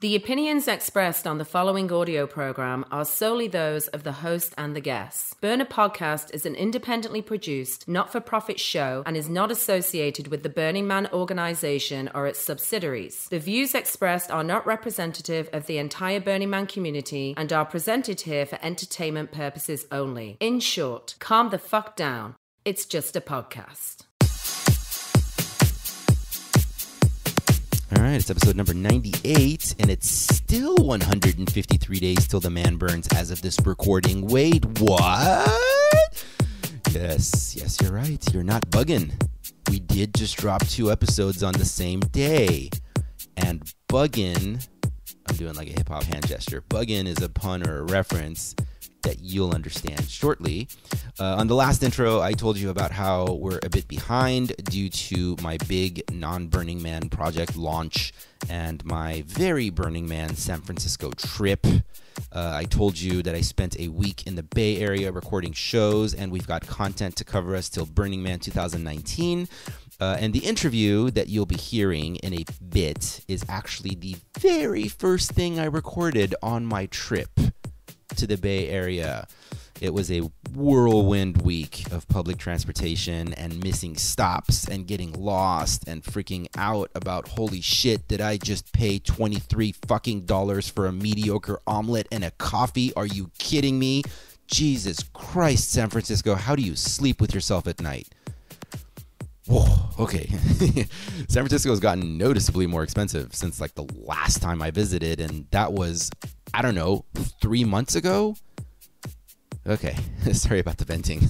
The opinions expressed on the following audio program are solely those of the host and the guests. Burner Podcast is an independently produced, not-for-profit show and is not associated with the Burning Man organization or its subsidiaries. The views expressed are not representative of the entire Burning Man community and are presented here for entertainment purposes only. In short, calm the fuck down. It's just a podcast. All right, it's episode number 98, and it's still 153 days till the man burns as of this recording. Wait, what? Yes, you're right. You're not bugging. We did just drop 2 episodes on the same day. And bugging, I'm doing like a hip-hop hand gesture. Bugging is a pun or a reference that you'll understand shortly. On the last intro, I told you about how we're a bit behind due to my big non-Burning Man project launch and my very Burning Man San Francisco trip. I told you that I spent a week in the Bay Area recording shows, and we've got content to cover us till Burning Man 2019. And the interview that you'll be hearing in a bit is actually the very first thing I recorded on my trip to the Bay Area. It was a whirlwind week of public transportation and missing stops and getting lost and freaking out about, holy shit, did I just pay $23 fucking for a mediocre omelet and a coffee? Are you kidding me? Jesus Christ, San Francisco, how do you sleep with yourself at night? Whoa, okay. San Francisco has gotten noticeably more expensive since like the last time I visited, and that was, I don't know, 3 months ago? Okay, sorry about the venting.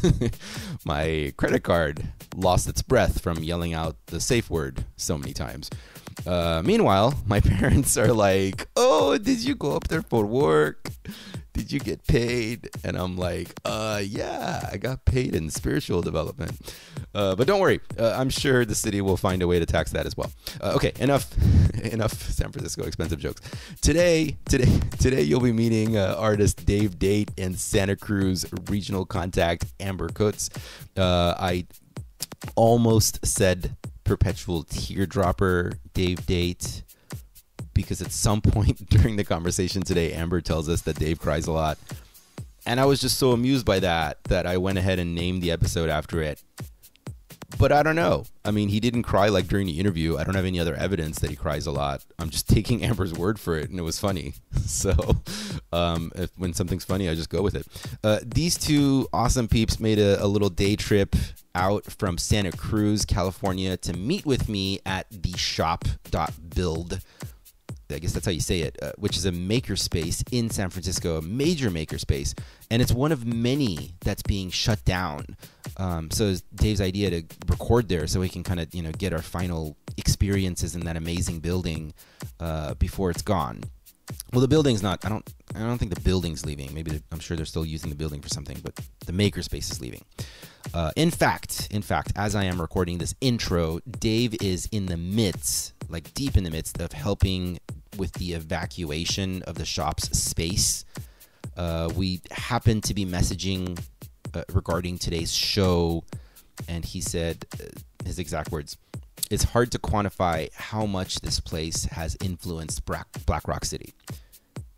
My credit card lost its breath from yelling out the safe word so many times. Meanwhile, my parents are like, oh, did you go up there for work? Did you get paid? And I'm like, yeah, I got paid in spiritual development. But don't worry, I'm sure the city will find a way to tax that as well. Okay, enough San Francisco expensive jokes. Today you'll be meeting artist Dave Date and Santa Cruz regional contact Amber Kutz. I almost said perpetual teardropper Dave Date, because at some point during the conversation today, Amber tells us that Dave cries a lot. And I was just so amused by that I went ahead and named the episode after it. But I don't know. I mean, he didn't cry like during the interview. I don't have any other evidence that he cries a lot. I'm just taking Amber's word for it, and it was funny. So when something's funny, I just go with it. These 2 awesome peeps made a little day trip out from Santa Cruz, California, to meet with me at the shop.build. I guess that's how you say it, which is a makerspace in San Francisco, a major makerspace, and it's one of many that's being shut down. So it's Dave's idea to record there so we can kind of, get our final experiences in that amazing building before it's gone. Well, the building's not. I don't think the building's leaving. Maybe I'm sure they're still using the building for something, but the makerspace is leaving. In fact, as I am recording this intro, Dave is in the midst, like deep in the midst of helping with the evacuation of the shop's space. We happen to be messaging regarding today's show, and he said, his exact words, "It's hard to quantify how much this place has influenced Black Rock City.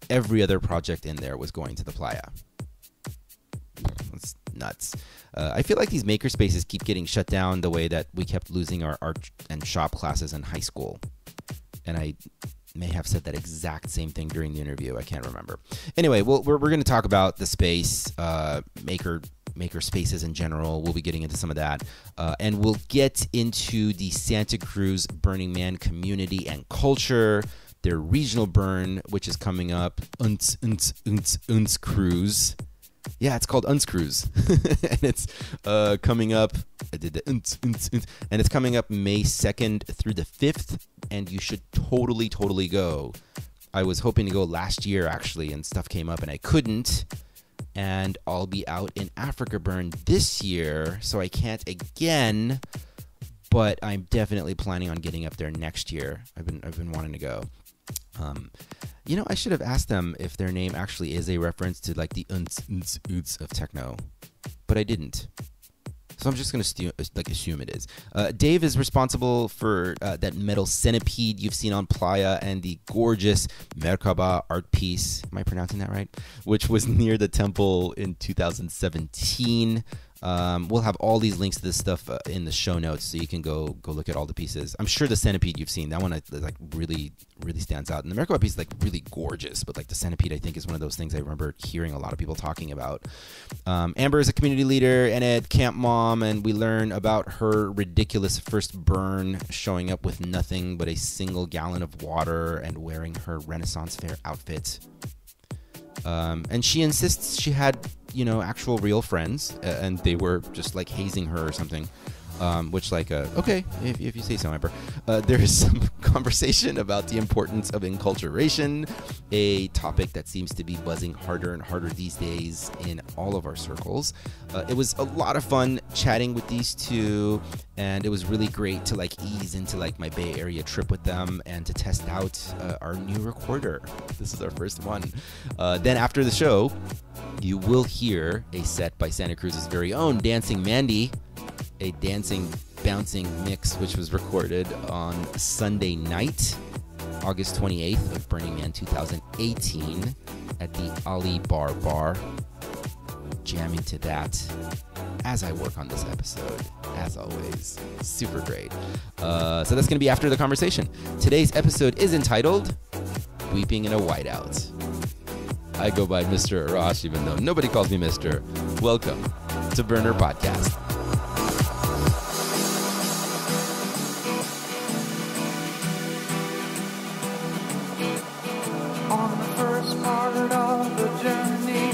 Every other project in there was going to the playa." That's nuts. I feel like these makerspaces keep getting shut down the way that we kept losing our art and shop classes in high school. And I may have said that exact same thing during the interview. I can't remember. Anyway, we're going to talk about the space, maker spaces in general. We'll be getting into some of that. And we'll get into the Santa Cruz Burning Man community and culture, their regional burn, which is coming up, Unts Cruise. Yeah, it's called Unts Cruise. And it's coming up, and it's coming up May 2nd through the 5th, and you should totally go. I was hoping to go last year, actually, and stuff came up, and I couldn't. And I'll be out in Africa Burn this year, so I can't again, but I'm definitely planning on getting up there next year. I've been wanting to go. I should have asked them if their name actually is a reference to like the unts of techno, but I didn't. So I'm just going to assume it is. Dave is responsible for that metal centipede you've seen on Playa and the gorgeous Merkaba art piece. Am I pronouncing that right? Which was near the temple in 2017. We'll have all these links to this stuff in the show notes, so you can go look at all the pieces. I'm sure the centipede you've seen, that one like really stands out. And the Merkaba piece is like really gorgeous, but like the centipede I think is one of those things I remember hearing a lot of people talking about. Amber is a community leader and a camp mom, and we learn about her ridiculous first burn, showing up with nothing but a single gallon of water and wearing her Renaissance fair outfit. And she insists she had, actual real friends, and they were just like hazing her or something. Which okay, if you say so, Amber. There's some conversation about the importance of enculturation, a topic that seems to be buzzing harder and harder these days in all of our circles. It was a lot of fun chatting with these two, and it was really great to ease into my Bay Area trip with them and to test out our new recorder. This is our first one. Then after the show, you will hear a set by Santa Cruz's very own Dancing Mandy, a dancing, bouncing mix which was recorded on Sunday night, August 28th of Burning Man 2018 at the Ali Bar. Jamming to that as I work on this episode, as always. Super great. So that's going to be after the conversation. Today's episode is entitled Weeping in a Whiteout. I go by Mr. Arash, even though nobody calls me Mr. Welcome to Burner Podcast. On the first part of the journey,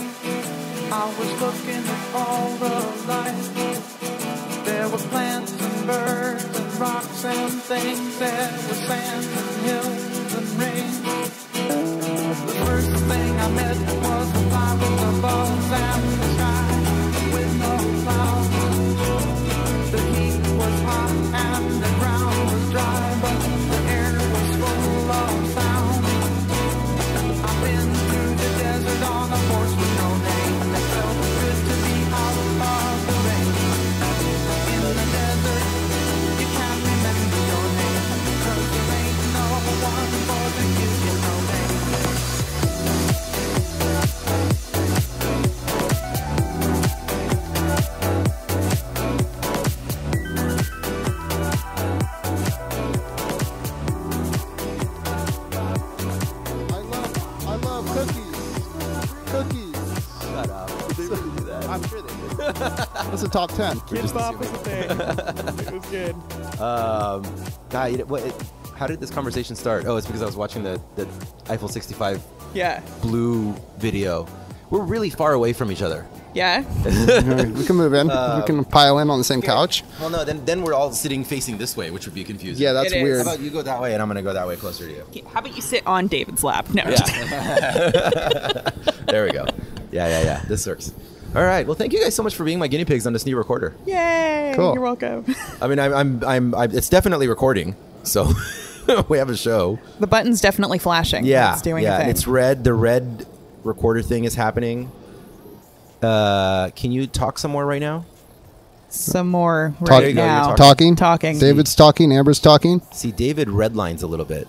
I was looking at all the life. There were plants and birds and rocks and things. There was sand and hills and rain. The first thing I met was a fly with the balls and the sky with no clouds. The heat was hot and the ground was dry, but the air was full of sound. I've been through the desert on a horse with no name. It felt good to be out of the rain. In the desert, you can't remember your name, 'cause there ain't no one for to give you no name. That's a top 10. Kid Bop was a thing. It was good. How did this conversation start? Oh, it's because I was watching the Eiffel 65 Yeah. Blue video. We're really far away from each other. Yeah. We can move in. We can pile in on the same couch. Well, no, then we're all sitting facing this way, which would be confusing. Yeah, that's It is. weird. How about you go that way, and I'm going to go that way closer to you? How about you sit on David's lap? No. Yeah. There we go. Yeah. This works. All right. Well, thank you guys so much for being my guinea pigs on this new recorder. Yay. Cool. You're welcome. I mean, I'm it's definitely recording, so we have a show. The button's definitely flashing. Yeah, It's doing a and thing. it's red. The red recorder thing is happening. Can you talk some more right now? Some more Talk- right now. Talking. Talking. David's talking. Amber's talking. See, David redlines a little bit.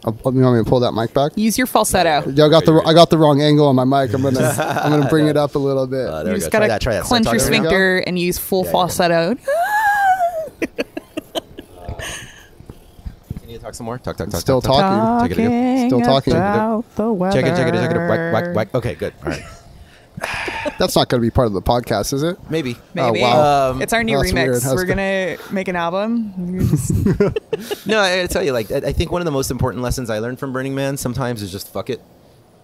You want me to pull that mic back? Use your falsetto. Yeah, I got the wrong angle on my mic. I'm gonna bring it up a little bit. There You we just go. gotta Try that. clench your Start talking right now. sphincter and use full Yeah, falsetto. Can you talk some more? Talk. Still talk. talking. Take it again. Still talking. About the weather. Check it. Whack. Okay, good. All right. That's not going to be part of the podcast, is it? Maybe. Maybe. Oh, wow. It's our new That's remix. weird. That's We're going to make an album. No, I gotta tell you, I think one of the most important lessons I learned from Burning Man sometimes is just fuck it.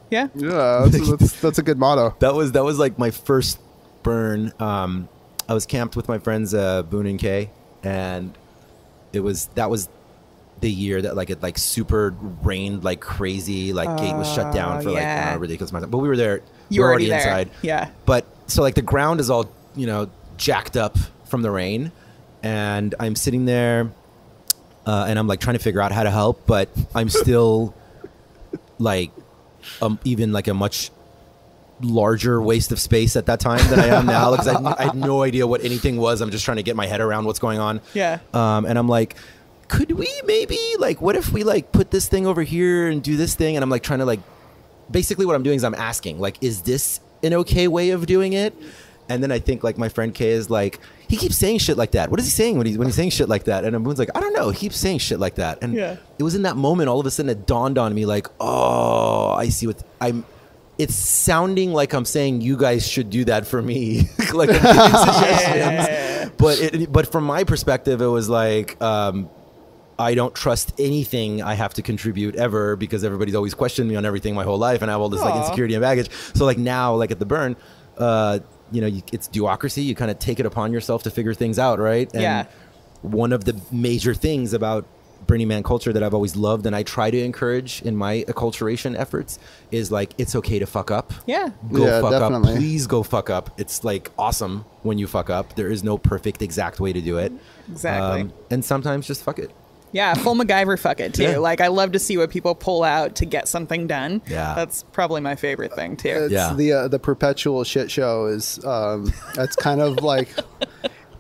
Yeah. Yeah, that's a good motto. That was like my first burn. I was camped with my friends Boone and Kay, and that was the year that it super rained like crazy. Gate was shut down for yeah. a ridiculous amount of time. But we were there. You were were already there. inside. Yeah. But so the ground is all jacked up from the rain, and I'm sitting there, and I'm trying to figure out how to help, but I'm still even a much larger waste of space at that time than I am now, because I had no idea what anything was. I'm just trying to get my head around what's going on. Yeah. And I'm like, could we maybe, like, what if we like put this thing over here and do this thing? And I'm like trying to like, basically what I'm doing is I'm asking, like, is this an okay way of doing it? And then I think like my friend Kay is like, he keeps saying shit like that. What is he saying when he's saying shit like that? And Moon's like, I don't know. He keeps saying shit like that. And Yeah. it was in that moment, all of a sudden it dawned on me like, oh, I see what it's sounding like I'm saying you guys should do that for me. Like I'm giving suggestions. But from my perspective, it was like, I don't trust anything I have to contribute ever, because everybody's always questioned me on everything my whole life, and I have all this like insecurity and baggage. So like now, like at the burn, it's duocracy. You kind of take it upon yourself to figure things out, right? And one of the major things about Burning Man culture that I've always loved and I try to encourage in my acculturation efforts is like, it's okay to fuck up. Yeah. Go fuck definitely. up. Please go fuck up. It's like awesome when you fuck up. There is no perfect exact way to do it. Exactly. And sometimes just fuck it. Yeah, full MacGyver fuck it too. Yeah. Like I love to see what people pull out to get something done. Yeah. That's probably my favorite thing too. It's the perpetual shit show is that's kind of like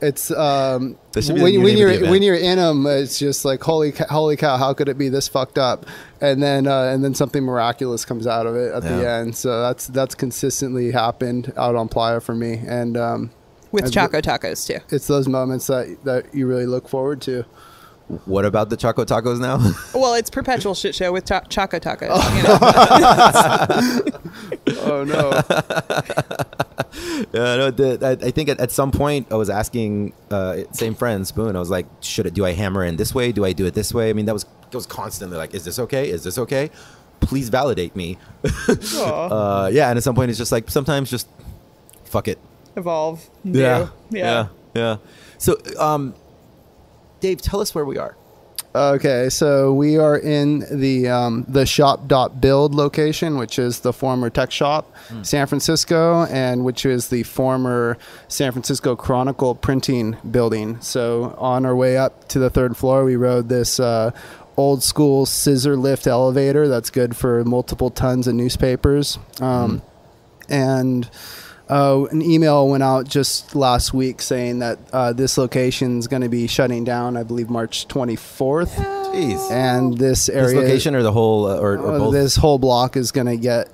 it's should be the when new name of the event. you're in them, it's just like holy cow, how could it be this fucked up? And then something miraculous comes out of it at the end. So that's consistently happened out on Playa for me, and With Choco Tacos too. it's those moments that you really look forward to. What about the Choco Tacos now? Well, it's perpetual shit show with Choco Tacos. Oh no. I think at some point I was asking same friend Spoon. I was like, do I hammer in this way? Do I do it this way? I mean, that was constantly like, is this okay? Is this okay? Please validate me. And at some point it's just like, sometimes just fuck it. Evolve. Yeah. So, Dave, tell us where we are. Okay, so we are in the shop.build location, which is the former Tech Shop, San Francisco, and which is the former San Francisco Chronicle printing building. So on our way up to the third floor, we rode this old school scissor lift elevator that's good for multiple tons of newspapers. And an email went out just last week saying that this location is going to be shutting down, I believe, March 24th. Jeez. And this area, This location or the whole, or both? this whole block is going to get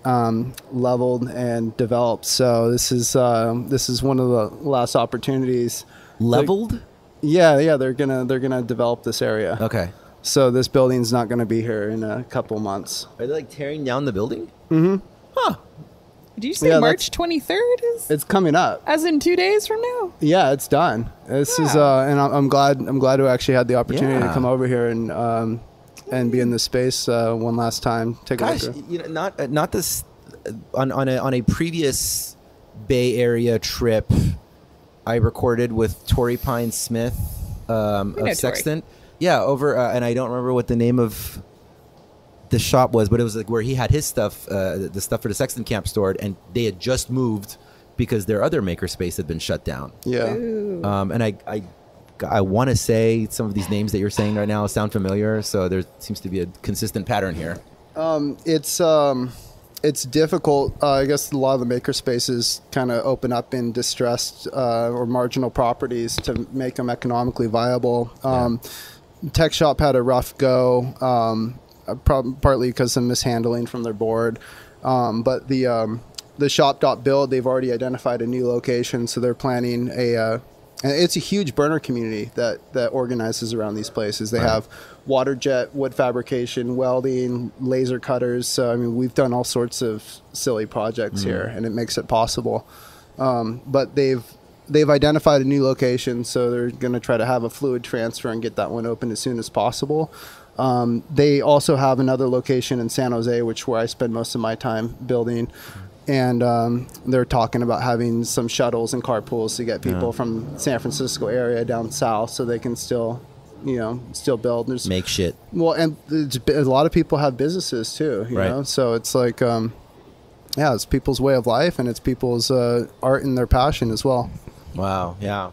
leveled and developed. So this is one of the last opportunities. Leveled? Yeah, they're gonna develop this area. Okay. So this building's not going to be here in a couple months. Are they like tearing down the building? Mm-hmm. Huh. Did you say Yeah, March 23rd is? It's coming up. As in 2 days from now? Yeah, it's done. This is, and I'm glad to actually had the opportunity to come over here and be in this space one last time. Take a look. Not this on a previous Bay Area trip. I recorded with Torrey Pine Smith of Sextant. Yeah, over, and I don't remember what the name of the shop was, but it was like where he had his stuff, the stuff for the Sexton camp stored, and they had just moved because their other makerspace had been shut down. Yeah. And I want to say some of these names that you're saying right now sound familiar, so there seems to be a consistent pattern here. It's difficult. I guess a lot of the makerspaces kind of open up in distressed or marginal properties to make them economically viable. Tech Shop had a rough go. Partly because of mishandling from their board. But the shop.build, they've already identified a new location, so they're planning and it's a huge burner community that organizes around these places. They have water jet, wood fabrication, welding, laser cutters. So, I mean, we've done all sorts of silly projects here, and it makes it possible. But they've identified a new location, so they're going to try to have a fluid transfer and get that one open as soon as possible. They also have another location in San Jose, where I spend most of my time building. And they're talking about having some shuttles and carpools to get people from San Francisco area down south so they can still build. Make shit. Well, and a lot of people have businesses too, you know? So it's like, it's people's way of life, and it's people's art and their passion as well. Wow. Yeah.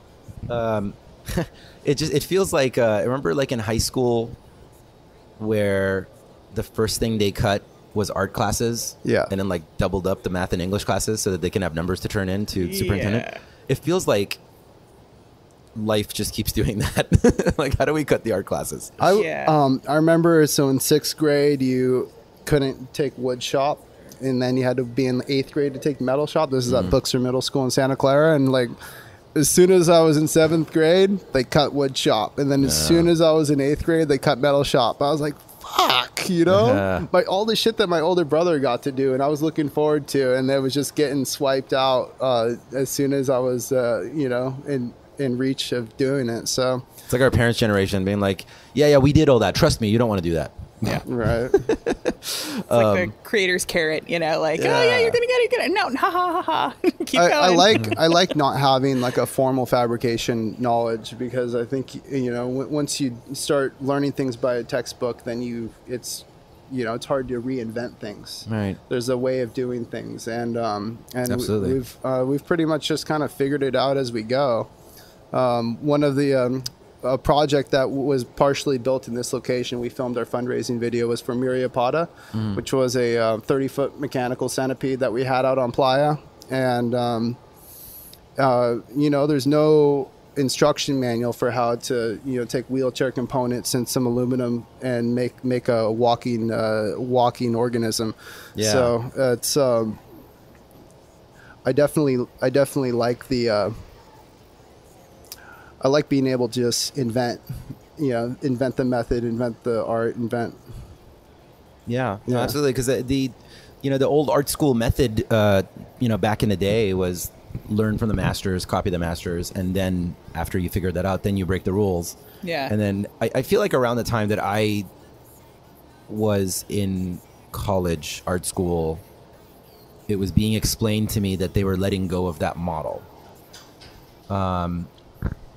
It feels like, I remember like in high school, where the first thing they cut was art classes. Yeah. And then like doubled up the math and English classes so that they can have numbers to turn in to superintendent. Yeah. It feels like life just keeps doing that. Like, how do we cut the art classes? Yeah. I remember, so in 6th grade, you couldn't take wood shop, and then you had to be in 8th grade to take metal shop. This is at Buxer Middle School in Santa Clara, and like, as soon as I was in 7th grade, they cut wood shop, and then as soon as I was in 8th grade, they cut metal shop. I was like, fuck, you know, like all the shit that my older brother got to do, and I was looking forward to, and it was just getting swiped out as soon as I was, you know, in reach of doing it. So It's like our parents' generation being like, yeah, we did all that. Trust me, you don't want to do that. Yeah. right. It's like the creator's carrot, you know, like, oh yeah, you're gonna get it. No, ha ha ha ha. Keep going. I like not having like a formal fabrication knowledge, because I think, you know, once you start learning things by a textbook, then it's hard to reinvent things. Right. There's a way of doing things, and Absolutely. we've pretty much just kind of figured it out as we go. One of the a project that was partially built in this location, we filmed our fundraising video, was for Miriapata, which was a 30-foot mechanical centipede that we had out on Playa. And, you know, there's no instruction manual for how to, you know, take wheelchair components and some aluminum and make a walking organism. Yeah. So it's, I definitely like the, I like being able to just invent the method, invent the art, Yeah, no, Yeah. absolutely. Because the old art school method, back in the day was learn from the masters, copy the masters, and then after you figure that out, then you break the rules. Yeah. And then I feel like around the time that I was in college art school, it was being explained to me that they were letting go of that model.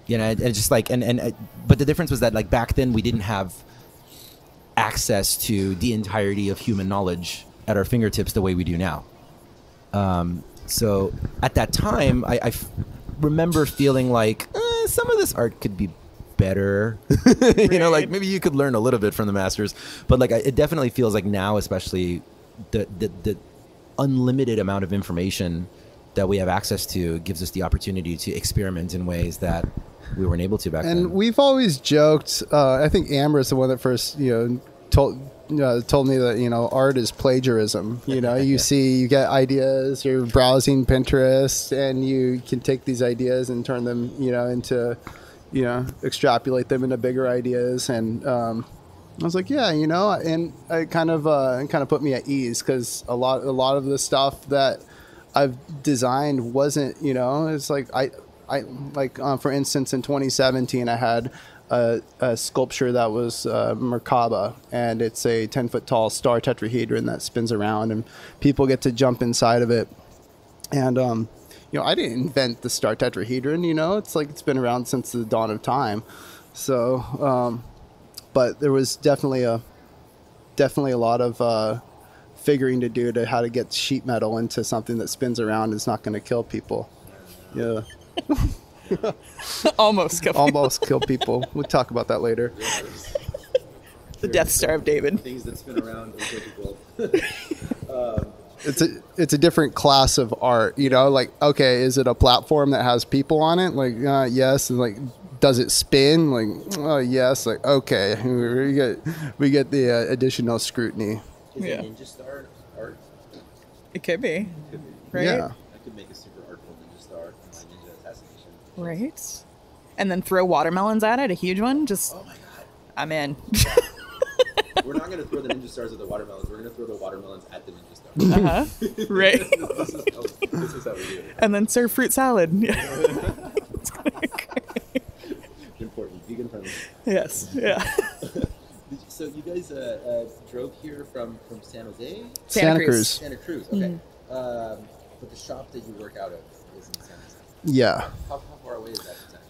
It's just like, but the difference was that like back then we didn't have access to the entirety of human knowledge at our fingertips the way we do now. So at that time, I remember feeling like some of this art could be better. You know, like maybe you could learn a little bit from the masters, but like it definitely feels like now, especially the unlimited amount of information that we have access to gives us the opportunity to experiment in ways that we weren't able to back then. And we've always joked. I think Amber is the one that first, told me that, art is plagiarism. You get ideas, you're browsing Pinterest, and you can take these ideas and turn them, into, extrapolate them into bigger ideas. And I was like, yeah, and it kind of put me at ease, because a lot of the stuff that I've designed wasn't, it's like for instance, in 2017, I had a sculpture that was Merkaba, and it's a 10-foot tall star tetrahedron that spins around, and people get to jump inside of it. And I didn't invent the star tetrahedron. It's like it's been around since the dawn of time. So, but there was definitely a lot of figuring to do to how to get sheet metal into something that spins around and is not going to kill people. Yeah. Almost kill people. We'll talk about that later. The Death Star of David. Things that spin around and kill people. It's a different class of art, like, okay, is it a platform that has people on it? Like, yes. And like, does it spin? Like, yes. Like, okay, we get the additional scrutiny. Is Yeah. it Ninja Star art? It could be. Right? Yeah. I could make a super artful Ninja Star for my ninja assassination. Right. And then throw watermelons at it, a huge one. Just, Oh my god. I'm in. We're not going to throw the Ninja Stars at the watermelons. We're going to throw the watermelons at the Ninja Stars. Uh-huh. Right. This is how we do it. And then serve fruit salad. Important. Vegan friendly. Yes. Yeah. So you guys drove here from San Jose? Santa Cruz. Santa Cruz, okay. But the shop that you work out of is in San Jose. Yeah. How far away is that from Santa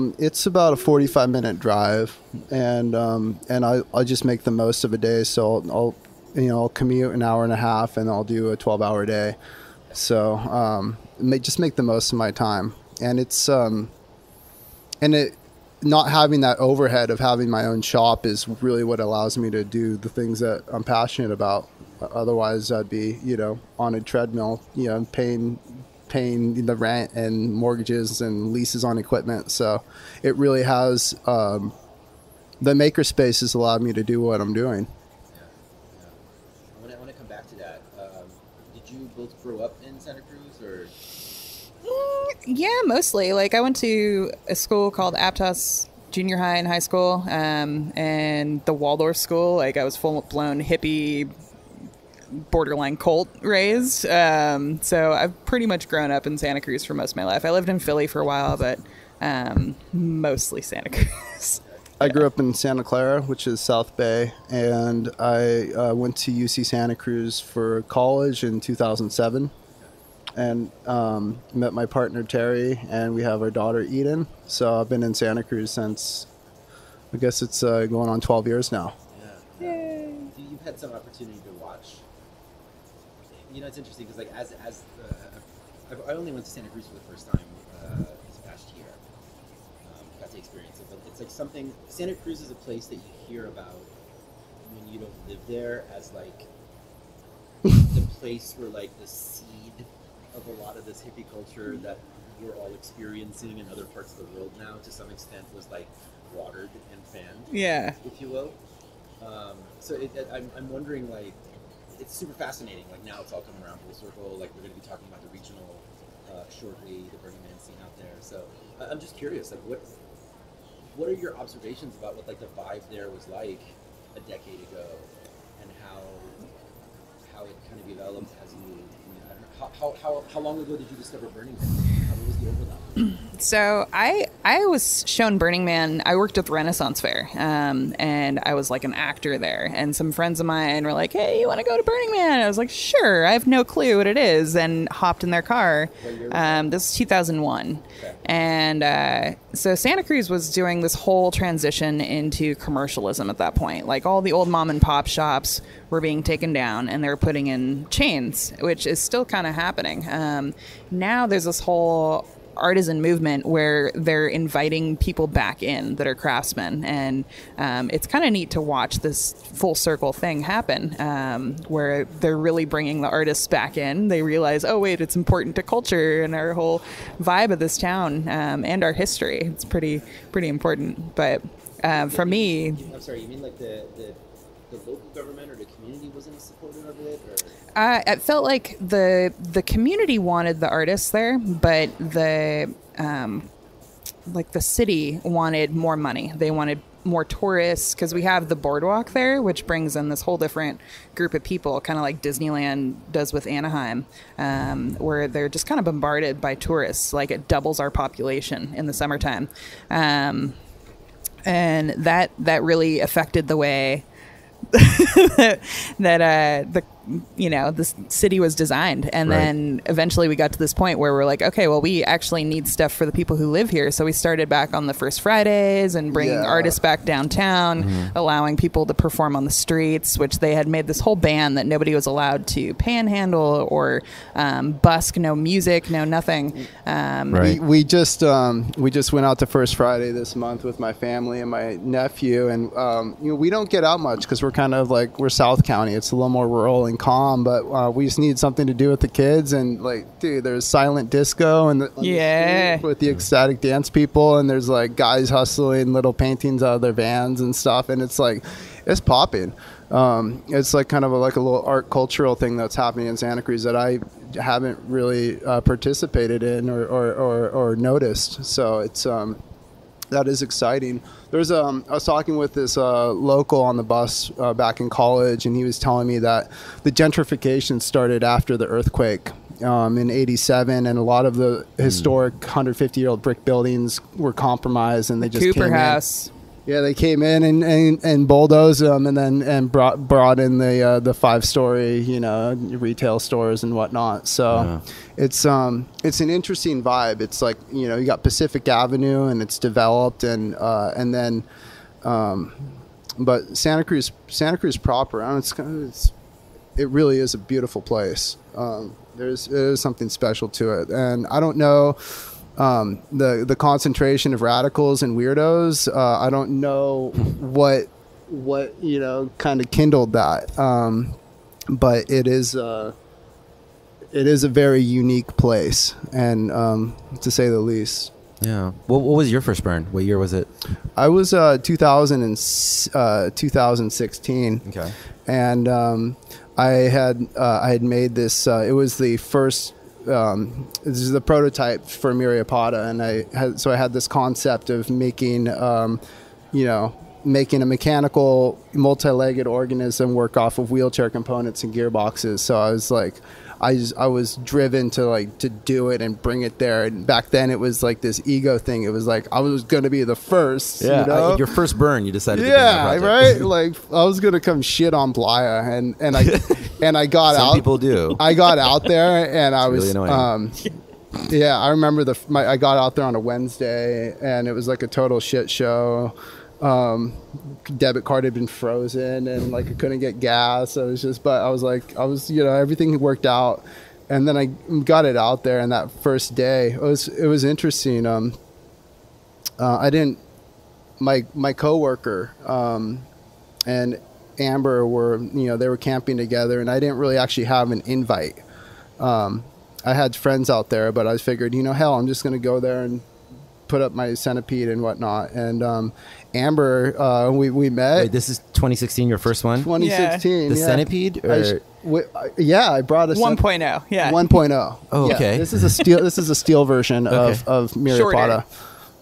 Cruz? It's about a 45-minute drive, and I just make the most of a day. So I'll commute an hour and a half, and I'll do a 12-hour day. So just make the most of my time, and it's not having that overhead of having my own shop is really what allows me to do the things that I'm passionate about. Otherwise, I'd be, on a treadmill, paying the rent and mortgages and leases on equipment. So it really has, the makerspace has allowed me to do what I'm doing. I want to come back to that. Did you both grow up in Santa Cruz, or? Yeah, mostly. Like, I went to a school called Aptos Junior High and high school, and the Waldorf school. Like, I was full-blown hippie, borderline cult raised. So I've pretty much grown up in Santa Cruz for most of my life. I lived in Philly for a while, but mostly Santa Cruz. I grew up in Santa Clara, which is South Bay, and I went to UC Santa Cruz for college in 2007, and met my partner Terry, and we have our daughter Eden. So I've been in Santa Cruz since, I guess it's going on 12 years now. Yeah. Yay. You've had some opportunity to watch. It's interesting because I only went to Santa Cruz for the first time this past year. Got to experience it, but it's like something. Santa Cruz is a place that you hear about when you don't live there as like the place where like the seed of a lot of this hippie culture that we're all experiencing in other parts of the world now, to some extent, was like watered and fanned. Yeah, if you will. I'm wondering, like, it's super fascinating. Like, now it's all coming around full circle. Like, we're going to be talking about the regional shortly, the Burning Man scene out there. So I'm just curious, like, what are your observations about what like the vibe there was like a decade ago, and how it kind of developed as you. How long ago did you discover Burning Man? How was the overlap? So I was shown Burning Man. I worked at the Renaissance Fair, and I was like an actor there. And some friends of mine were like, "Hey, you want to go to Burning Man?" I was like, "Sure." I have no clue what it is, and hopped in their car. This is 2001, okay. And so Santa Cruz was doing this whole transition into commercialism at that point. Like, all the old mom and pop shops were being taken down, and they were putting in chains, which is still kind of happening. Now there's this whole artisan movement where they're inviting people back in that are craftsmen, and it's kind of neat to watch this full circle thing happen, where they're really bringing the artists back in. They realize, oh wait, it's important to culture and our whole vibe of this town, and our history. It's pretty important. But for me, I'm sorry, you mean like the local government or the community wasn't supportive of it, or? It felt like the community wanted the artists there, but the city wanted more money. They wanted more tourists, because we have the boardwalk there, which brings in this whole different group of people, kind of like Disneyland does with Anaheim, where they're just kind of bombarded by tourists. Like, it doubles our population in the summertime, and that really affected the way that the city was designed. And right. Then eventually we got to this point where we're like, okay, well, we actually need stuff for the people who live here. So we started back on the first Fridays and bringing artists back downtown, allowing people to perform on the streets, which they had made this whole ban that nobody was allowed to panhandle or busk, no music, no nothing. Right. We just went out to First Friday this month with my family and my nephew, and we don't get out much because we're kind of like, we're South County. It's a little more rural and calm, but we just need something to do with the kids. And like, dude, there's silent disco and the street with the ecstatic dance people, and there's like guys hustling little paintings out of their vans and stuff, and it's like, it's popping. It's like kind of a little art cultural thing that's happening in Santa Cruz that I haven't really participated in or noticed. So it's that is exciting. I was talking with this local on the bus back in college, and he was telling me that the gentrification started after the earthquake in '87, and a lot of the historic 150-year-old brick buildings were compromised, and they just Cooper came House. Yeah, they came in and bulldozed them, and then brought in the 5-story retail stores and whatnot. So it's an interesting vibe. It's like, you got Pacific Avenue and it's developed, and then but Santa Cruz proper, it really is a beautiful place. There's something special to it, and I don't know. The concentration of radicals and weirdos, I don't know what kind of kindled that. but it is a very unique place, and to say the least. Yeah. What was your first burn? What year was it? I was 2016. Okay. And I had made this. It was the first. This is the prototype for Myriapoda, and I had this concept of making, making a mechanical multi-legged organism work off of wheelchair components and gearboxes. So I was like, I was driven to do it and bring it there. And back then it was like this ego thing. It was like I was going to be the first. Yeah, you know? Your first burn, you decided. Yeah, to bring the right. Like I was going to come shit on Playa, and I got out. Some people do. I got out there, and I was really annoying. Yeah, I remember I got out there on a Wednesday, and it was like a total shit show. Debit card had been frozen, and I couldn't get gas. But I was everything worked out, and then I got it out there. And that first day, it was interesting. My coworker and Amber were they were camping together, and I didn't really actually have an invite. I had friends out there, but I figured hell, I'm just gonna go there and put up my centipede and whatnot. And Amber, we met. Wait, this is 2016, your first one? 2016. The centipede? Or? I brought a 1.0. Yeah. 1.0. Oh, okay. Yeah, this is a steel. This is a steel version of Myriapoda,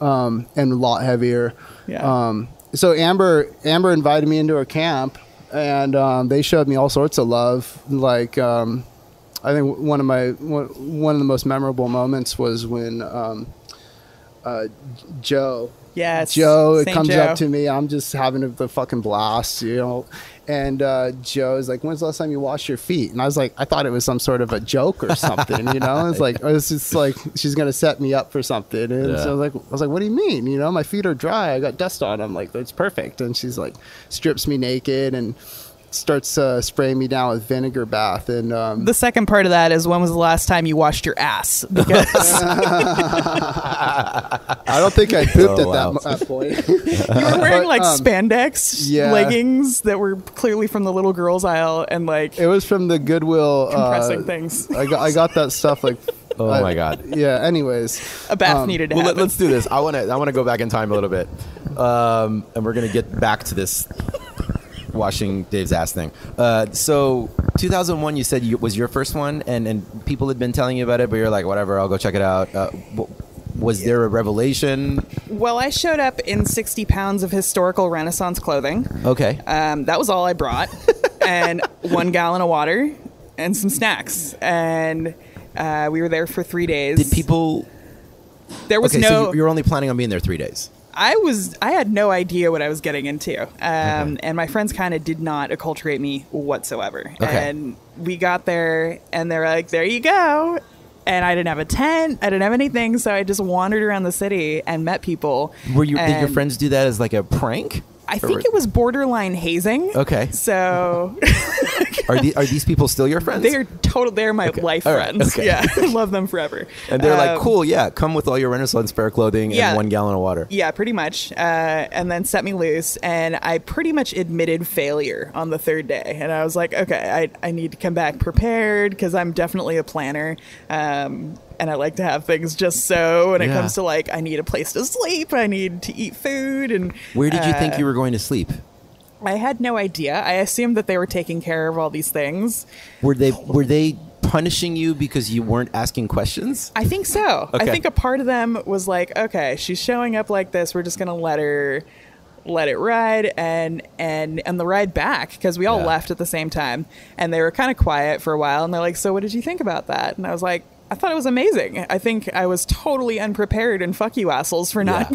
and a lot heavier. Yeah. So Amber invited me into her camp, and they showed me all sorts of love. I think one of the most memorable moments was when Joe. Yes. Joe Saint comes Joe. up to me. I'm just having the fucking blast, And Joe's like, "When's the last time you washed your feet?" And I was like, I thought it was some sort of a joke or something, It's just like she's gonna set me up for something. And so I was like, "What do you mean? My feet are dry. I got dust on them. Like, it's perfect." And she's like, strips me naked and starts spraying me down with vinegar bath. And the second part of that is, when was the last time you washed your ass? Because I don't think I pooped at that point. you were wearing spandex leggings that were clearly from the little girls aisle, and it was from the Goodwill compressing things. I got that stuff Oh my God. Yeah. Anyways, a bath needed to happen. Let's do this. I want to go back in time a little bit, and we're gonna get back to this washing Dave's ass thing. So 2001, you said was your first one, and people had been telling you about it, but you're like, whatever, I'll go check it out. Was there a revelation? Well, I showed up in 60 pounds of historical Renaissance clothing. Okay. That was all I brought, and 1 gallon of water and some snacks, and we were there for 3 days. Did people? There was So you're only planning on being there 3 days. I had no idea what I was getting into. And my friends kind of did not acculturate me whatsoever. Okay. And we got there, and they're like, "There you go." And I didn't have a tent. I didn't have anything. So I just wandered around the city and met people. Did your friends do that as like a prank? I think it was borderline hazing. Okay. So are these people still your friends? They're my life All right. friends. Okay. Yeah. I love them forever. And they're like, cool, yeah, come with all your Renaissance fair clothing and 1 gallon of water. Yeah, pretty much. And then set me loose. And I pretty much admitted failure on the 3rd day. And I was like, okay, I need to come back prepared, because I'm definitely a planner. And I like to have things just so when it comes to I need a place to sleep. I need to eat food. And where did you think you were going to sleep? I had no idea. I assumed that they were taking care of all these things. Were they punishing you because you weren't asking questions? I think so. Okay. I think a part of them was like, okay, she's showing up like this. We're just going to let it ride, and the ride back, because we all left at the same time, and they were kind of quiet for a while, and they're like, "So what did you think about that?" And I was like, I thought it was amazing. I think I was totally unprepared, and fuck you assholes for not,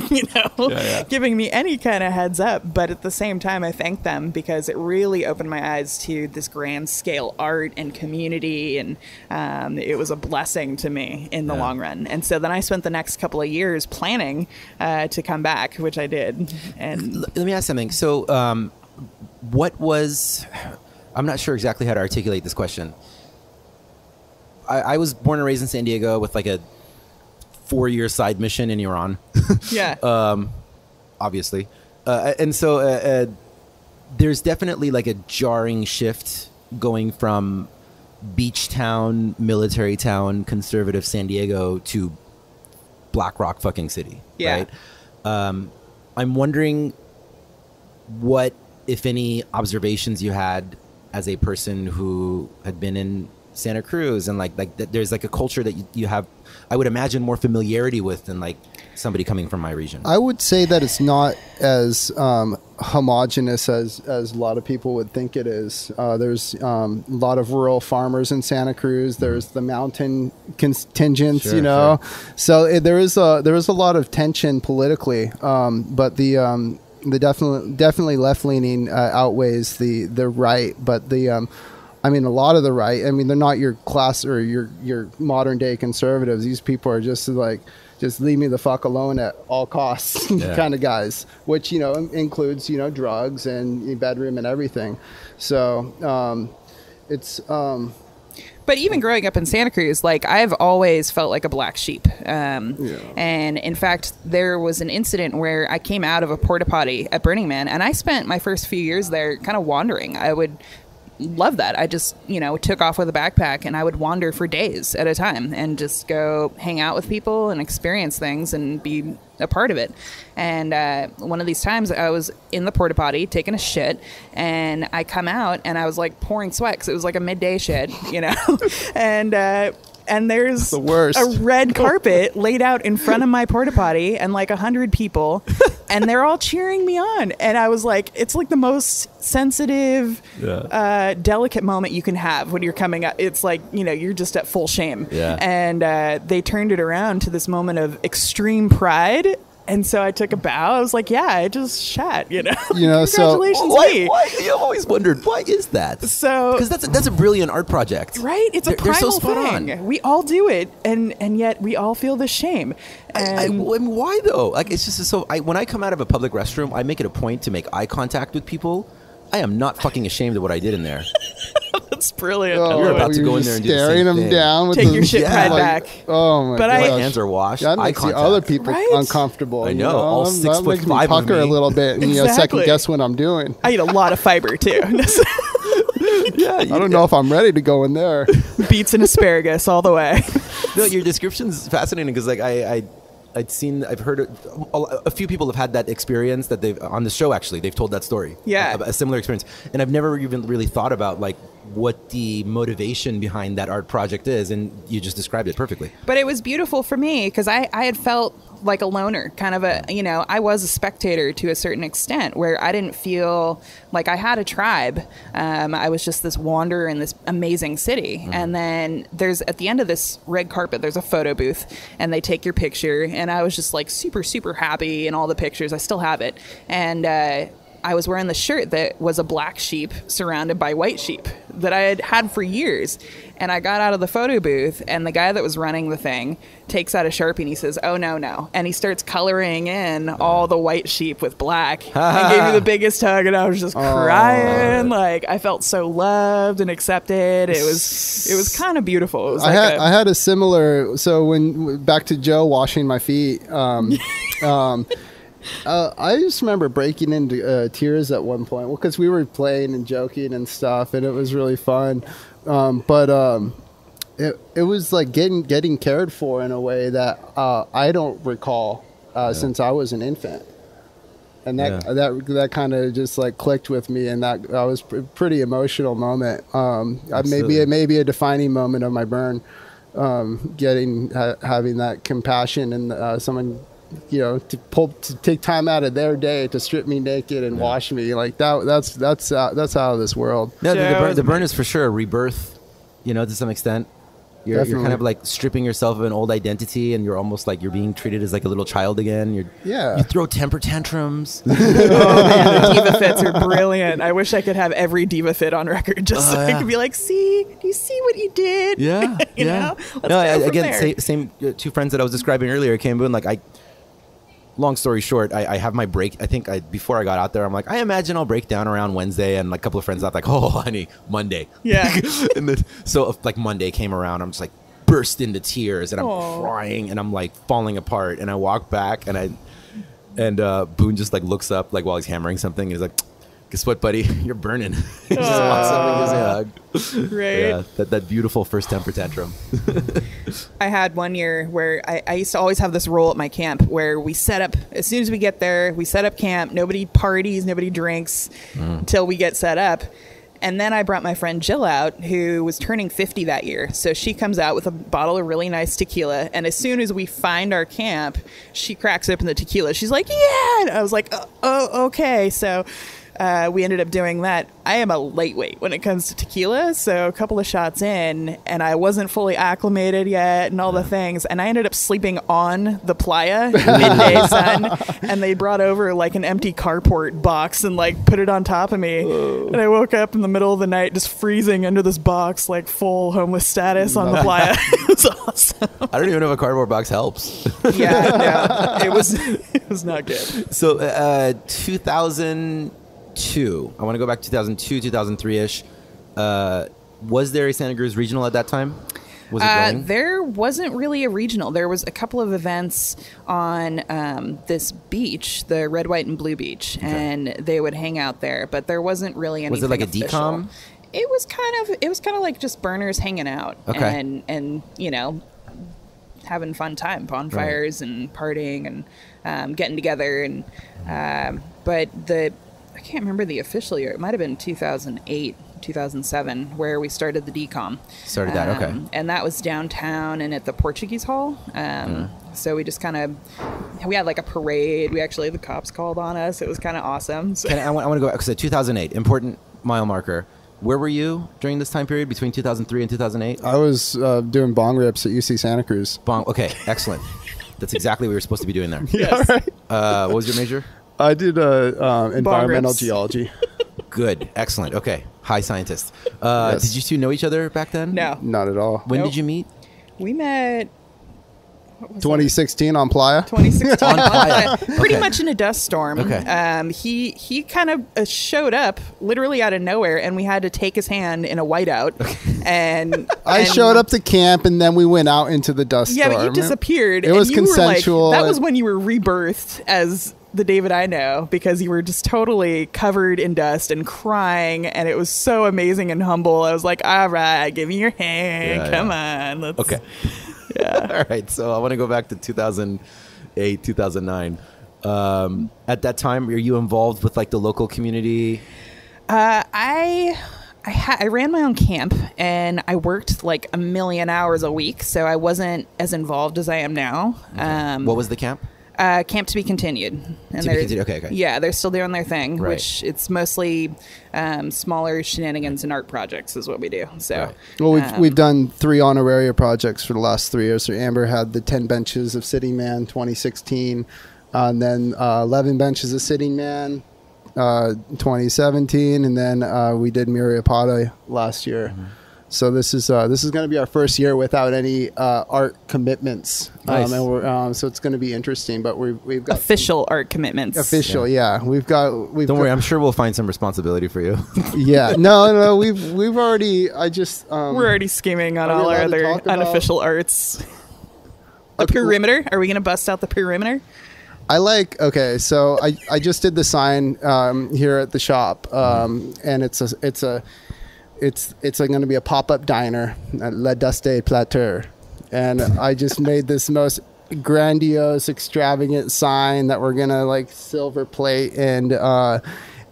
giving me any kind of heads up. But at the same time, I thank them, because it really opened my eyes to this grand scale art and community. And it was a blessing to me in the long run. And so then I spent the next couple of years planning to come back, which I did. And let me ask something. So I'm not sure exactly how to articulate this question. I was born and raised in San Diego with like a 4-year side mission in Iran. yeah. Obviously. And so there's definitely like a jarring shift going from beach town, military town, conservative San Diego to Black Rock fucking city. Yeah. Right? I'm wondering what, if any, observations you had as a person who had been in Santa Cruz, and like there's like a culture that you have, I would imagine, more familiarity with than like somebody coming from my region. I would say that it's not as homogenous as a lot of people would think it is. There's a lot of rural farmers in Santa Cruz. There's the mountain contingents, Sure, you know. sure. So there is a lot of tension politically, but the definitely left leaning outweighs the right, but I mean, a lot of the right, I mean, they're not your class or your modern day conservatives. These people are just like, just leave me the fuck alone at all costs kind of guys, which, you know, includes, you know, drugs and bedroom and everything. So it's... But even growing up in Santa Cruz, like, I've always felt like a black sheep. And in fact, there was an incident where I came out of a porta potty at Burning Man, and I spent my first few years there kind of wandering. I would love that. I just, you know, took off with a backpack and I would wander for days at a time and just go hang out with people and experience things and be a part of it. And one of these times I was in the porta potty taking a shit, and I come out and I was like pouring sweat because it was like a midday shit, you know. And there's the worst. A red carpet laid out in front of my porta potty and like 100 people, and they're all cheering me on. And I was like, it's like the most sensitive, delicate moment you can have when you're coming up. It's like, you know, you're just at full shame. Yeah. And they turned it around to this moment of extreme pride. And so I took a bow. I was like, yeah, I just shat, you know. You know, congratulations, me. Why? I've always wondered, why is that? So, because that's a brilliant art project, right? It's a they're so primal spot thing. on. We all do it, and yet we all feel the shame. I mean, why though? Like, it's just so. When I come out of a public restroom, I make it a point to make eye contact with people. I am not fucking ashamed of what I did in there. That's brilliant. Oh, You're about to go in there and do the staring same them thing. down with Take the, your shit pride like, back. Oh my But gosh. My hands are washed. That Eye makes the contact. other people Right? uncomfortable. I you know, all That 6'5" makes me of pucker me. a little bit and Exactly. second guess what I'm doing. I eat a lot of fiber too. Yeah, I don't know if I'm ready to go in there. Beets and asparagus all the way. No, your description's fascinating because, like, I've heard a few people have had that experience that they've on the show. Actually, they've told that story. Yeah. a similar experience, and I've never even really thought about like what the motivation behind that art project is, and you just described it perfectly. But it was beautiful for me because I had felt like a loner, kind of a, you know, I was a spectator to a certain extent where I didn't feel like I had a tribe. I was just this wanderer in this amazing city. And then there's, at the end of this red carpet, there's a photo booth and they take your picture. And I was just like super, super happy in all the pictures. I still have it. And, I was wearing the shirt that was a black sheep surrounded by white sheep that I had had for years. And I got out of the photo booth, and the guy that was running the thing takes out a Sharpie and he says, "Oh, no." And he starts coloring in all the white sheep with black and gave me the biggest hug. And I was just crying. Like, I felt so loved and accepted. It was kind of beautiful. It was I had a similar, so when back to Joe washing my feet, I just remember breaking into tears at one point. Well, because we were playing and joking and stuff, and it was really fun. But it was like getting cared for in a way that I don't recall since I was an infant, and that kind of just like clicked with me, and that was a pretty emotional moment. Maybe a defining moment of my burn, having that compassion and someone, you know, to take time out of their day to strip me naked and wash me like that. That's out of this world. No, the burn is for sure a rebirth, you know, to some extent. You're kind of like stripping yourself of an old identity, and you're almost like you're being treated as like a little child again. You throw temper tantrums. Oh man, the diva fits are brilliant. I wish I could have every diva fit on record, just so I could be like, "See, do you see what you did?" Yeah, you know. Same two friends that I was describing earlier came in. Like, long story short, I have my break. I think before I got out there, I'm like, I imagine I'll break down around Wednesday, and like a couple of friends out like, oh, honey, Monday. Yeah. And then so like Monday came around, I'm just like burst into tears, and I'm crying, and I'm like falling apart, and I walk back, and Boone just like looks up like while he's hammering something, and he's like, Guess what, buddy? You're burning. He just walks up and gives me a hug. Right. Yeah, that beautiful first temper tantrum. I had one year where I used to always have this rule at my camp where we set up, as soon as we get there, we set up camp. Nobody parties, nobody drinks until we get set up. And then I brought my friend Jill out, who was turning 50 that year. So she comes out with a bottle of really nice tequila. And as soon as we find our camp, she cracks open the tequila. She's like, yeah. And I was like, oh okay. So we ended up doing that. I am a lightweight when it comes to tequila. So a couple of shots in, and I wasn't fully acclimated yet and all the things. And I ended up sleeping on the playa, midday sun. And they brought over like an empty carport box and like put it on top of me. And I woke up in the middle of the night just freezing under this box, like full homeless status on the playa. It was awesome. I don't even know if a cardboard box helps. Yeah, no, it was not good. So 2002. I want to go back to 2002, 2003-ish. Was there a Santa Cruz regional at that time? Was it going? There wasn't really a regional. There was a couple of events on this beach, the Red, White, and Blue Beach, and they would hang out there. But there wasn't really anything. Was it like a official. decom? It was kind of like just burners hanging out, and you know, having fun time, bonfires and partying and getting together and but I can't remember the official year. It might have been 2008, 2007, where we started the decom. Started that, okay. And that was downtown and at the Portuguese Hall. So we just we had like a parade. The cops called on us. It was kind of awesome. So. I want to go back. So 2008, important mile marker. Where were you during this time period between 2003 and 2008? I was doing bong rips at UC Santa Cruz. Okay, excellent. That's exactly what we were supposed to be doing there. Yeah, right. What was your major? I did environmental geology. Good. Excellent. Okay. High scientist. Yes. Did you two know each other back then? No. Not at all. When did you meet? We met... 2016 on Playa. 2016 On Playa. Pretty much in a dust storm. Okay. He kind of showed up literally out of nowhere, and we had to take his hand in a whiteout. And I showed up to camp, and then we went out into the dust storm. Yeah, but you disappeared. It was and you consensual. Were like, that was when you were rebirthed as the David I know, because you were just totally covered in dust and crying, and it was so amazing and humble. I was like, all right, give me your hand. Come on. Let's... Okay. Yeah. All right. So I want to go back to 2008, 2009. At that time, were you involved with like the local community? I ran my own camp, and I worked like a million hours a week, so I wasn't as involved as I am now. Okay. What was the camp? Camp to be continued. And to be continued. Okay. Yeah, they're still doing their thing, Right. which it's mostly smaller shenanigans and art projects is what we do. So, Right. Well, we've done 3 honoraria projects for the last 3 years. So Amber had the 10 benches of Sitting Man 2016, and then 11 benches of Sitting Man 2017, and then we did Miriapata last year. Mm-hmm. So this is going to be our first year without any art commitments, Nice. and we're, so it's going to be interesting. But we've got official art commitments. official, yeah. We've Don't worry, I'm sure we'll find some responsibility for you. yeah. No, we've already. I just We're already scheming on Are we all our allowed to other talk about- unofficial arts. The Okay, perimeter? Are we going to bust out the perimeter? so I just did the sign here at the shop, and it's going to be a pop-up diner at La Duste Plateur, and I just made this most grandiose, extravagant sign that we're gonna like silver plate, and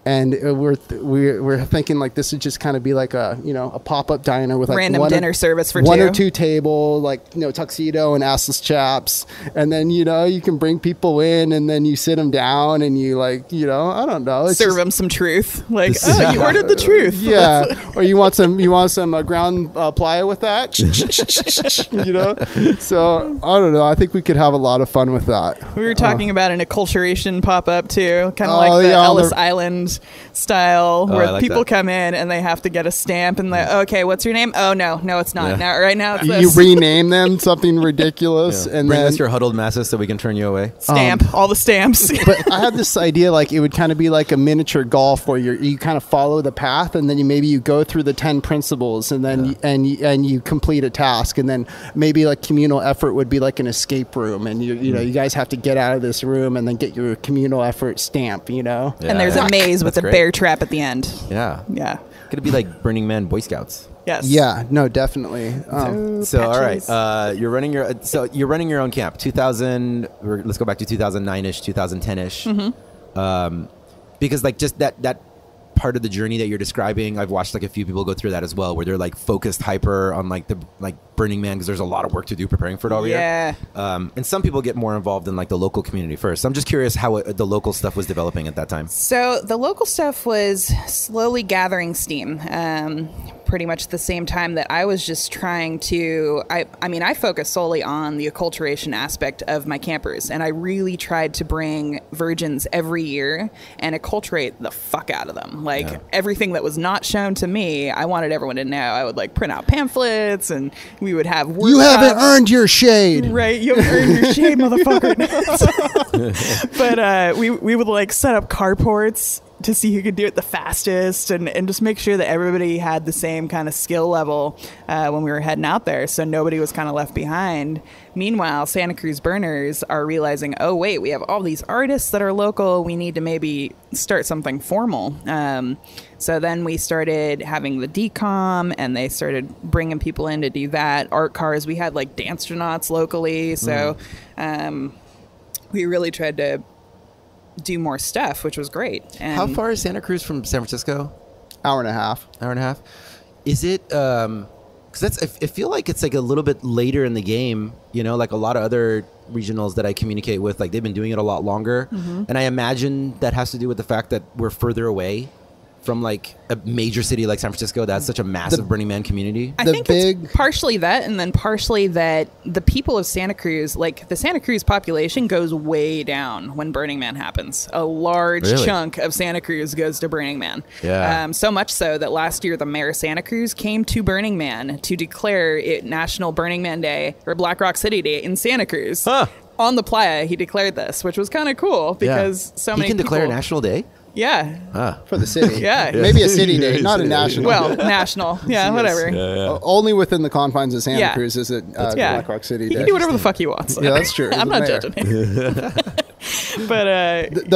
we're thinking like this would just kind of be like a pop-up diner with like Random dinner service for one two. or two table, like tuxedo and assless chaps, and then you can bring people in, and then you sit them down, and you I don't know, it's Serve just- them some truth. Like, you ordered the truth. yeah, or you want some ground playa with that, So I don't know. I think we could have a lot of fun with that. We were talking about an acculturation pop-up too, kind of Oh, like the yeah, Ellis the- Island style, I where like people that. come in and they have to get a stamp, and okay, what's your name? Oh no, it's not. Yeah. Now, right now it's You this. rename them something ridiculous, and Bring then. us your huddled masses so we can turn you away. Stamp, all the stamps. But I had this idea, like it would kind of be like a miniature golf, where you kind of follow the path, and then you go through the 10 principles, and then you complete a task, and then maybe like communal effort would be like an escape room, and you guys have to get out of this room and then get your communal effort stamp. And there's a maze with That's the great. bear trap at the end. Yeah. Yeah. Could it be like Burning Man Boy Scouts? Yes. Yeah, no, definitely. So all right, patches. you're running your own camp. 2000. Let's go back to 2009ish, 2010ish. Because like just that part of the journey that you're describing, I've watched like a few people go through that as well, where they're like focused hyper on like the Burning Man because there's a lot of work to do preparing for it all year. Yeah. And some people get more involved in like the local community first. So I'm just curious how the local stuff was developing at that time. So the local stuff was slowly gathering steam. Pretty much at the same time that I was just trying to, I mean, I focused solely on the acculturation aspect of my campers, and I really tried to bring virgins every year and acculturate the fuck out of them. Like everything that was not shown to me, I wanted everyone to know. I would like print out pamphlets, and we would have workshops. You haven't earned your shade. Right, you haven't earned your shade, motherfucker. But we would like set up carports to see who could do it the fastest, and just make sure that everybody had the same kind of skill level when we were heading out there, so nobody was kind of left behind. Meanwhile, Santa Cruz burners are realizing, oh wait, we have all these artists that are local, we need to maybe start something formal. So then we started having the decom, and they started bringing people in to do that. Art cars, we had like Danstronauts locally, so we really tried to do more stuff, which was great. And How far is Santa Cruz from San Francisco? Hour and a half. Hour and a half. Is it? Because I feel like it's like a little bit later in the game. You know, like a lot of other regionals that I communicate with, like they've been doing it a lot longer, and I imagine that has to do with the fact that we're further away from like a major city like San Francisco that's such a massive Burning Man community. I think it's partially that, and then partially that the people of Santa Cruz, like the Santa Cruz population goes way down when Burning Man happens. A large chunk of Santa Cruz goes to Burning Man. Yeah. So much so that last year the mayor of Santa Cruz came to Burning Man to declare it National Burning Man Day, or Black Rock City Day in Santa Cruz. Huh. On the playa, he declared this, which was kind of cool because so many people... He can declare a people... national day? Yeah. For the city. Yeah. Maybe a city day, not a national. Well, national. Yeah, whatever. Only within the confines of Santa Yeah. Cruz is it Black Rock City He Day. can do whatever the fuck he wants. So. Yeah, that's true. I'm not judging him. But it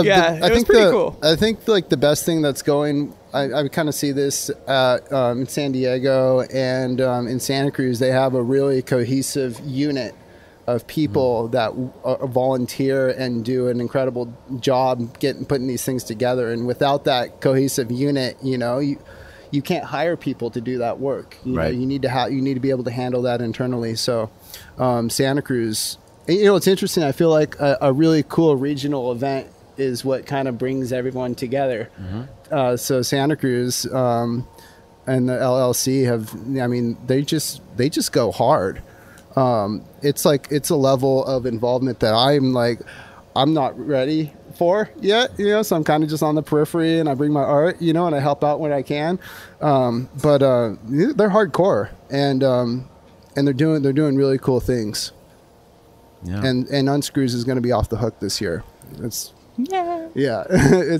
was pretty cool. I think like the best thing that's going, I kind of see this in San Diego and in Santa Cruz. They have a really cohesive unit of people that volunteer and do an incredible job putting these things together. And without that cohesive unit, you know, you can't hire people to do that work. You know, you need to be able to handle that internally. So Santa Cruz, you know, it's interesting. I feel like a really cool regional event is what kind of brings everyone together. So Santa Cruz and the LLC they just go hard. It's a level of involvement that I'm not ready for yet, you know, so I'm kind of just on the periphery, and I bring my art, you know, and I help out when I can. But they're hardcore, and they're doing really cool things. Yeah. And Unscrews is going to be off the hook this year. It's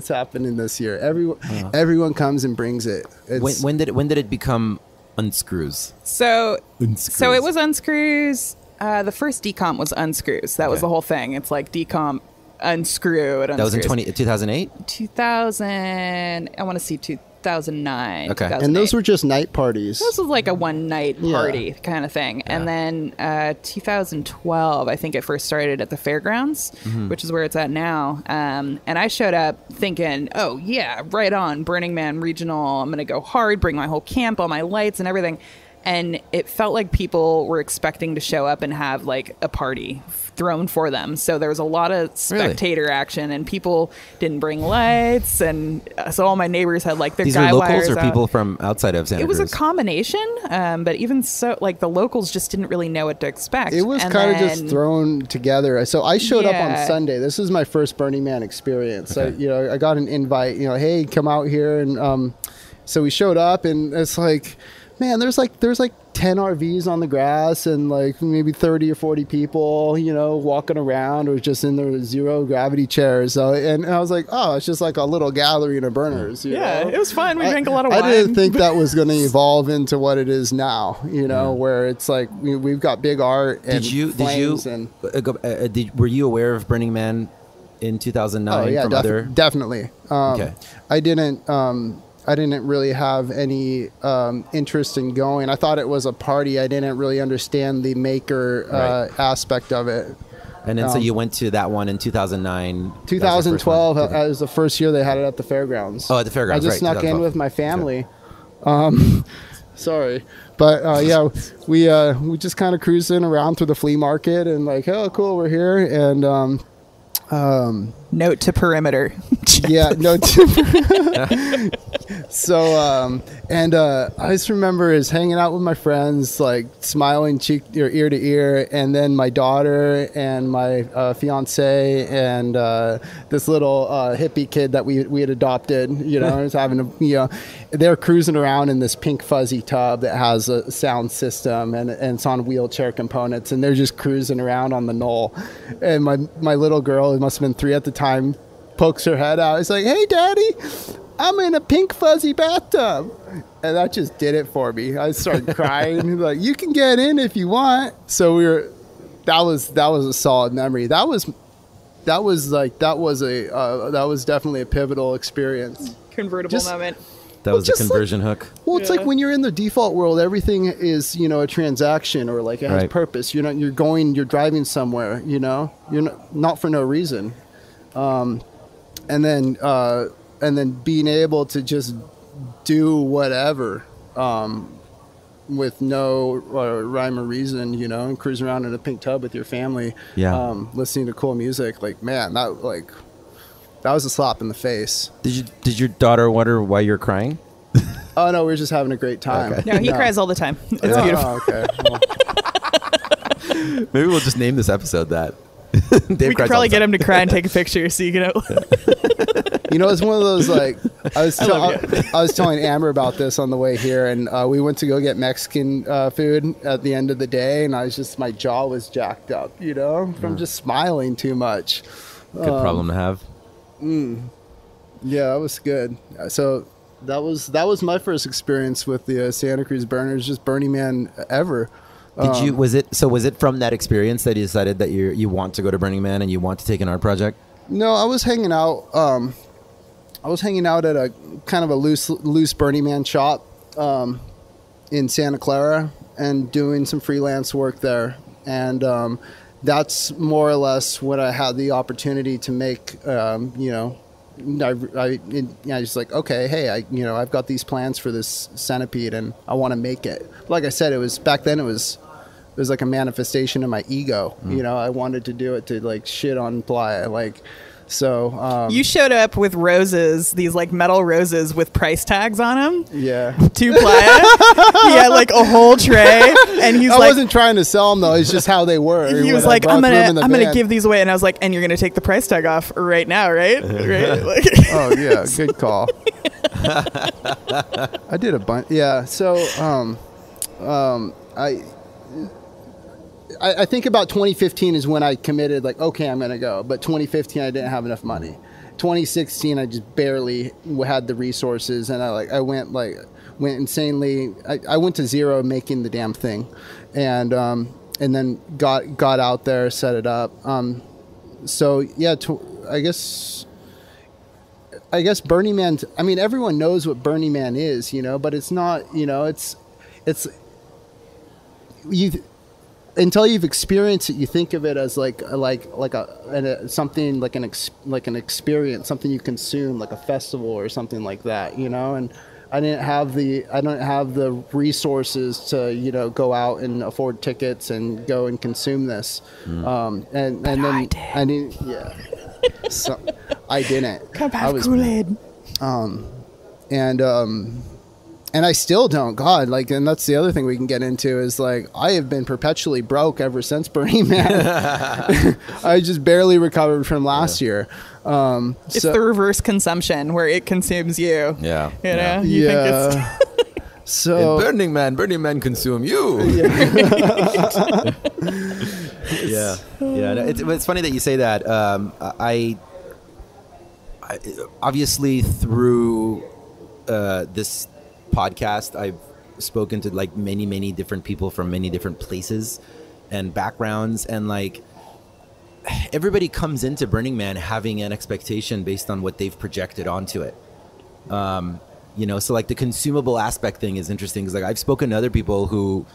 happening this year. Everyone comes and brings it. When did it become Unscrews? So it was Unscrews. The first decomp was Unscrews. That was the whole thing. It's like decomp, unscrew, and Unscrews. That was in 2008? 2000, I want to see 2009. Okay. 2008. And those were just night parties. This was like a one-night party kind of thing. Yeah. And then 2012, I think it first started at the fairgrounds, which is where it's at now. And I showed up thinking, oh, yeah, right on, Burning Man Regional. I'm going to go hard, bring my whole camp, all my lights and everything. And it felt like people were expecting to show up and have like a party thrown for them. So there was a lot of spectator action, and people didn't bring lights. And so all my neighbors had like their These guy are locals wires or out. People from outside of Santa Cruz? It was a combination. But even so, like the locals just didn't really know what to expect. It was kind of just thrown together. So I showed up on Sunday. This is my first Burning Man experience. Okay. I got an invite, hey, come out here. And so we showed up, and it's like, man, there's like 10 RVs on the grass, and like maybe 30 or 40 people, walking around, or just in their zero gravity chairs. And I was like, oh, it's just like a little gathering of burners. You know? It was fun. We drank a lot of wine. I didn't think that was going to evolve into what it is now, where it's like we've got big art and flames. Were you aware of Burning Man in 2009 Oh yeah, from other? definitely. Okay. I didn't really have any interest in going. I thought it was a party. I didn't really understand the maker Right. aspect of it. And then so you went to that one in 2009. 2012 That was your first one. was the first year they had it at the fairgrounds. Oh, at the fairgrounds, I just right, snuck in 2012. with my family. Sorry, but yeah, we just kind of cruising around through the flea market and like, oh, cool, we're here, and Note to perimeter. yeah, no. So I just remember is hanging out with my friends, like smiling cheek or ear to ear, and then my daughter and my fiance and this little hippie kid that we had adopted. You know, was having they're cruising around in this pink fuzzy tub that has a sound system and it's on wheelchair components, and they're just cruising around on the knoll. And my little girl, it must have been 3 at the time, pokes her head out. It's like, "Hey, Daddy, I'm in a pink fuzzy bathtub," and that just did it for me. I started crying. Like, "You can get in if you want." So that was a solid memory. That was definitely a pivotal experience. Convertible Just- moment. That was the just like- conversion hook. Well, it's like when you're in the default world, everything is, a transaction, or like it has Right. purpose. You're driving somewhere, you're not for no reason. And then being able to just do whatever, with no rhyme or reason, and cruise around in a pink tub with your family, Yeah. listening to cool music. Like, man, that was a slap in the face. Did your daughter wonder why you're crying? Oh no, we were just having a great time. Okay. No, he cries all the time. It's Oh, beautiful. okay. Well, Maybe we'll just name this episode that. Dave We cries could probably all the get time. him to cry and take a picture so you can. it's one of those, like, I love was telling Amber about this on the way here, and we went to go get Mexican food at the end of the day, and my jaw was jacked up, from just smiling too much. Good problem to have. Yeah, that was good. So that was my first experience with the Santa Cruz Burners, just Burning Man ever. Was it from that experience that you decided that you want to go to Burning Man and you want to take an art project? No, I was hanging out. I was hanging out at a kind of a loose Burning Man shop in Santa Clara and doing some freelance work there, and that's more or less what I had the opportunity to make. I just like, okay, hey, I've got these plans for this centipede and I want to make it. Like I said, it was back then. It was like a manifestation of my ego. I wanted to do it to like shit on Playa, like. So You showed up with roses, these like metal roses with price tags on them. yeah. To Playa. He had like a whole tray, and he's I like, wasn't trying to sell them though. It's just how they were. he was When I like, brought I'm them in the gonna van. give these away, and I was like, and you're gonna take the price tag off right now, right? Right? Like, Oh yeah, good call. I did a bunch. Yeah. So I think about 2015 is when I committed, like, okay, I'm gonna go. But 2015 I didn't have enough money. 2016 I just barely had the resources, and I went insanely. I went to zero making the damn thing, and then got out there, set it up. So yeah, I guess Burning Man. I mean, everyone knows what Burning Man is, but it's not. It's you. Until you've experienced it, you think of it as something like an experience, something you consume, like a festival or something like that, And I don't have the resources to go out and afford tickets and go and consume this. And then I did. I didn't. Yeah, so I didn't. Come I have was Kool-Aid. And I still don't. God, and that's the other thing we can get into is I have been perpetually broke ever since Burning Man. I just barely recovered from last year. It's the reverse consumption where it consumes you. Yeah. You know? You think it's Yeah. So Burning Man consume you. Yeah. Yeah. No, it's funny that you say that. I obviously through this podcast, I've spoken to many different people from many different places and backgrounds, and everybody comes into Burning Man having an expectation based on what they've projected onto it. So like the consumable aspect thing is interesting because like I've spoken to other people who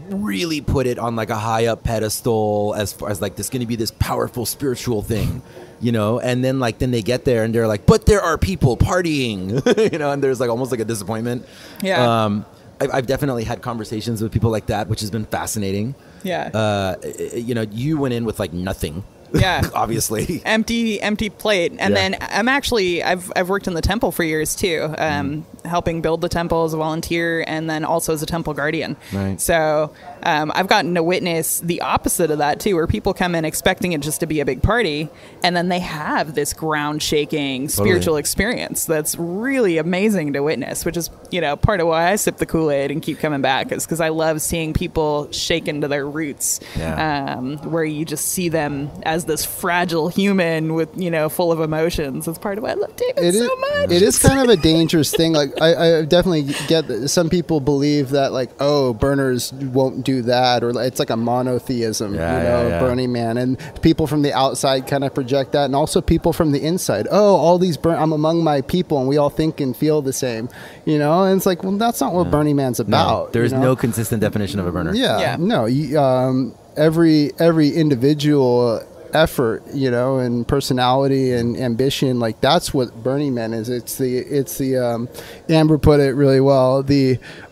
really put it on like a high up pedestal as far as like this going to be this powerful spiritual thing, and then they get there and they're like, but there are people partying, and there's like almost like a disappointment. Yeah. I've definitely had conversations with people like that, which has been fascinating. Yeah. You went in with like nothing. Yeah. Obviously. Empty plate. And then I've worked in the temple for years too, helping build the temple as a volunteer and then also as a temple guardian. Right. So I've gotten to witness the opposite of that too, where people come in expecting it just to be a big party and then they have this ground shaking spiritual experience that's really amazing to witness, which is, part of why I sip the Kool-Aid and keep coming back is because I love seeing people shaken to their roots, where you just see them as this fragile human with, full of emotions. That's part of why I love David so much. It is kind of a dangerous thing. Like I definitely get that some people believe that like, oh, burners won't do that, or it's like a monotheism, Burning Man, and people from the outside kind of project that, and also people from the inside. Oh, all these I'm among my people, and we all think and feel the same, And it's like, well, that's not what Burning Man's about. No, there's no consistent definition of a burner. No. Every individual effort, and personality and ambition, like that's what Burning Man is. It's the Amber put it really well,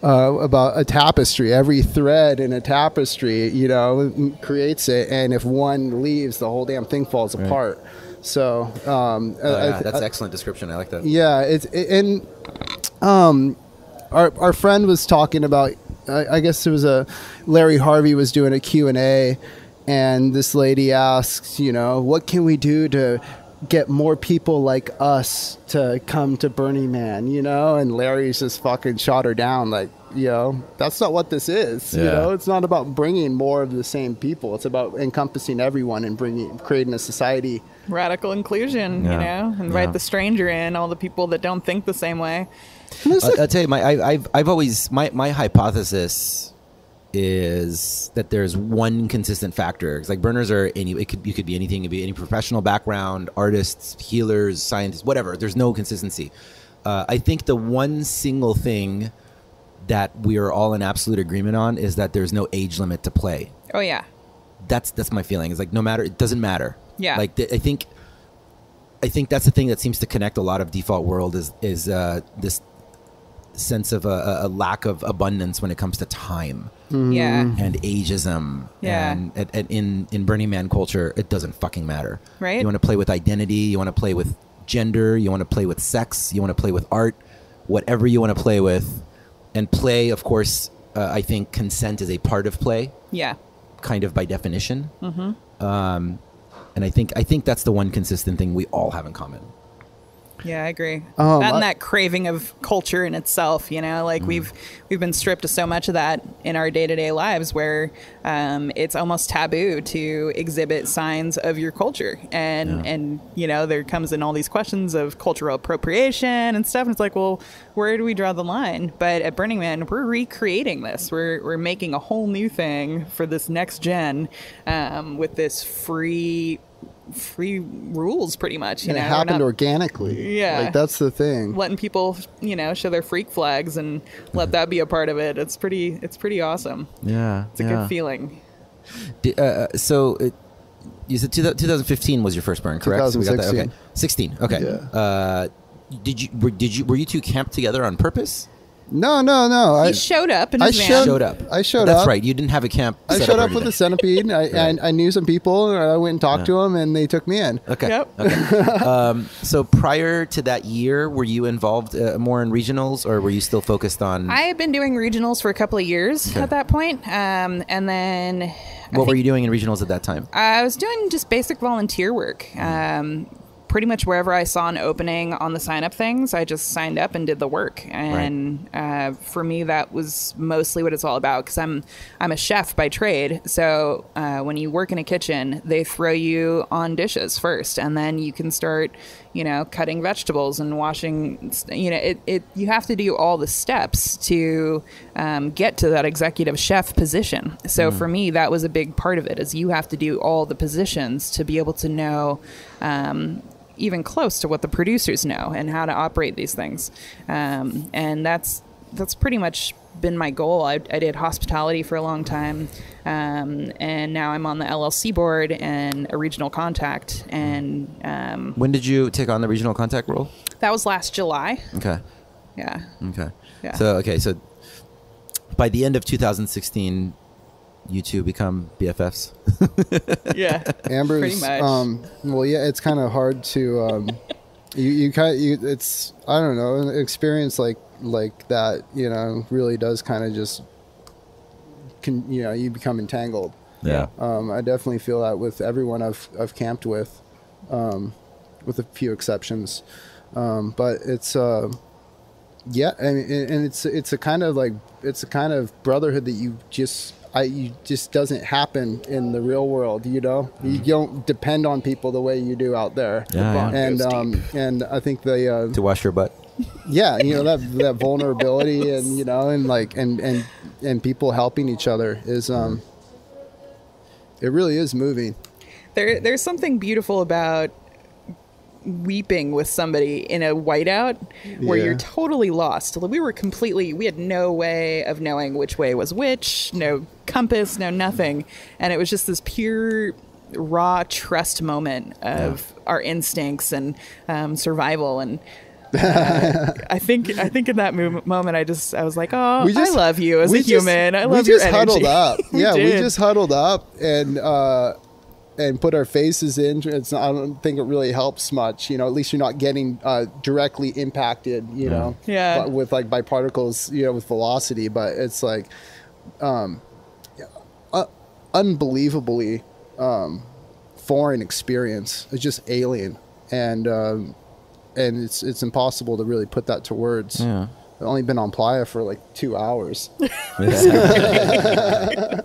about a tapestry. Every thread in a tapestry, creates it, and if one leaves, the whole damn thing falls apart. So that's excellent description. I like that. Yeah, our friend was talking about, I guess it was Larry Harvey was doing a Q&A, and this lady asks, what can we do to get more people like us to come to Burning Man, and Larry's just fucking shot her down like, that's not what this is. It's not about bringing more of the same people. It's about encompassing everyone and creating a society. Radical inclusion, invite the stranger in, all the people that don't think the same way. I'll tell you, I've always my hypothesis is that there's one consistent factor. It's like burners are you could be anything. It could be any professional background, artists, healers, scientists, whatever. There's no consistency. I think the one single thing that we are all in absolute agreement on is that there's no age limit to play. Oh yeah, that's my feeling. It's like no matter, it doesn't matter. Yeah, like I think that's the thing that seems to connect a lot of default world is this sense of a lack of abundance when it comes to time. Yeah. And ageism. Yeah. And in Burning Man culture, it doesn't fucking matter. Right. You want to play with identity, you want to play with gender, you want to play with sex, you want to play with art, whatever you want to play with. And play, of course, I think consent is a part of play. Yeah. Kind of by definition. Mm-hmm. And I think that's the one consistent thing we all have in common. Yeah, I agree. And that craving of culture in itself, we've been stripped of so much of that in our day-to-day lives where it's almost taboo to exhibit signs of your culture. And there comes in all these questions of cultural appropriation and stuff. And it's like, well, where do we draw the line? But at Burning Man, we're recreating this. We're making a whole new thing for this next gen with this free rules pretty much, and it happened organically. Yeah, like that's the thing, letting people show their freak flags and let that be a part of it. It's pretty awesome. Yeah, it's a good feeling. So you said 2015 was your first burn, correct? 2016. So we got that. Okay, 16. Okay. Yeah. Were you two camped together on purpose? No. He showed up in his van. I showed up. That's right. You didn't have a camp. I showed up with a centipede. I knew some people. I went and talked to them, and they took me in. Okay. Yep. Okay. So prior to that year, were you involved more in regionals, or were you still focused on? I had been doing regionals for a couple of years at that point, and then. What were you doing in regionals at that time? I was doing just basic volunteer work. pretty much wherever I saw an opening on the sign up things, I just signed up and did the work. And for me, that was mostly what it's all about, because I'm a chef by trade. So when you work in a kitchen, they throw you on dishes first, and then you can start, cutting vegetables and washing. You have to do all the steps to get to that executive chef position. So for me, that was a big part of it, is you have to do all the positions to be able to know even close to what the producers know and how to operate these things. And that's pretty much been my goal. I did hospitality for a long time, and now I'm on the LLC board and a regional contact. And When did you take on the regional contact role? that was last July. Okay. Yeah. Okay. Yeah. So by the end of 2016, you two become BFFs. Yeah. Amber's, pretty much. well, yeah, it's kind of hard to, it's, I don't know, an experience like that, really does kind of just, you become entangled. Yeah. I definitely feel that with everyone I've camped with a few exceptions. But it's, yeah, and it's a kind of brotherhood that you just doesn't happen in the real world. You don't depend on people the way you do out there. Yeah. And I think the To wash your butt. yeah, that vulnerability and people helping each other is it really is moving. There's something beautiful about weeping with somebody in a whiteout where Yeah. you're totally lost. We had no way of knowing which way was which, no compass, no nothing. And it was just this pure, raw trust moment of our instincts and survival. And I think in that moment, I was like, oh, I love you as a human. I love your energy. Huddled up. Yeah, we did. just huddled up and put our faces in. I don't think it really helps much. At least you're not getting directly impacted. Yeah. With by particles. With velocity, but it's like unbelievably foreign experience. It's just alien, and it's impossible to really put that to words. Yeah. I've only been on playa for like 2 hours. It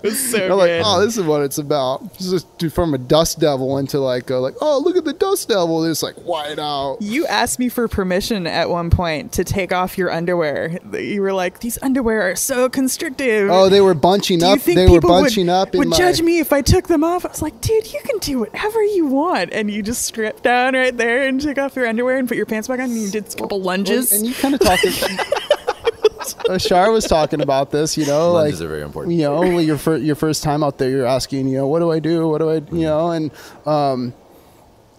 was so They're good. like, oh, this is what it's about. It's just from a dust devil into oh, look at the dust devil. It's like Whiteout. You asked me for permission at one point to take off your underwear. You were like, these underwear are so constrictive. Oh, they were bunching Do up. you think They were people bunching up. would judge me if I took them off? I was like, dude, you can do whatever you want. And you just strip down right there and take off your underwear and put your pants back on, and you did a couple lunges. And you kind of talked. Shar was talking about this, Lunges are very important. your first time out there, you're asking, what do I do? What do I,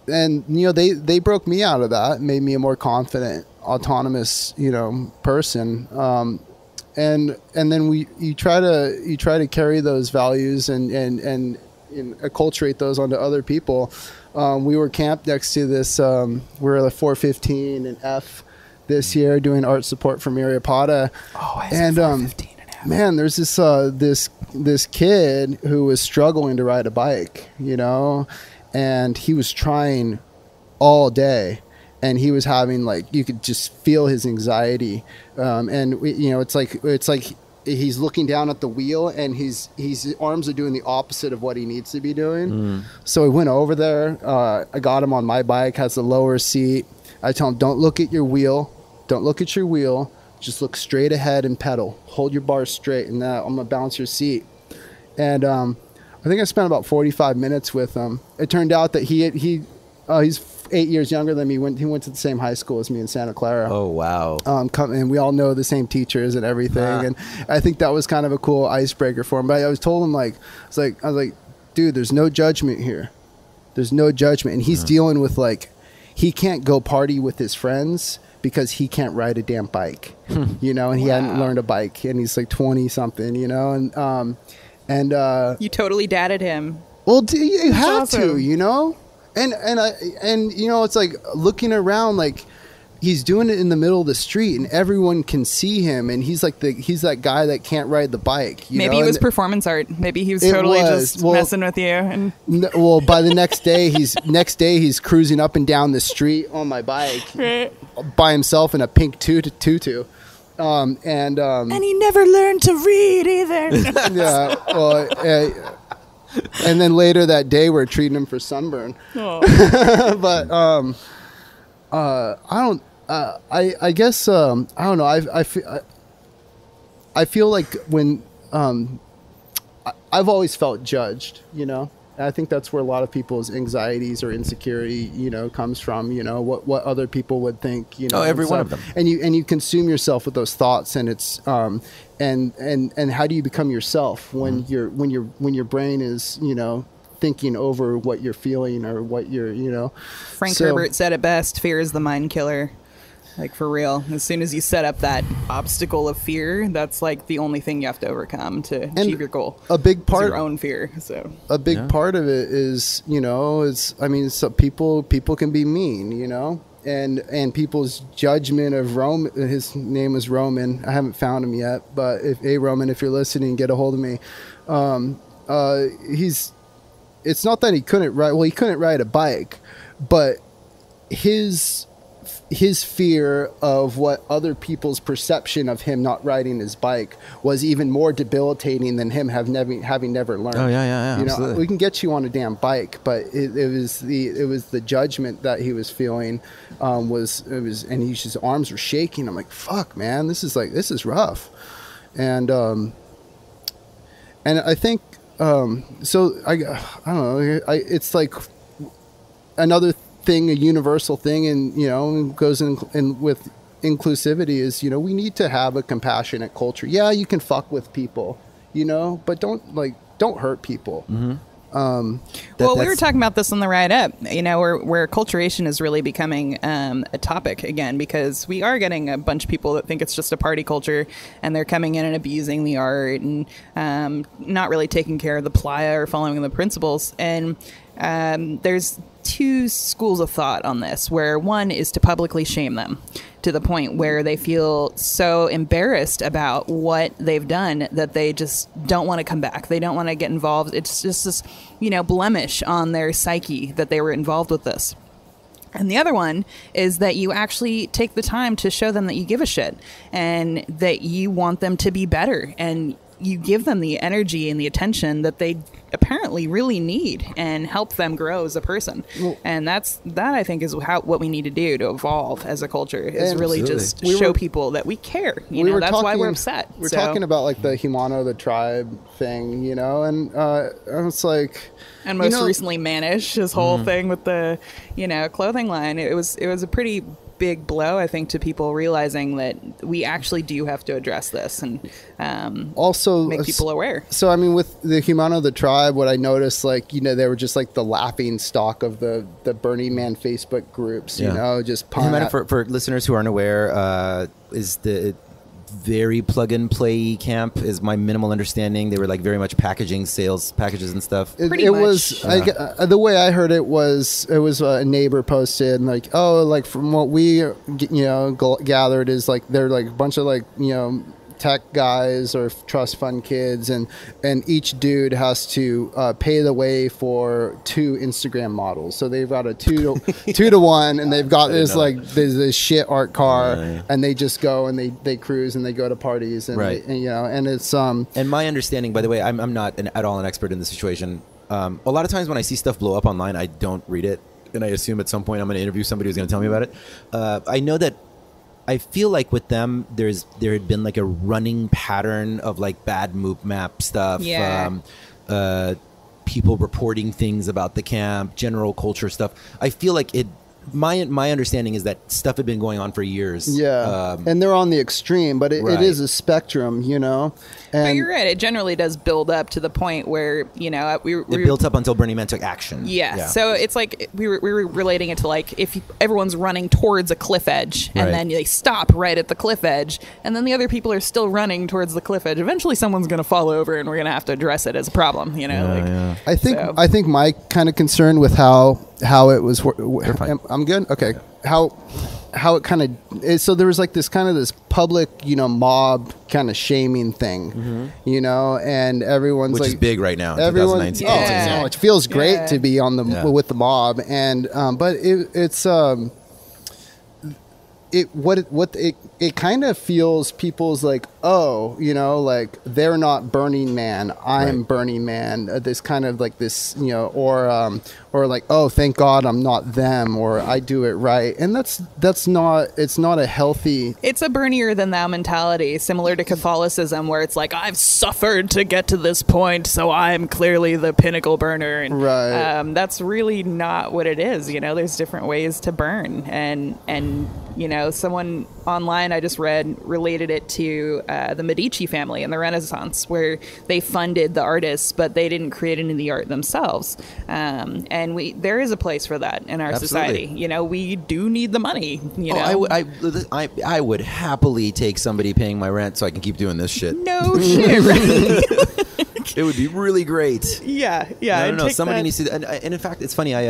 and they broke me out of that, made me a more confident, autonomous, person. And then you try to carry those values and acculturate those onto other people. We were camped next to this. We're at 415 and F. This year, doing art support for Mariapata. Oh, I and man, there's this kid who was struggling to ride a bike, and he was trying all day, and he was having you could just feel his anxiety, and it's like he's looking down at the wheel, and his arms are doing the opposite of what he needs to be doing. So we went over there. I got him on my bike, has a lower seat. I tell him, don't look at your wheel. Don't look at your wheel. Just look straight ahead and pedal. Hold your bar straight, and I'm going to bounce your seat. And I think I spent about 45 minutes with him. It turned out that he's 8 years younger than me. He went to the same high school as me in Santa Clara. Oh, wow. And we all know the same teachers and everything. And I think that was kind of a cool icebreaker for him. But I was told him, I was like, dude, there's no judgment here. There's no judgment. And he's dealing with he can't go party with his friends because he can't ride a damn bike, and he hadn't learned a bike, and he's 20 something, and You totally dadded him. well, you have awesome. to, and it's looking around, he's doing it in the middle of the street, and everyone can see him, and he's that guy that can't ride the bike. Maybe it was performance art. Maybe he was totally just messing with you. And well, by the next day he's cruising up and down the street on my bike by himself in a pink tutu. And he never learned to read either. Yeah, well, and then later that day we're treating him for sunburn. Oh. But I guess I don't know. I feel like when I've always felt judged, you know. And I think that's where a lot of people's anxieties or insecurity, you know, comes from. You know, what other people would think. You know, every one of them. And you consume yourself with those thoughts, and it's and how do you become yourself when your brain is, you know, thinking over what you're feeling or what you're, you know. Frank Herbert said it best: "Fear is the mind killer." Like, for real. As soon as you set up that obstacle of fear, that's like the only thing you have to overcome to achieve your goal. A big part, your own fear. So a big part of it is, you know, so people can be mean, you know, and people's judgment of Rome. His name was Roman. I haven't found him yet, but Roman, if you're listening, get a hold of me. It's not that he couldn't ride. Well, he couldn't ride a bike, but his fear of what other people's perception of him not riding his bike was even more debilitating than him having never learned. Oh yeah, you absolutely. know, we can get you on a damn bike, but it was the judgment that he was feeling and his arms were shaking. I'm like, fuck, man, this is rough, and I think so I don't know. It's like another thing, a universal thing, and you know, goes in with inclusivity is, you know, we need to have a compassionate culture. Yeah, you can fuck with people, you know, but don't hurt people. Mm-hmm. We were talking about this on the ride up, you know, where acculturation is really becoming a topic again, because we are getting a bunch of people that think it's just a party culture, and they're coming in and abusing the art and not really taking care of the playa or following the principles. And there's two schools of thought on this, where one is to publicly shame them to the point where they feel so embarrassed about what they've done that they just don't want to come back. They don't want to get involved. It's just this, you know, blemish on their psyche that they were involved with this. And the other one is that you actually take the time to show them that you give a shit and that you want them to be better, and you give them the energy and the attention that they apparently really need and help them grow as a person. Well, and that I think is what we need to do to evolve as a culture, is really just show people that we care. You know, that's why we're upset. We're talking about like the Humano, the tribe thing, you know, and it's like, and most recently Manish, his whole thing with the, you know, clothing line. It was a pretty big blow, I think, to people realizing that we actually do have to address this and also make people aware. So, I mean, with the Humano, the tribe, what I noticed, like, you know, they were just like the laughing stock of the Burning Man Facebook groups, you know, just for listeners who aren't aware, is the very plug and play camp, is my minimal understanding. They were like very much packaging sales packages and stuff. It was the way I heard it was a neighbor posted, and like, oh, like from what we, you know, gathered is like they're like a bunch of like, you know, tech guys or trust fund kids, and each dude has to pay the way for 2 Instagram models. So they've got a 2 to 1, and they've got this shit art car, and they just go and they cruise and they go to parties, and, and you know, and it's And my understanding, by the way, I'm not at all an expert in the situation. A lot of times when I see stuff blow up online, I don't read it, and I assume at some point I'm going to interview somebody who's going to tell me about it. I know that. I feel like with them, there had been like a running pattern of like bad move map stuff, people reporting things about the camp, general culture stuff. I feel like it. My understanding is that stuff had been going on for years. Yeah, and they're on the extreme, but it is a spectrum, you know. And but you're right. It generally does build up to the point where, you know, it built up until Burning Man took action. Yeah. So it's like we were relating it to like if everyone's running towards a cliff edge and then they stop right at the cliff edge, and then the other people are still running towards the cliff edge. Eventually, someone's going to fall over, and we're going to have to address it as a problem. You know, I think my kind of concern with how it was. I'm good. Okay. How how it kind of so there was like this kind of this public, you know, mob kind of shaming thing, you know, and everyone's Which like is big right now. everyone 2019. Yeah. it feels great Yeah. to be on the Yeah. with the mob, and but it kind of feels people's like, oh, you know, like they're not Burning Man, I'm Right. Burning Man, this kind of like this, you know, or like, oh, thank God I'm not them, or I do it right, and that's not, it's not a healthy. It's a burnier than thou mentality, similar to Catholicism, where it's like, I've suffered to get to this point, so I'm clearly the pinnacle burner. And, Right. that's really not what it is. You know, there's different ways to burn, and you know, someone online I just read related it to the Medici family in the Renaissance, where they funded the artists, but they didn't create any of the art themselves. And there is a place for that in our Absolutely. society. You know, we do need the money. You know, I would happily take somebody paying my rent so I can keep doing this shit. no shit, right? It would be really great. Yeah. No, I'd no. take Somebody that. needs to. And in fact, it's funny. I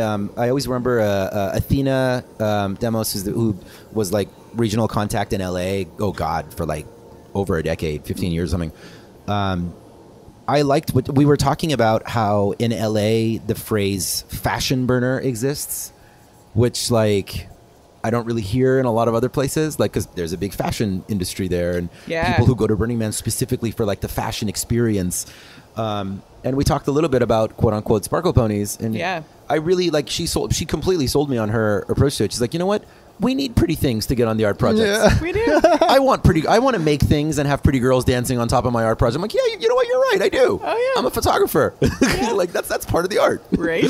always remember Athena Demos, who was like regional contact in LA. Oh God, for like over a decade, 15 years, something. I liked what we were talking about. How in LA the phrase "fashion burner" exists, which like I don't really hear in a lot of other places. Like, because there's a big fashion industry there, and Yeah. people who go to Burning Man specifically for like the fashion experience. And we talked a little bit about quote unquote sparkle ponies, and Yeah. I really like she completely sold me on her approach to it. She's like, you know what? We need pretty things to get on the art projects. Yeah. We do. I want to make things and have pretty girls dancing on top of my art project. I'm like, yeah, you know what? You're right. I do. Oh, yeah. I'm a photographer. Like that's part of the art. Right?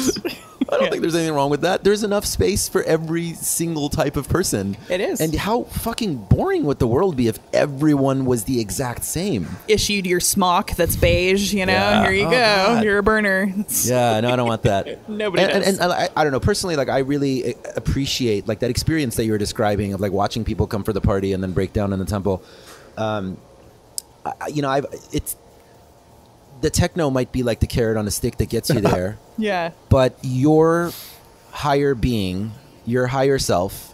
I don't think there's anything wrong with that. There's enough space for every single type of person. It is. And how fucking boring would the world be if everyone was the exact same? Issued your smock that's beige, you know, Yeah. here you Oh, go. God. You're a burner. Yeah, no, I don't want that. Nobody and does. I don't know, personally, like I really appreciate like that experience that you were describing of like watching people come for the party and then break down in the temple. It's the techno might be like the carrot on a stick that gets you there, Yeah. but your higher being, your higher self,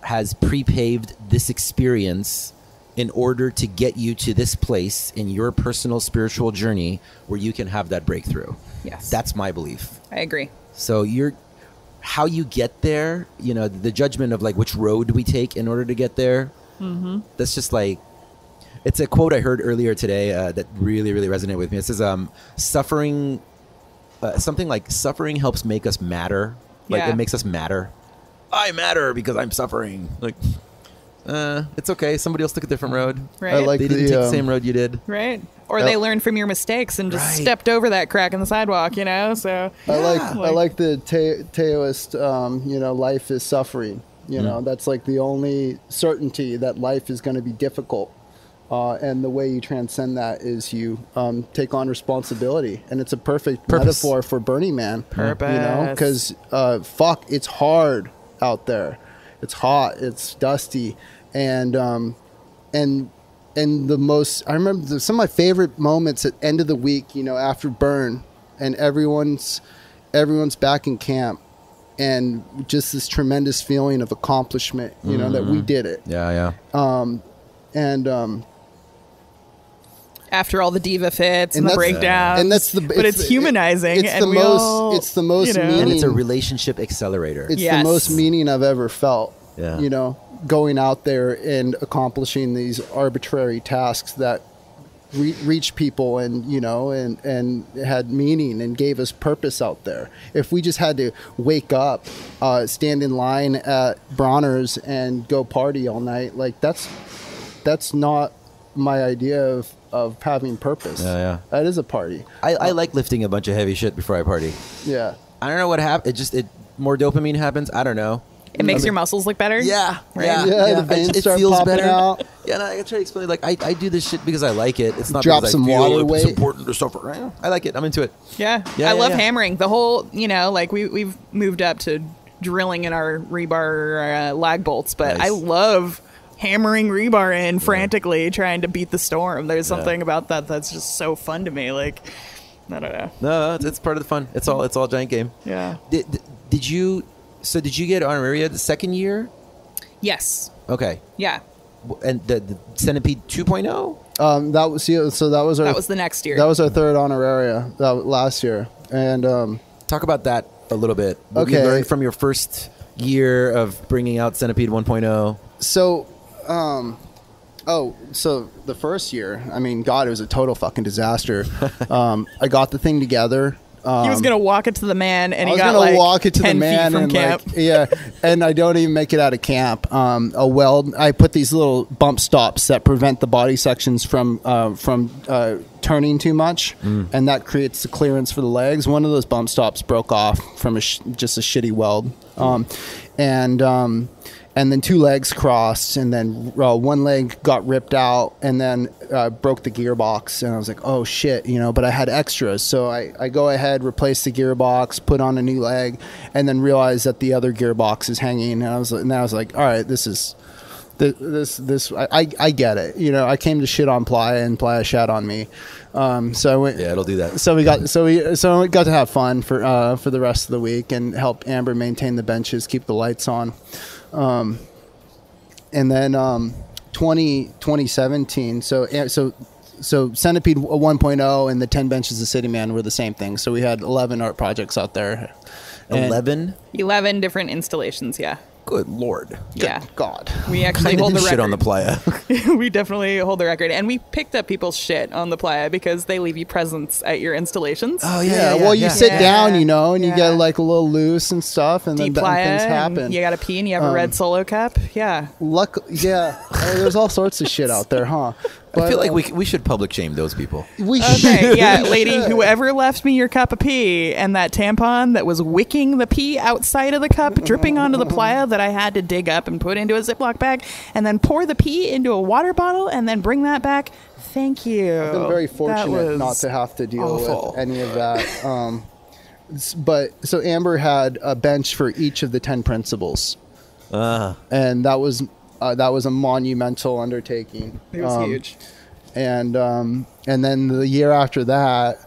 has pre-paved this experience in order to get you to this place in your personal spiritual journey where you can have that breakthrough. Yes. That's my belief. I agree. So how you get there, you know, the judgment of like which road we take in order to get there. Mm-hmm. That's just like, it's a quote I heard earlier today that really, really resonated with me. It says, suffering, something like suffering helps make us matter. Like Yeah. it makes us matter. I matter because I'm suffering. Like, it's okay. Somebody else took a different road. Right. I like They didn't the, take the same road you did. Right. Or they learned from your mistakes and just Right. stepped over that crack in the sidewalk, you know? So I like the Taoist, you know, life is suffering. You know, that's like the only certainty that life is going to be difficult. And the way you transcend that is you take on responsibility. And it's a perfect Purpose. metaphor for Burning Man. Purpose. You know, because fuck, it's hard out there. It's hot. It's dusty. And the most, I remember some of my favorite moments at end of the week, you know, after burn, and everyone's back in camp, and just this tremendous feeling of accomplishment, you know, that we did it. Yeah. And after all the diva fits and the that's- breakdowns. and that's the, but it's humanizing. It's and the we most. all, It's the most you know. meaning. And it's a relationship accelerator. It's Yes. the most meaning I've ever felt. Yeah. You know, going out there and accomplishing these arbitrary tasks that reached people, and you know, and had meaning and gave us purpose out there. If we just had to wake up, stand in line at Bronner's and go party all night, like that's not my idea of having purpose. Yeah. That is a party. I like lifting a bunch of heavy shit before I party. Yeah. I don't know what happened. More dopamine happens. I don't know. It makes your muscles look better. Yeah, Right? Yeah, the veins start popping out. Yeah, and I try to explain, like, I do this shit because I like it. It's not Drop because some I feel water it's weight. important to suffer. I like it. I'm into it. Yeah. Yeah, I yeah, love yeah. hammering. The whole, you know, like we've moved up to drilling in our rebar lag bolts, but Nice. I love hammering rebar in frantically trying to beat the storm. There's something about that that's just so fun to me. Like, I don't know. No, it's part of the fun. It's all giant game. Yeah. Did you get honoraria the second year? Yes. Okay. Yeah. And the Centipede 2.0? That was That was the next year. That was our third honoraria last year, and Talk about that a little bit. What you Okay. learned from your first year of bringing out Centipede 1.0. so, so the first year, I mean, God, it was a total fucking disaster. I got the thing together. he was gonna walk it to the man, and I he was got gonna like walk it to 10 the man feet from and camp. and I don't even make it out of camp. A weld. I put these little bump stops that prevent the body sections from turning too much, and that creates the clearance for the legs. One of those bump stops broke off from just a shitty weld, and then two legs crossed, and then one leg got ripped out, and then broke the gearbox. And I was like, oh shit, but I had extras. So I go ahead, replace the gearbox, put on a new leg, and then realize that the other gearbox is hanging. And I was like, all right, this I get it. I came to shit on Playa, and Playa shat on me. So I went. Yeah, it'll do that. So we got to have fun for the rest of the week and help Amber maintain the benches, keep the lights on. And then 2017. So Centipede 1.0 and the 10 benches of City Man were the same thing. So we had 11 art projects out there. 11? 11 different installations. Yeah. Good Lord. Yeah. God. We actually hold the record. Shit on the Playa. We definitely hold the record, and we picked up people's shit on the Playa because they leave you presents at your installations. Oh, Yeah, well, you sit Yeah. down, and you Yeah. get like a little loose and stuff, and then Deep Playa, things and happen. you got to pee, and you have a red solo cup. Yeah. There's all sorts of shit out there, huh? I feel like we should public shame those people. we Okay, yeah, lady, whoever left me your cup of pee and that tampon that was wicking the pee outside of the cup, dripping onto the Playa that I had to dig up and put into a Ziploc bag, and then pour the pee into a water bottle and then bring that back. Thank you. I've been very That fortunate was not to have to deal awful. with any of that. But so Amber had a bench for each of the 10 principles, and that was a monumental undertaking. It was huge. And then the year after that,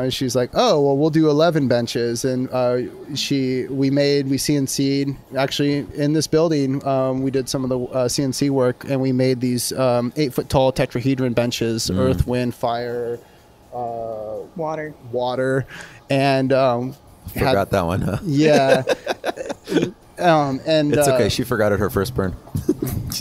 she's like, oh well, we'll do 11 benches, and we CNC'd actually in this building. We did some of the CNC work, and we made these 8-foot tall tetrahedron benches: earth, wind, fire, water, and Forgot that one, huh? yeah. And It's okay. She forgot it her first burn.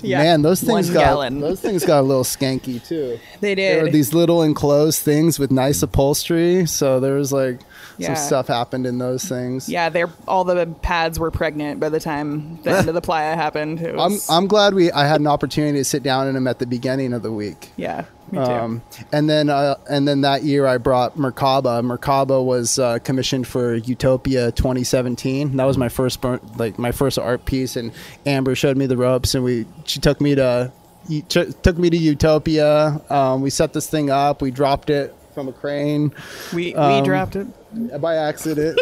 Yeah. Man, those 1 things gallon. got a little skanky too. They There were did. these little enclosed things with nice upholstery, so there was like Yeah. some stuff happened in those things. Yeah, all the pads were pregnant by the time the end of the Playa happened. It was, I'm glad I had an opportunity to sit down in them at the beginning of the week. yeah, me too. And then that year I brought Merkaba. Merkaba was commissioned for Utopia 2017. That was my first art piece, and Amber showed me the ropes, and she took me to Utopia. We set this thing up. We dropped it from a crane. We dropped it by accident.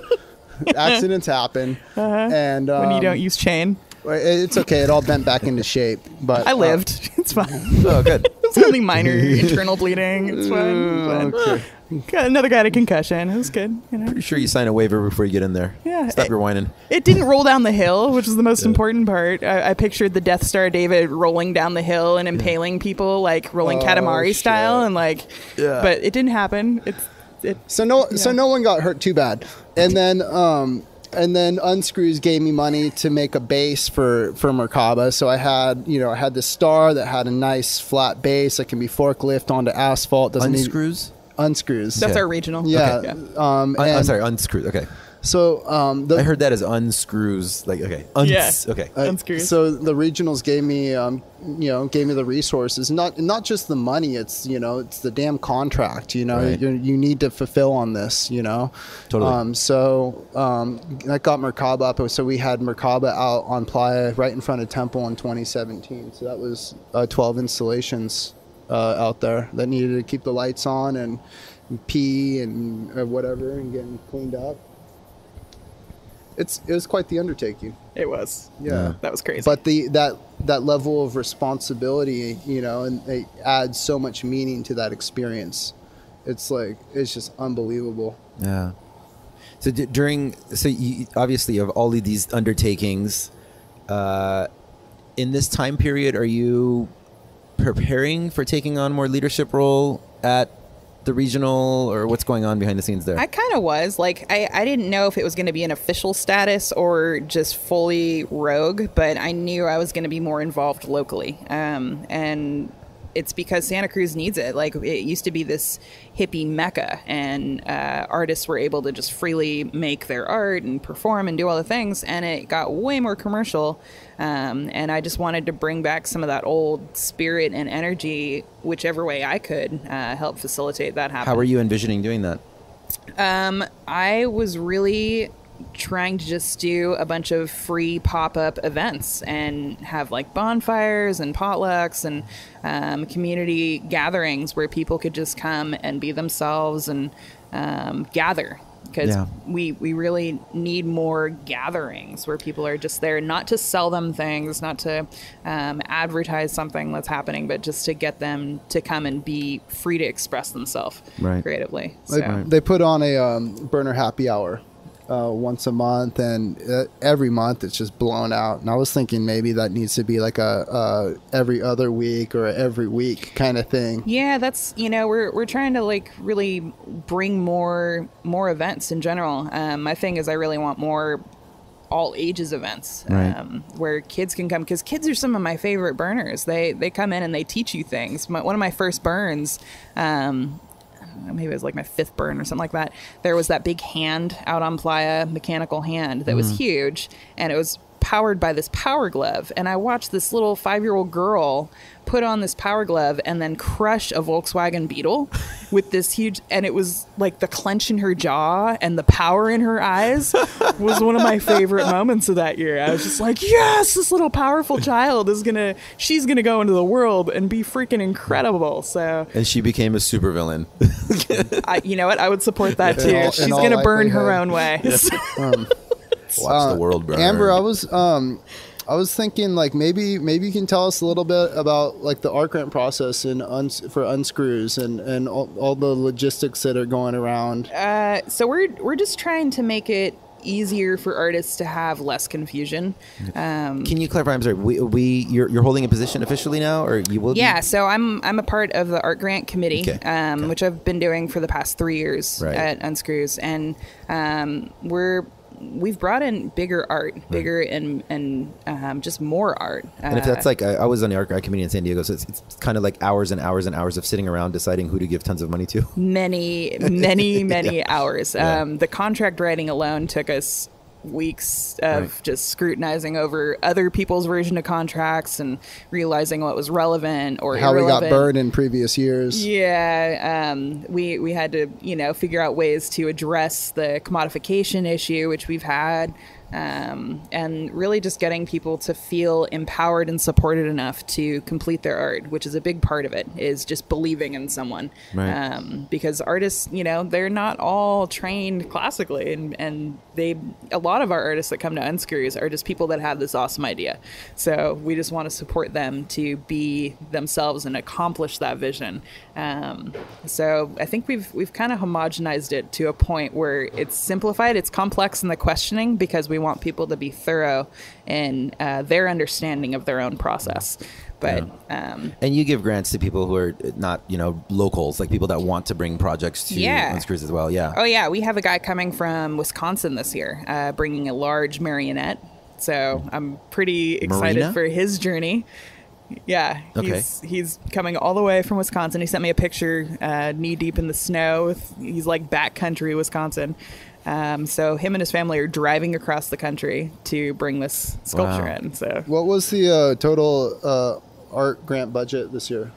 Accidents happen, and when you don't use chain. it's okay. It all bent back into shape. But I lived. It's fine. Oh, good. It's something minor, internal bleeding. It's fine. okay. Got another guy to concussion. It was good. Pretty sure you sign a waiver before you get in there. Yeah. Stop your whining. It didn't roll down the hill, which is the most important part. I pictured the Death Star David rolling down the hill and impaling people, like rolling Katamari style, and but it didn't happen. So no one got hurt too bad. And then Unscrews gave me money to make a base for Merkaba. So I had this star that had a nice flat base that can be forklift onto asphalt. Unscrews? Unscrews. That's our regional. Yeah. Okay, I'm and sorry, unscrews. Okay. So I heard that as unscrews. Like, okay. Yeah. Okay. Unscrews. So the regionals gave me the resources, not just the money. It's it's the damn contract. Right. You need to fulfill on this. Totally. So that got Merkaba up. So we had Merkaba out on Playa right in front of Temple in 2017. So that was 12 installations out there that needed to keep the lights on and pee and whatever and getting cleaned up. It was quite the undertaking. It was. Yeah. That was crazy. But that level of responsibility, and it adds so much meaning to that experience. It's just unbelievable. Yeah. So obviously of all of these undertakings, in this time period, are you preparing for taking on more leadership role at the regional, or what's going on behind the scenes there? I kind of was like, I didn't know if it was going to be an official status or just fully rogue, but I knew I was going to be more involved locally. And it's because Santa Cruz needs it. Like, it used to be this hippie mecca, and artists were able to just freely make their art and perform and do all the things, and it got way more commercial. And I just wanted to bring back some of that old spirit and energy, whichever way I could, help facilitate that happen. How are you envisioning doing that? I was really trying to just do a bunch of free pop-up events and have like bonfires and potlucks and community gatherings where people could just come and be themselves and gather, because we really need more gatherings where people are just there, not to sell them things, not to advertise something that's happening, but just to get them to come and be free to express themselves creatively. So. They put on a burner happy hour once a month, and every month it's just blown out. And I was thinking maybe that needs to be like a every other week or every week kind of thing. Yeah, that's, we're trying to like really bring more events in general. My thing is I really want more all ages events, where kids can come, because kids are some of my favorite burners. They come in and they teach you things. One of my first burns, maybe it was like my 5th burn or something like that, there was that big hand out on Playa, mechanical hand that was huge, and it was powered by this power glove. And I watched this little 5-year-old girl put on this power glove and then crush a Volkswagen Beetle with this huge, and it was like the clench in her jaw and the power in her eyes was one of my favorite moments of that year. I was just like, yes, this little powerful child she's gonna go into the world and be freaking incredible. So, and she became a supervillain. You know what? I would support that too. She's gonna burn her own way. Watch the world burn. Amber, I was thinking like maybe you can tell us a little bit about like the art grant process and for Unscrews and all the logistics that are going around. So we're just trying to make it easier for artists to have less confusion. Can you clarify? I'm sorry. You're holding a position officially now, or you will? Yeah. Be? So I'm a part of the art grant committee, which I've been doing for the past 3 years at Unscrews, and we've brought in bigger art, and just more art. And if that's like, I was on the art grant committee in San Diego, so it's kind of like hours and hours and hours of sitting around deciding who to give tons of money to. Many hours. The contract writing alone took us weeks of just scrutinizing over other people's version of contracts and realizing what was relevant or how irrelevant. We got burned in previous years. Yeah, we had to figure out ways to address the commodification issue, which we've had. And really just getting people to feel empowered and supported enough to complete their art, which is a big part of it, is just believing in someone. Because artists, they're not all trained classically, and a lot of our artists that come to Unscrews are just people that have this awesome idea. So we just want to support them to be themselves and accomplish that vision. So I think we've kind of homogenized it to a point where it's simplified, it's complex in the questioning, because we want people to be thorough in their understanding of their own process. But and you give grants to people who are not, locals, like people that want to bring projects to Unscrews as well. Yeah. Oh yeah, we have a guy coming from Wisconsin this year, bringing a large marionette. So I'm pretty excited for his journey. Yeah, he's coming all the way from Wisconsin. He sent me a picture, knee deep in the snow. He's like backcountry Wisconsin. So him and his family are driving across the country to bring this sculpture in. So what was the total art grant budget this year?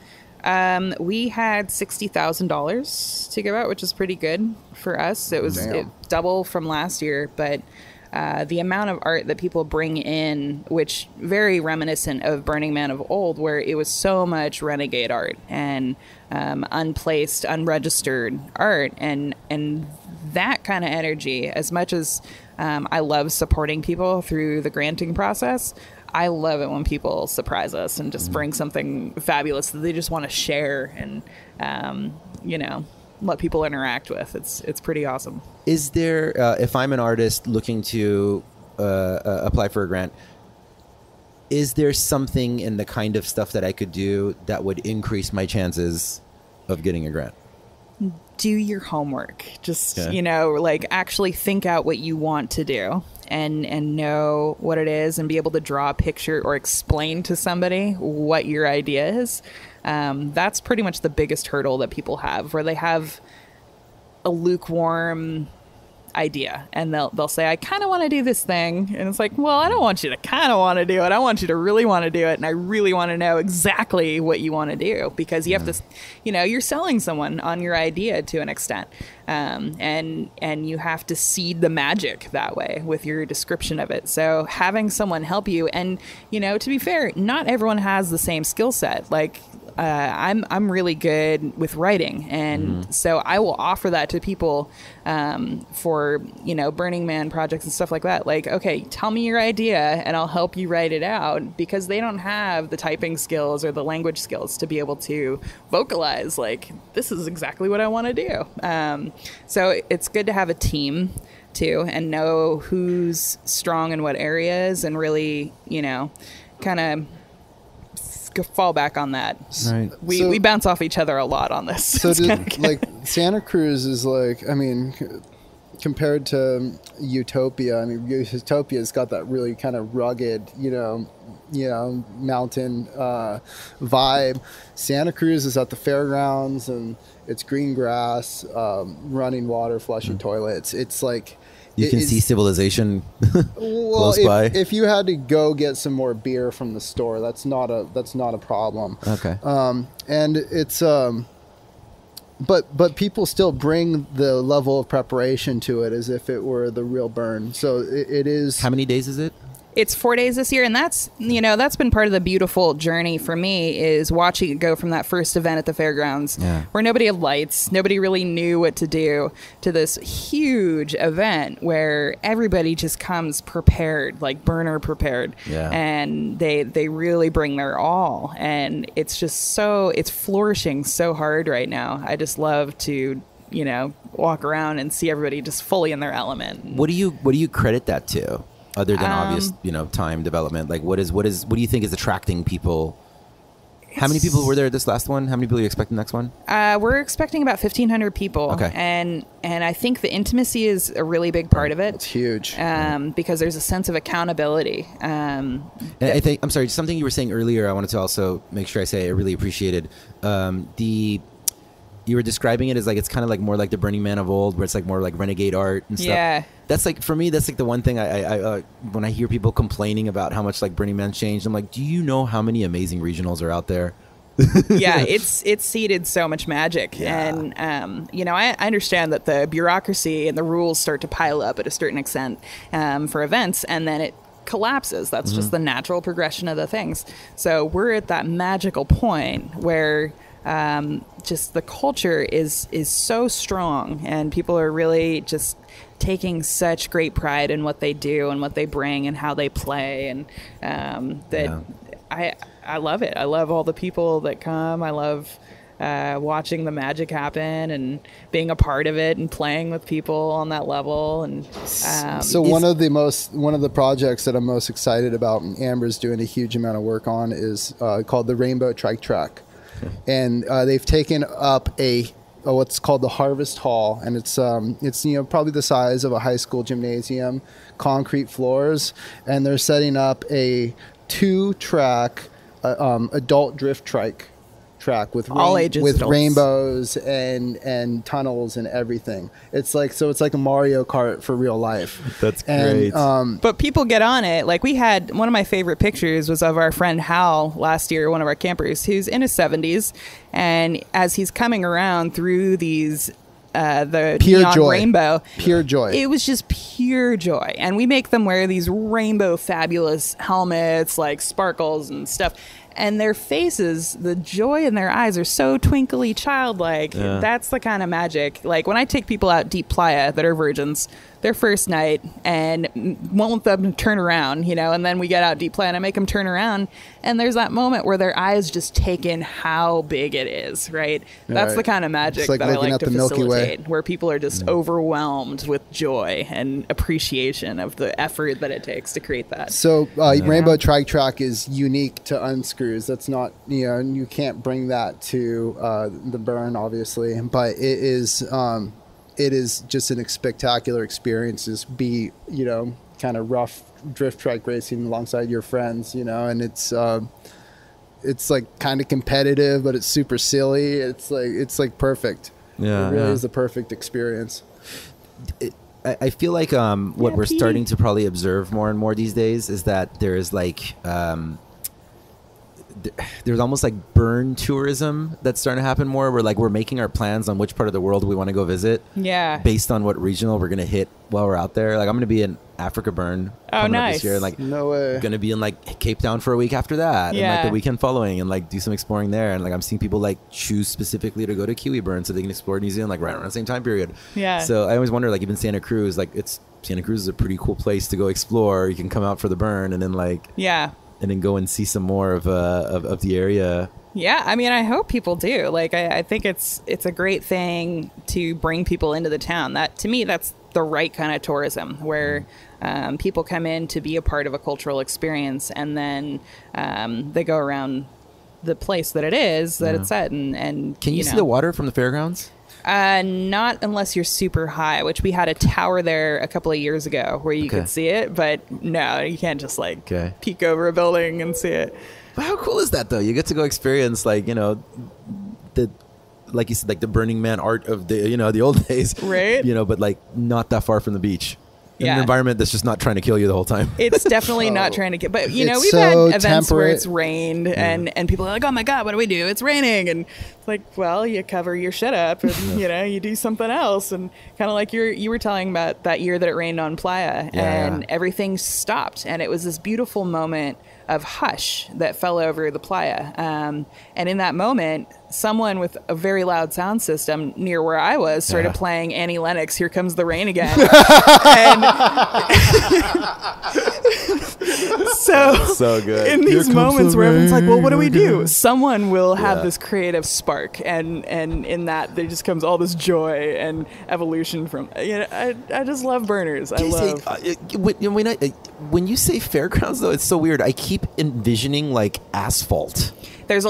We had $60,000 to give out, which is pretty good for us. It was double from last year, but the amount of art that people bring in, which very reminiscent of Burning Man of old, where it was so much renegade art and unplaced, unregistered art, and that kind of energy. As much as I love supporting people through the granting process, I love it when people surprise us and just bring something fabulous that they just want to share and let people interact with. It's pretty awesome. Is there, if I'm an artist looking to apply for a grant, is there something in the kind of stuff that I could do that would increase my chances of getting a grant? Do your homework. Just, Okay. like actually think out what you want to do and know what it is and be able to draw a picture or explain to somebody what your idea is. That's pretty much the biggest hurdle that people have, where they have a lukewarm idea and they'll say, I kind of want to do this thing, and it's like, well, I don't want you to kind of want to do it. I want you to really want to do it, and I really want to know exactly what you want to do, because you have to, you're selling someone on your idea to an extent, and you have to seed the magic that way with your description of it. So having someone help you, and to be fair, not everyone has the same skill set. Like I'm really good with writing, and so I will offer that to people for Burning Man projects and stuff like that. Like, okay, tell me your idea and I'll help you write it out, because they don't have the typing skills or the language skills to be able to vocalize like, this is exactly what I want to do. So it's good to have a team too, and know who's strong in what areas, and really kind of fall back on that. Right. We bounce off each other a lot on this. So like Santa Cruz is like, I mean, compared to Utopia, I mean, Utopia's got that really kind of rugged, mountain vibe. Santa Cruz is at the fairgrounds, and it's green grass, running water, flushing toilets. It's like, You can see civilization close by. If you had to go get some more beer from the store, that's not a problem. Okay. And it's but people still bring the level of preparation to it as if it were the real burn. So it is. How many days is it? It's 4 days this year, and that's been part of the beautiful journey for me, is watching it go from that first event at the fairgrounds, where nobody had lights, nobody really knew what to do, to this huge event where everybody just comes prepared, like burner prepared, and they really bring their all, and it's just it's flourishing so hard right now. I just love to walk around and see everybody just fully in their element. What do you credit that to? Other than obvious, time development, like what do you think is attracting people? How many people were there at this last one? How many people are you expecting next one? We're expecting about 1,500 people. Okay. And I think the intimacy is a really big part of it. It's huge. Because there's a sense of accountability. And I think, I'm sorry, something you were saying earlier, I wanted to also make sure I say I really appreciated. You were describing it as like, it's kind of like more like the Burning Man of old, where it's like more like renegade art and stuff. Yeah. That's like, for me, that's like the one thing I when I hear people complaining about how much like Burning Man changed, I'm like, do you know how many amazing regionals are out there? Yeah, it's seeded so much magic. And I understand that the bureaucracy and the rules start to pile up at a certain extent for events, and then it collapses. That's just the natural progression of the things. So we're at that magical point where just the culture is so strong, and people are really just taking such great pride in what they do and what they bring and how they play, and I love it. I love all the people that come. I love watching the magic happen and being a part of it and playing with people on that level. And so one of the projects that I'm most excited about, and Amber's doing a huge amount of work on, is called the Rainbow Trike Track. And they've taken up what's called the Harvest Hall, and it's probably the size of a high school gymnasium, concrete floors, and they're setting up a 2-track adult drift trike track with all ages with adults. Rainbows and tunnels and everything. It's like a Mario Kart for real life. That's great. But people get on it. Like, we had one of my favorite pictures was of our friend Hal last year, one of our campers, who's in his 70s, and as he's coming around through these the pure neon joy. rainbow, Pure joy. it was just pure joy. And we make them wear these rainbow fabulous helmets, like sparkles and stuff, and their faces, the joy in their eyes are so twinkly, childlike. Yeah. That's the kind of magic. Like when I take people out deep playa that are virgins, their first night, and want them to turn around, and then we get out deep playa and I make them turn around, and there's that moment where their eyes just take in how big it is, right? That's Right. the kind of magic It's like that I looking like at to the Milky Way. facilitate, where people are just overwhelmed with joy and appreciation of the effort that it takes to create that. So Rainbow Trike Track is unique to Unscrews. That's not, you can't bring that to the Burn, obviously, but it is just a spectacular experience. Just be, kind of rough drift trike racing alongside your friends, and it's like kind of competitive, but it's super silly. It's like perfect. Yeah, it really yeah. is the perfect experience. I feel like what Yeah, we're Pete. starting to probably observe more and more these days is that there is like there's almost like burn tourism that's starting to happen more. We're making our plans on which part of the world we want to go visit. Yeah. Based on what regional we're gonna hit while we're out there. Like I'm gonna be in Africa Burn coming up nice. this year, and like No way. gonna be in like Cape Town for a week after that, and like Yeah. the weekend following, and like do some exploring there. And like I'm seeing people like choose specifically to go to Kiwi Burn so they can explore New Zealand like right around the same time period. Yeah. So I always wonder, like even Santa Cruz, Santa Cruz is a pretty cool place to go explore. You can come out for the burn and then Yeah. go and see some more of the area. Yeah, I mean, I hope people do. Like, I think it's a great thing to bring people into the town. That, to me, that's the right kind of tourism, where people come in to be a part of a cultural experience, and then they go around the place that it is, that it's at, and Can you see the water from the fairgrounds? Not unless you're super high, which we had a tower there a couple of years ago where you Okay. could see it, but no, you can't just Okay. peek over a building and see it. But how cool is that though? You get to go experience the like you said, like the Burning Man art of the old days, Right. But like not that far from the beach, in an Yeah. environment that's just not trying to kill you the whole time. It's definitely not trying to get, but It's we've so had events where temperate. it's rained and people are like, oh my God, what do we do? It's raining. And it's like, well, you cover your shit up and, you do something else. And kind of like you were telling about that year that it rained on Playa and everything stopped. And it was this beautiful moment of hush that fell over the Playa. And in that moment, someone with a very loud sound system near where I was started playing Annie Lennox, Here Comes the Rain Again. And So good. in these moments where everyone's like, well, what do we do? Someone will have this creative spark, and in that there just comes all this joy and evolution from, I just love burners. I love. When you say fairgrounds though, it's so weird. I keep envisioning like asphalt. There's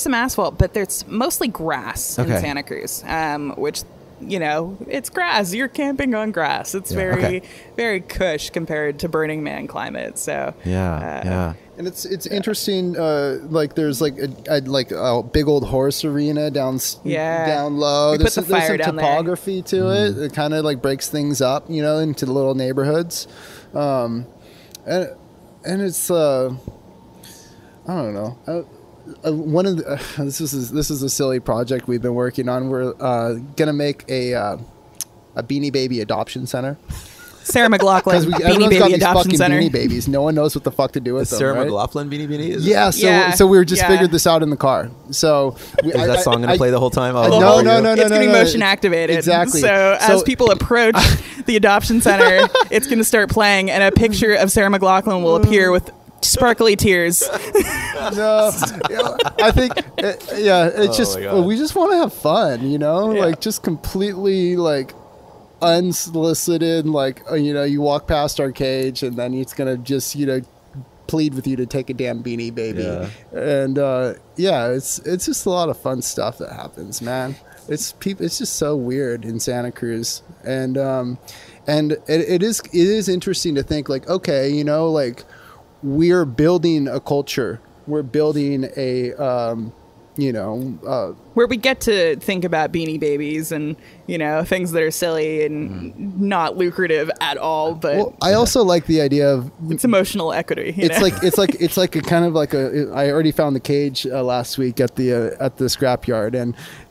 some asphalt, but there's mostly grass in Okay. Santa Cruz, which, it's grass. You're camping on grass. It's very, very cush compared to Burning Man climate. So Yeah. And it's interesting. Like there's like a big old horse arena down low. We put the There's fire some down there. topography to it. It kind of like breaks things up, into the little neighborhoods. And it's I don't know. One of the, this is a silly project we've been working on. We're gonna make a Beanie Baby adoption center. Sarah McLachlan, Because Beanie everyone's got Baby these Adoption fucking Center. Beanie Babies. No one knows what the fuck to do with Is them. Sarah right? McLachlan Beanie Beanie? Yeah, so we just figured this out in the car. So Is that song gonna play the whole time? No, Oh, no. It's going to be motion activated. Exactly. So as people approach the adoption center, it's going to start playing, and a picture of Sarah McLachlan will appear with sparkly tears. No, I think, it's just my God. we just want to have fun, like just completely like unsolicited. Like you walk past our cage, and then it's gonna just plead with you to take a damn Beanie Baby, and it's just a lot of fun stuff that happens, man. It's just so weird in Santa Cruz, and it is interesting to think like, okay, like we're building a culture, we're building a Where we get to think about Beanie Babies and, things that are silly and not lucrative at all, but well, I also like the idea of it's emotional equity. it's like a kind of like I already found the cage last week at the scrapyard,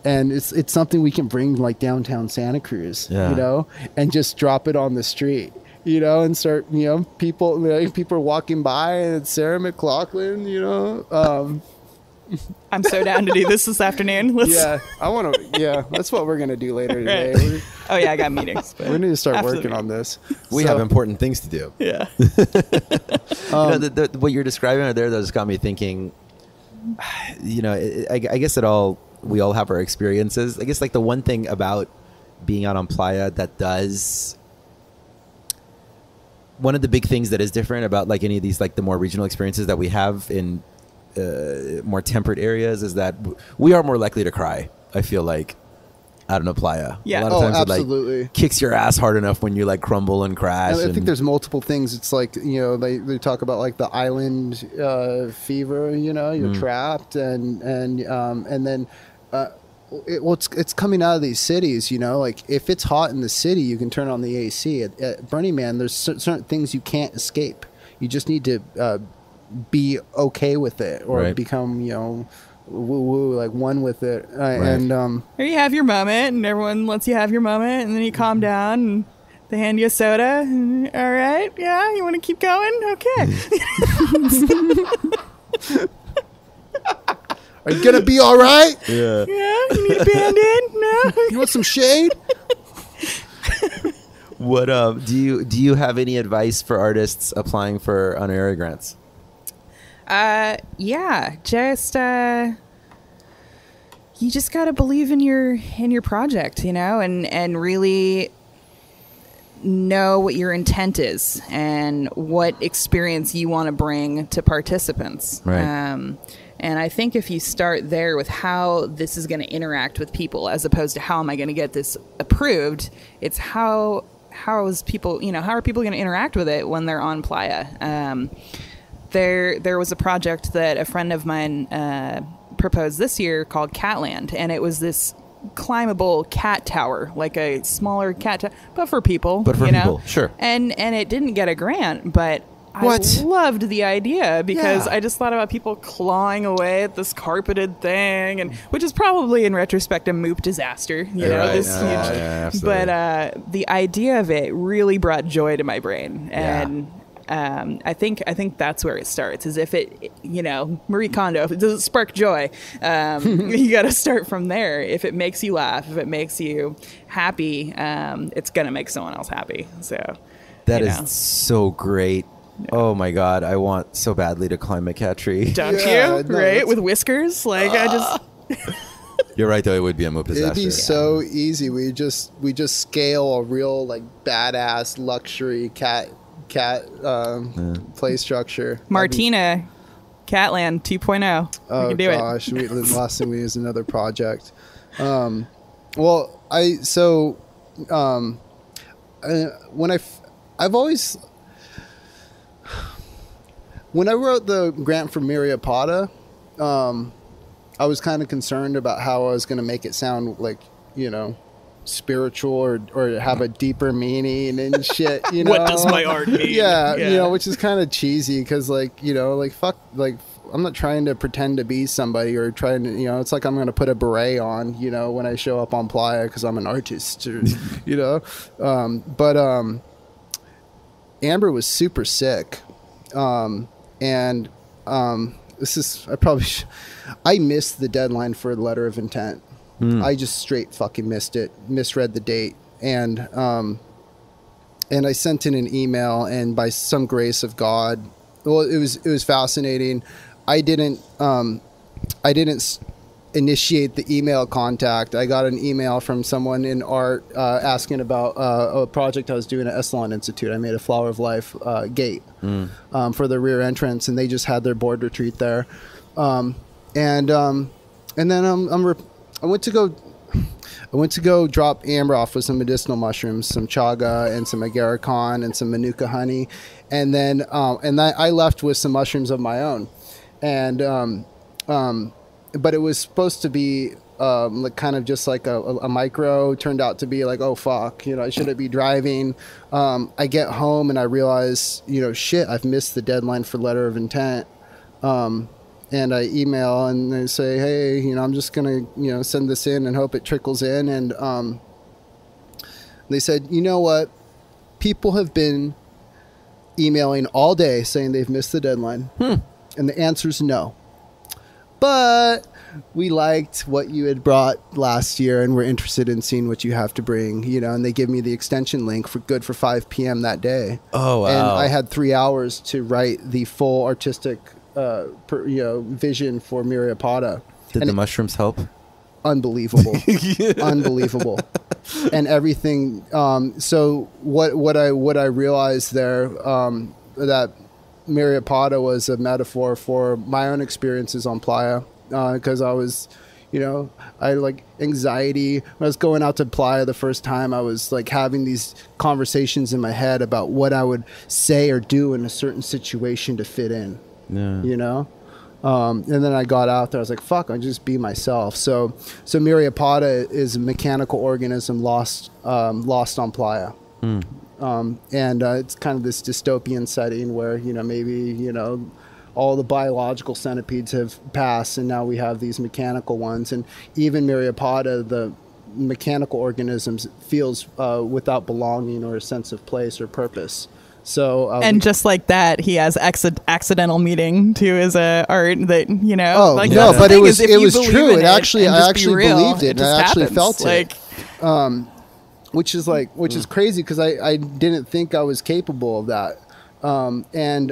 and it's something we can bring like downtown Santa Cruz, and just drop it on the street. and start, people are walking by and it's Sarah McLachlan, I'm so down to do this afternoon. That's what we're going to do later today. Right. Oh yeah, I got meetings. We need to start working on this. We have important things to do. Yeah. What you're describing there, though, just got me thinking, I guess we all have our experiences. I guess like the one thing about being out on Playa that does, one of the big things that is different about like any of these, like the more regional experiences that we have in more temperate areas, is that we are more likely to cry, I feel like, out in a Playa. Yeah. A lot of times absolutely. it like kicks your ass hard enough when you like crumble and crash. I think there's multiple things. It's like, they talk about like the island fever, you're trapped and then it's coming out of these cities, like if it's hot in the city, you can turn on the AC. At Burning Man, there's certain things you can't escape. You just need to be okay with it, or become, woo-woo, like one with it. And or you have your moment and everyone lets you have your moment, and then you calm down and they hand you a soda. And, all right, yeah, you want to keep going? Okay. Are you gonna be all right? Yeah. Yeah, you need a band-aid? No. You want some shade? What do you have any advice for artists applying for honorary grants? Yeah, just you just got to believe in your project, and really know what your intent is and what experience you want to bring to participants. Right. And I think if you start there with how this is going to interact with people, as opposed to how am I going to get this approved, it's how are people going to interact with it when they're on Playa. There was a project that a friend of mine proposed this year called Catland, and it was this climbable cat tower, like a smaller cat tower, but for people. Sure. And it didn't get a grant, but I loved the idea because I just thought about people clawing away at this carpeted thing, and which is probably in retrospect a Moop disaster, huge. But the idea of it really brought joy to my brain, and I think that's where it starts. Is if it, Marie Kondo, if it doesn't spark joy, you got to start from there. If it makes you laugh, if it makes you happy, it's gonna make someone else happy. So that is so great. Oh my God, I want so badly to climb a cat tree. Don't you? Right? With whiskers? Like, I just... You're right, though. It would be a Moop disaster. It'd be so easy. We just scale a real, like, badass luxury cat play structure. Martina, Catland 2.0. Oh, we can do gosh. it. The last thing we use another project. When I wrote the grant for Mariapata, I was kind of concerned about how I was going to make it sound like, spiritual or have a deeper meaning and shit, What does my art mean? Yeah, which is kind of cheesy because, fuck, I'm not trying to pretend to be somebody or trying to, it's like I'm going to put a beret on, when I show up on Playa because I'm an artist, or, But Amber was super sick. I missed the deadline for the letter of intent. I just straight fucking missed it, misread the date. And I sent in an email, and by some grace of God, it was fascinating. I didn't initiate the email contact. I got an email from someone in art asking about a project I was doing at Esalen Institute. I made a Flower of Life gate for the rear entrance, and they just had their board retreat there. And then I went to go drop Amber off with some medicinal mushrooms, some chaga and some agarikon and some manuka honey, and then I left with some mushrooms of my own, and but it was supposed to be like kind of just like a micro. Turned out to be like, oh fuck, I shouldn't be driving. I get home and I realize, shit, I've missed the deadline for letter of intent. And I email and they say, hey, I'm just gonna send this in and hope it trickles in. And they said, you know what? people have been emailing all day saying they've missed the deadline. And the answer is no. But we liked what you had brought last year, and we're interested in seeing what you have to bring, and they give me the extension link for 5 p.m. that day. Oh, wow. And I had 3 hours to write the full artistic, vision for Myriapoda. Did the mushrooms help? Unbelievable. Unbelievable. And everything. So what I realized there, that Myriapoda was a metaphor for my own experiences on Playa, because I was, I had like anxiety when I was going out to Playa the first time. I was like having these conversations in my head about what I would say or do in a certain situation to fit in. Yeah. And then I got out there. I was like, "Fuck! I'll just be myself." So Myriapoda is a mechanical organism lost on Playa. And it's kind of this dystopian setting where, maybe, all the biological centipedes have passed and now we have these mechanical ones. And even Myriapoda, the mechanical organisms, feels without belonging or a sense of place or purpose. So and just like that, he has accidental meaning to his art that, Oh, like, no, but it was believe true. in I actually it believed it. And I actually happens. felt it. Which is crazy because I didn't think I was capable of that. And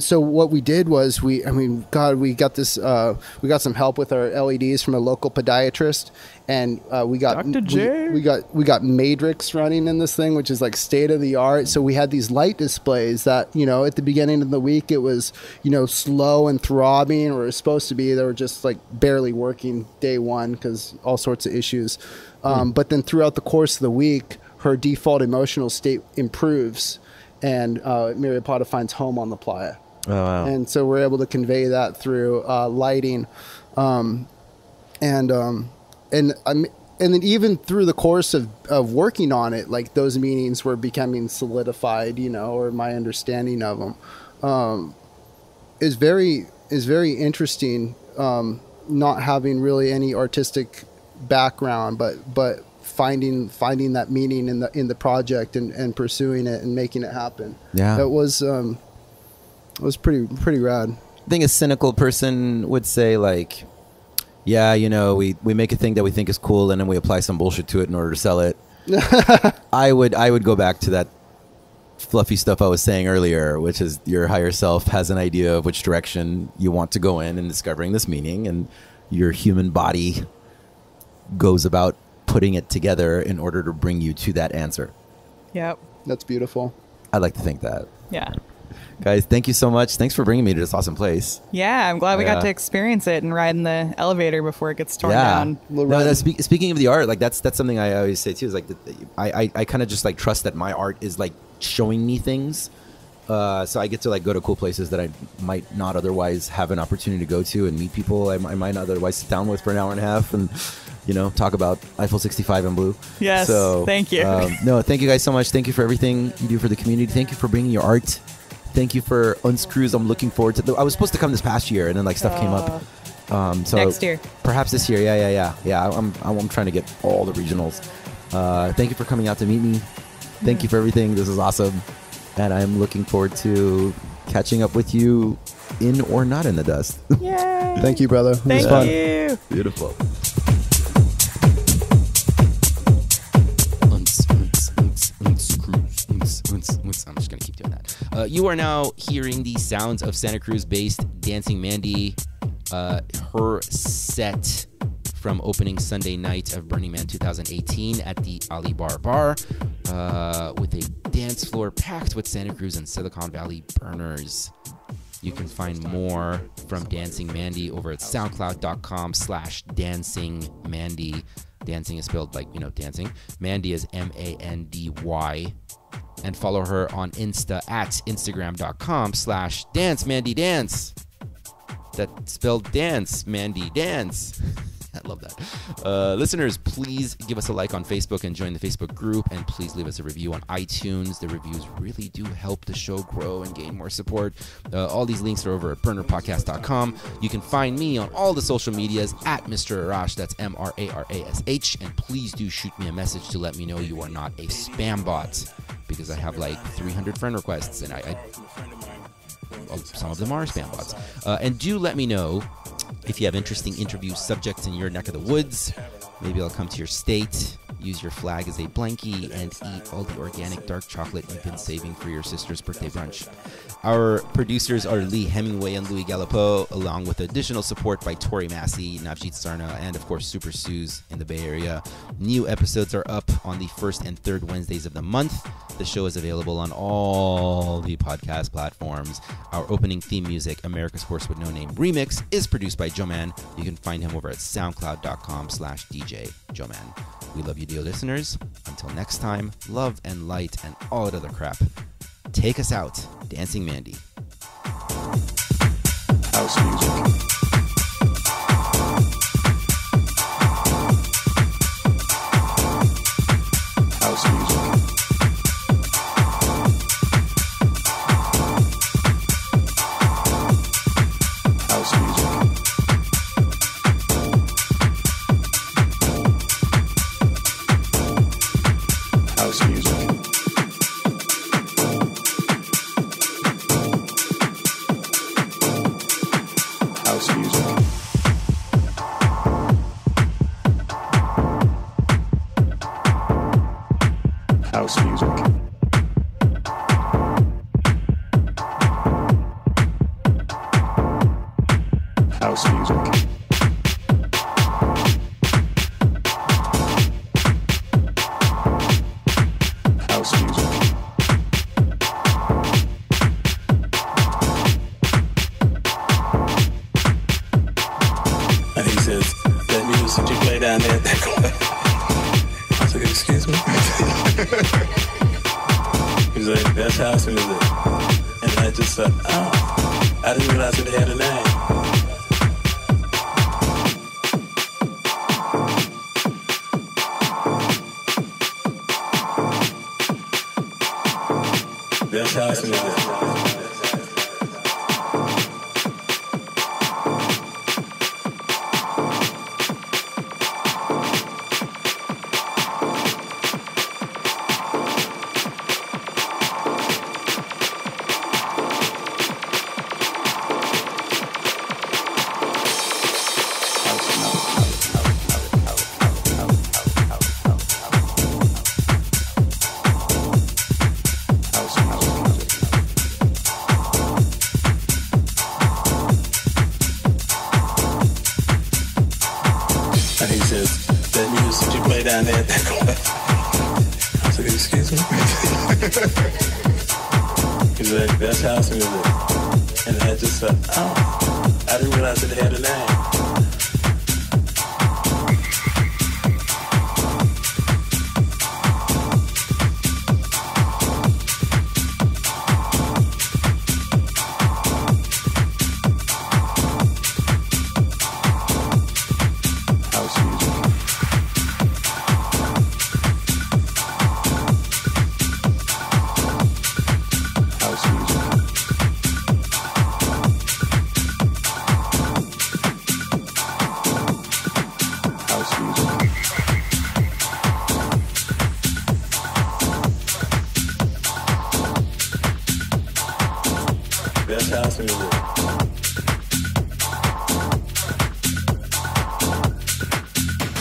so what we did was we got some help with our LEDs from a local podiatrist, and we got Dr. J. we got Matrix running in this thing, which is like state of the art. So we had these light displays that, at the beginning of the week it was, slow and throbbing, or it was supposed to be. They were just like barely working day one because all sorts of issues. But then throughout the course of the week, her default emotional state improves, and Myriapoda finds home on the Playa. Oh, wow. And so we're able to convey that through lighting, and then even through the course of working on it, like those meanings were becoming solidified, or my understanding of them is very interesting. Not having really any artistic background, but finding that meaning in the project and pursuing it and making it happen. Yeah, it was pretty rad. I think a cynical person would say, like, yeah, we make a thing that we think is cool and then we apply some bullshit to it in order to sell it. I would go back to that fluffy stuff I was saying earlier, which is your higher self has an idea of which direction you want to go in discovering this meaning, and your human body goes about putting it together in order to bring you to that answer. Yep. That's beautiful. I like to think that. Yeah. Guys, thank you so much. Thanks for bringing me to this awesome place. Yeah, I'm glad we got to experience it and ride in the elevator before it gets torn down. No, speaking of the art, like that's something I always say too. Is like I kind of just like trust that my art is like showing me things. So I get to like go to cool places that I might not otherwise have an opportunity to go to and meet people I might not otherwise sit down with for an hour and a half and talk about Eiffel 65 in blue. Yes. So thank you. No, thank you guys so much. Thank you for everything you do for the community. Thank you for bringing your art. Thank you for Unscrews. I'm looking forward to. I was supposed to come this past year, and then like stuff came up. So next year, perhaps this year. Yeah. I'm trying to get all the regionals. Thank you for coming out to meet me. Thank you for everything. This is awesome, and I'm looking forward to catching up with you in or not in the dust. Yay! Thank you, brother. It was fun. You. Beautiful. I'm just going to keep doing that. You are now hearing the sounds of Santa Cruz-based Dancing Mandy. Her set from opening Sunday night of Burning Man 2018 at the Ali Bar Bar, with a dance floor packed with Santa Cruz and Silicon Valley burners. You can find more from Dancing Mandy over at soundcloud.com/dancingmandy. Dancing is spelled like, dancing. Mandy is Mandy. And follow her on Insta at instagram.com/dancemandydance. That's spelled dance, Mandy, dance. I love that. Listeners, please give us a like on Facebook and join the Facebook group, and please leave us a review on iTunes. The reviews really do help the show grow and gain more support. All these links are over at burnerpodcast.com. You can find me on all the social medias at Mr. Arash. That's MRARASH. And please do shoot me a message to let me know you are not a spam bot, because I have like 300 friend requests, and some of them are spam bots. And do let me know if you have interesting interview subjects in your neck of the woods. Maybe I'll come to your state, use your flag as a blankie, and eat all the organic dark chocolate you've been saving for your sister's birthday brunch. Our producers are Lee Hemingway and Louis Galipeau, along with additional support by Tori Massey, Navjeet Sarna, and of course Super Suze in the Bay Area. New episodes are up on the first and third Wednesdays of the month. The show is available on all the podcast platforms. Our opening theme music, America's Horse with No Name Remix, is produced by Joe Man. You can find him over at soundcloud.com/DJ Joe Man. We love you, dear listeners. Until next time, love and light and all that other crap. Take us out, Dancing Mandy. House music. House music. House music. House music. House music. House music. House music. House music. And he says, that music you play down there at that club. I was like, excuse me? He's like, that's house music. And I just said, oh, I didn't realize it had a name. That's house music. And he says, that music you play down there at that club. I was like, excuse me? He's like, that's house music. And I just said, oh, I didn't realize it had a name. House music. House music. House music. That's house music.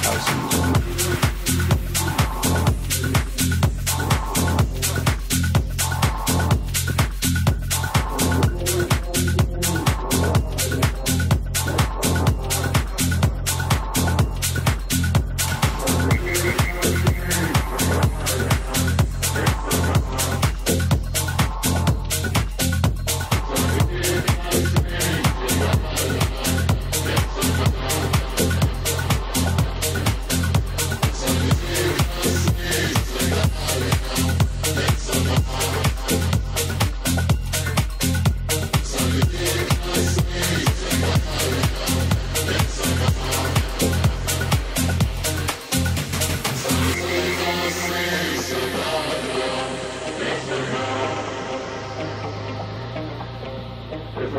House music. If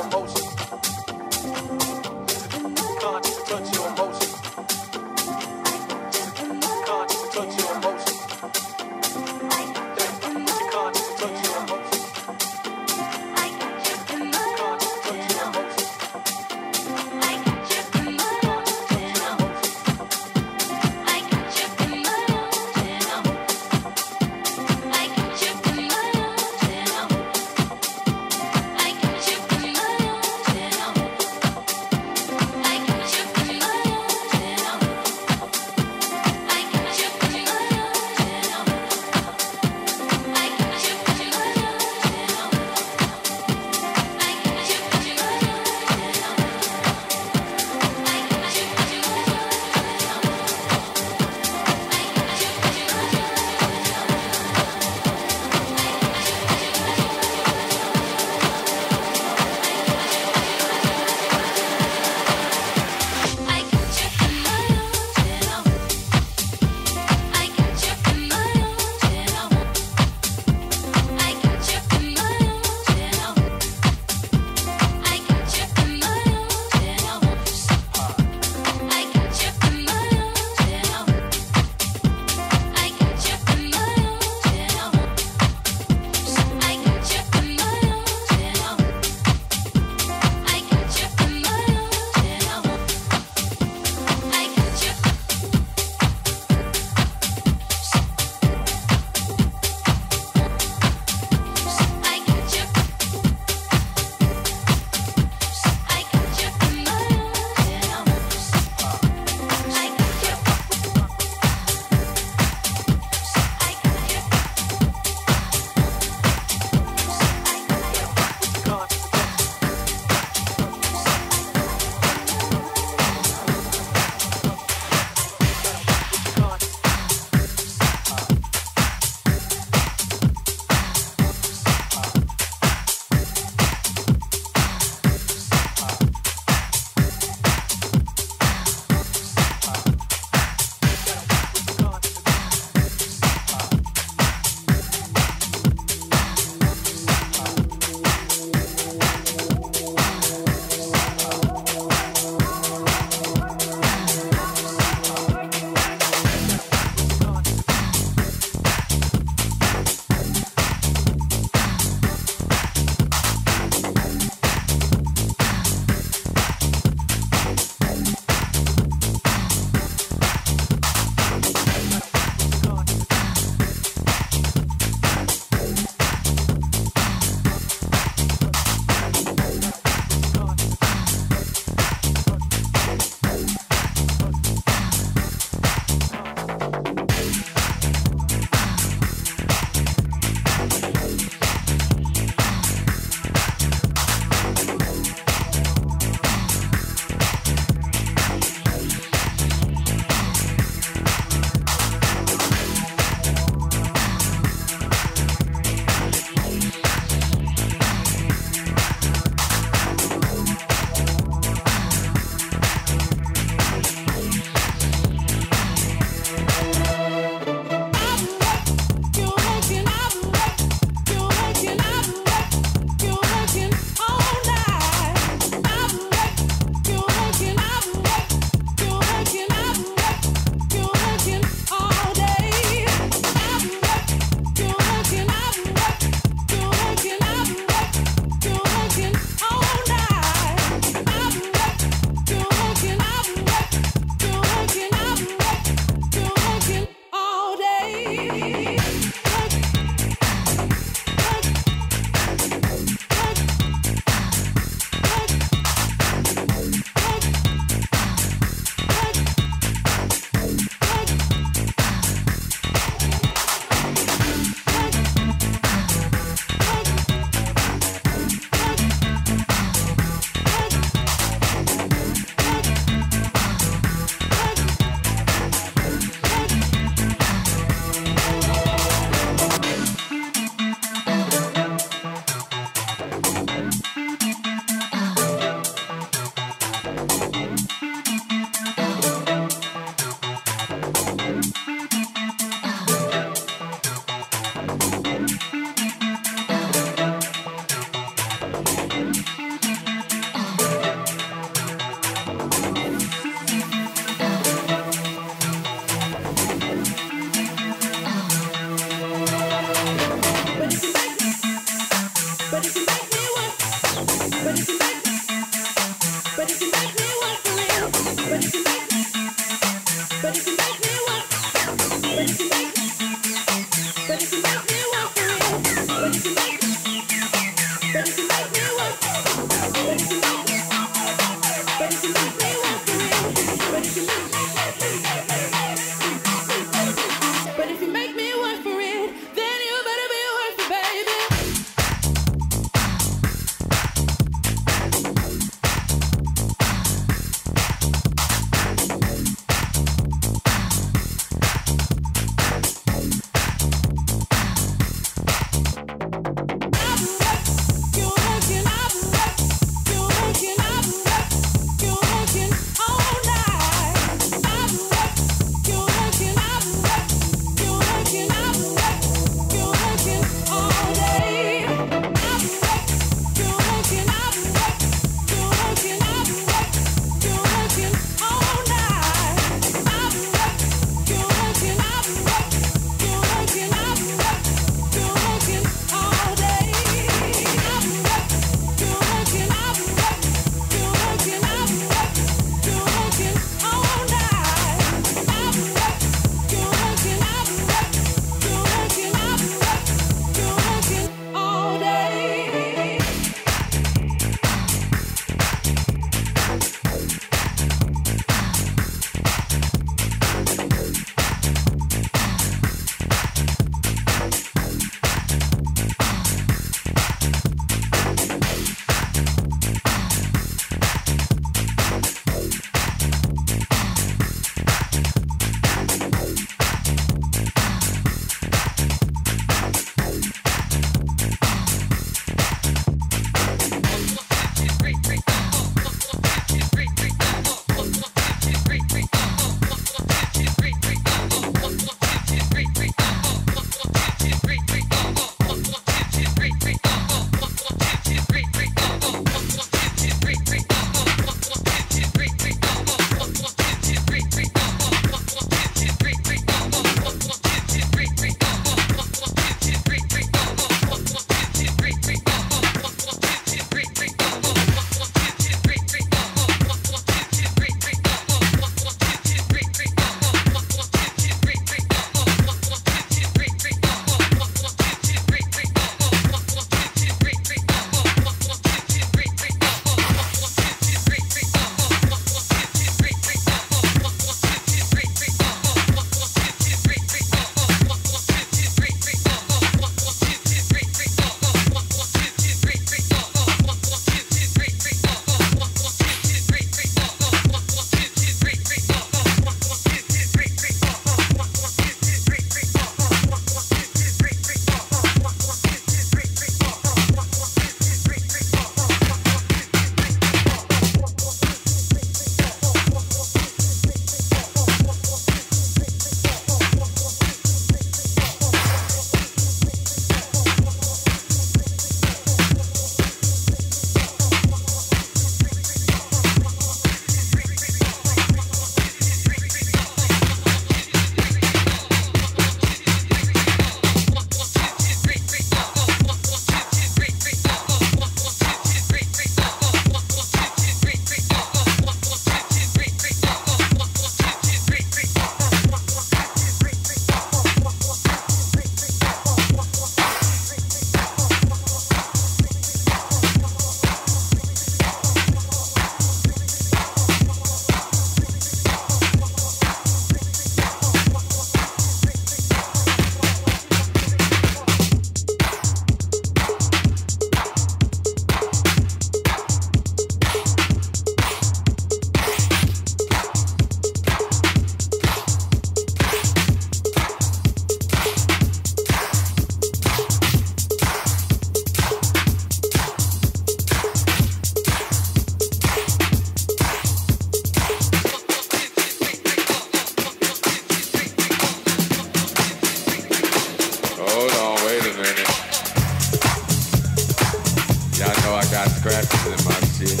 scratches in my shit.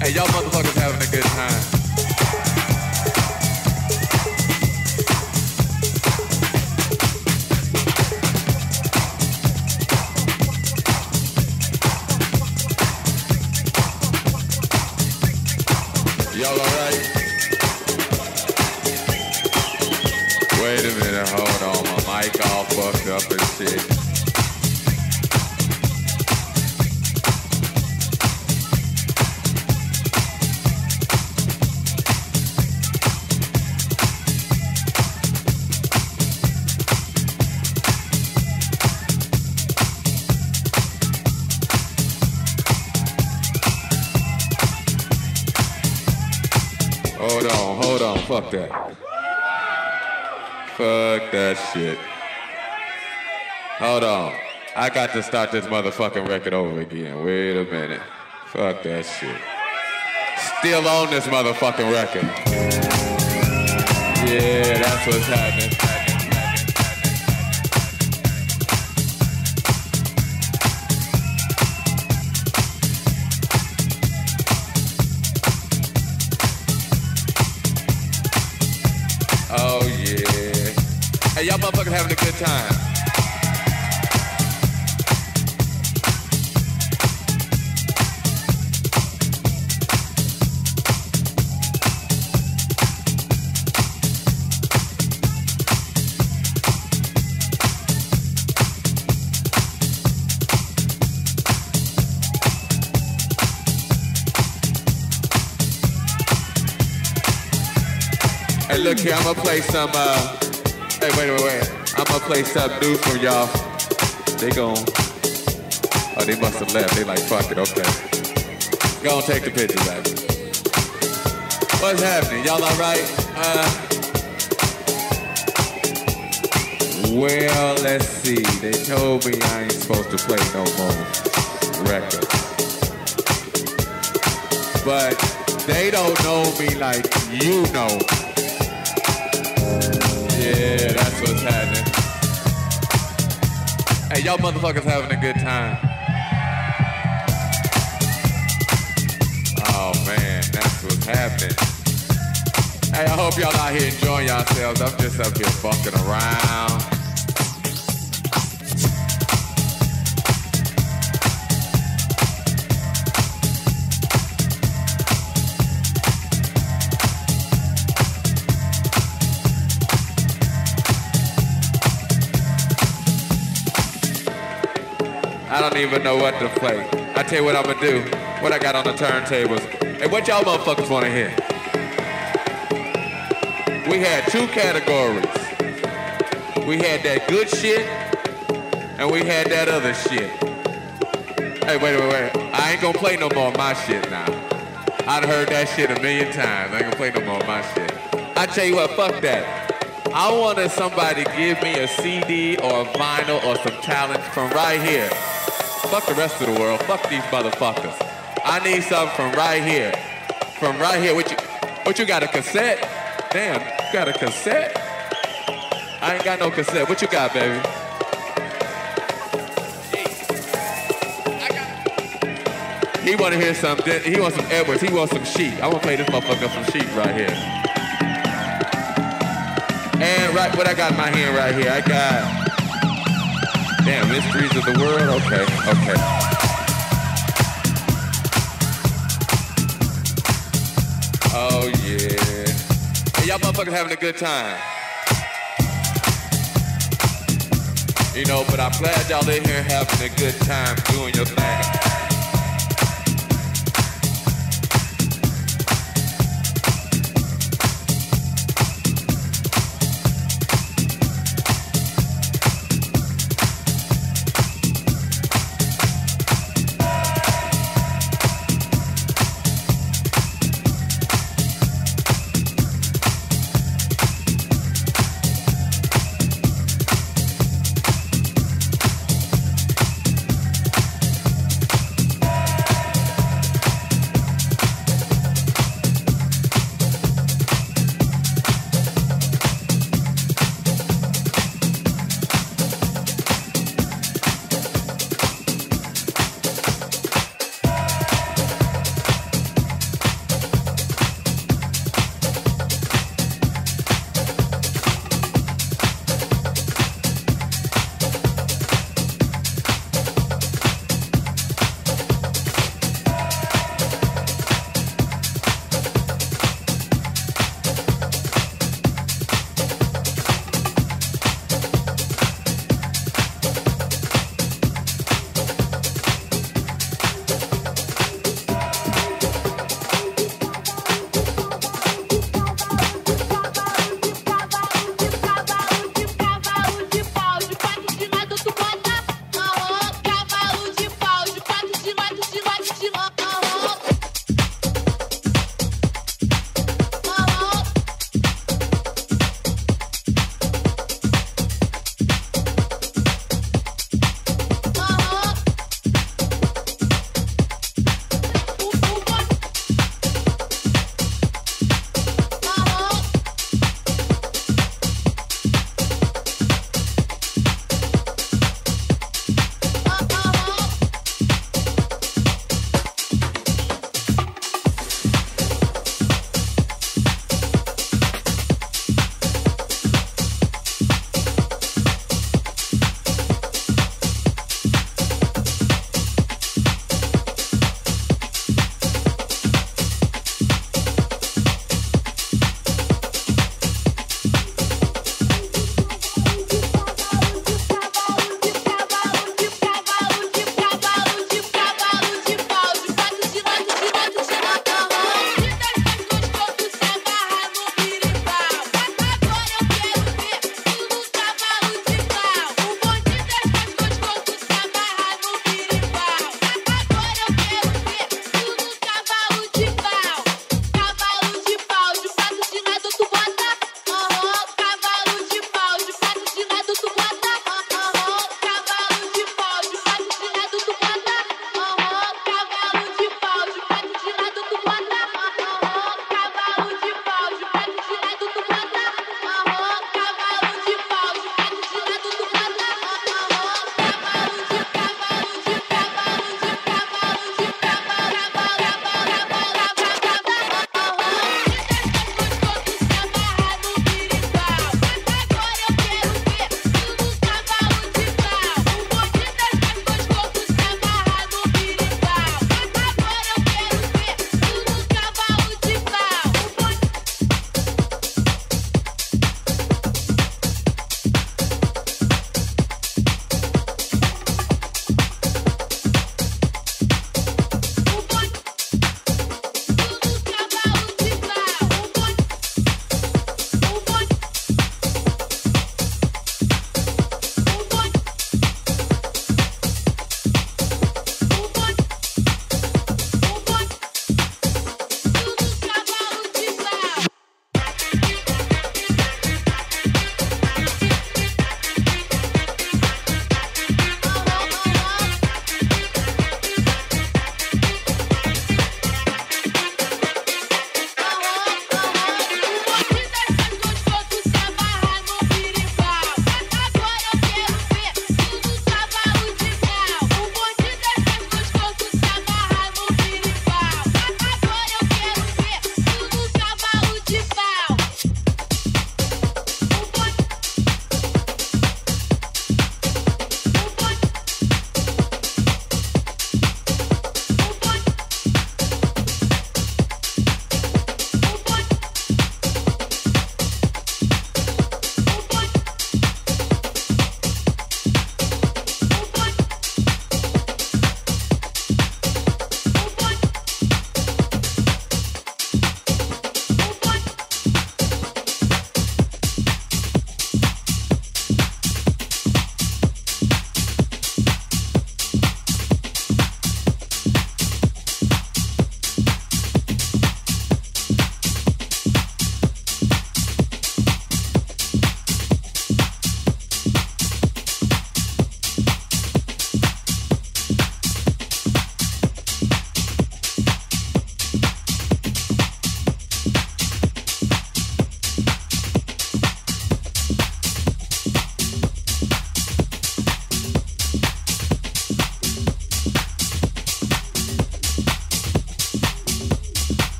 Hey, y'all motherfuckers having a good time. Y'all alright? Wait a minute, hold on. My mic all fucked up and shit. Hold on, fuck that. Fuck that shit. Hold on. I got to start this motherfucking record over again. Wait a minute. Fuck that shit. Still on this motherfucking record. Yeah, that's what's happening. Oh yeah. Hey, y'all motherfuckers having a good time. Hey, look here, I'm gonna play some, hey, wait. I'm gonna play some new from y'all. They gon', oh, they must have left. They like, fuck it, okay. Go on, take the picture back. What's happening? Y'all all right? Well, let's see. They told me I ain't supposed to play no more records. But they don't know me like you know. Yeah, that's what's happening. Hey, y'all motherfuckers having a good time. Oh man, that's what's happening. Hey, I hope y'all out here enjoying yourselves. I'm just up here fucking around. I don't even know what to play. I tell you what I'm gonna do. What I got on the turntables. Hey, what y'all motherfuckers wanna hear? We had two categories. We had that good shit, and we had that other shit. Hey, wait. I ain't gonna play no more of my shit now. I'd heard that shit a million times. I ain't gonna play no more of my shit. I tell you what, fuck that. I wanted somebody to give me a CD or a vinyl or some talent from right here. Fuck the rest of the world. Fuck these motherfuckers. I need something from right here. From right here. What you got, a cassette? Damn, you got a cassette? I ain't got no cassette. What you got, baby? He want to hear something. He wants some Edwards. He wants some Sheep. I'm going to play this motherfucker some Sheep right here. And right, what I got in my hand right here, I got... Damn, Mysteries of the World? Okay. Oh, yeah. Hey, y'all motherfuckers having a good time. You know, but I'm glad y'all in here having a good time doing your thing.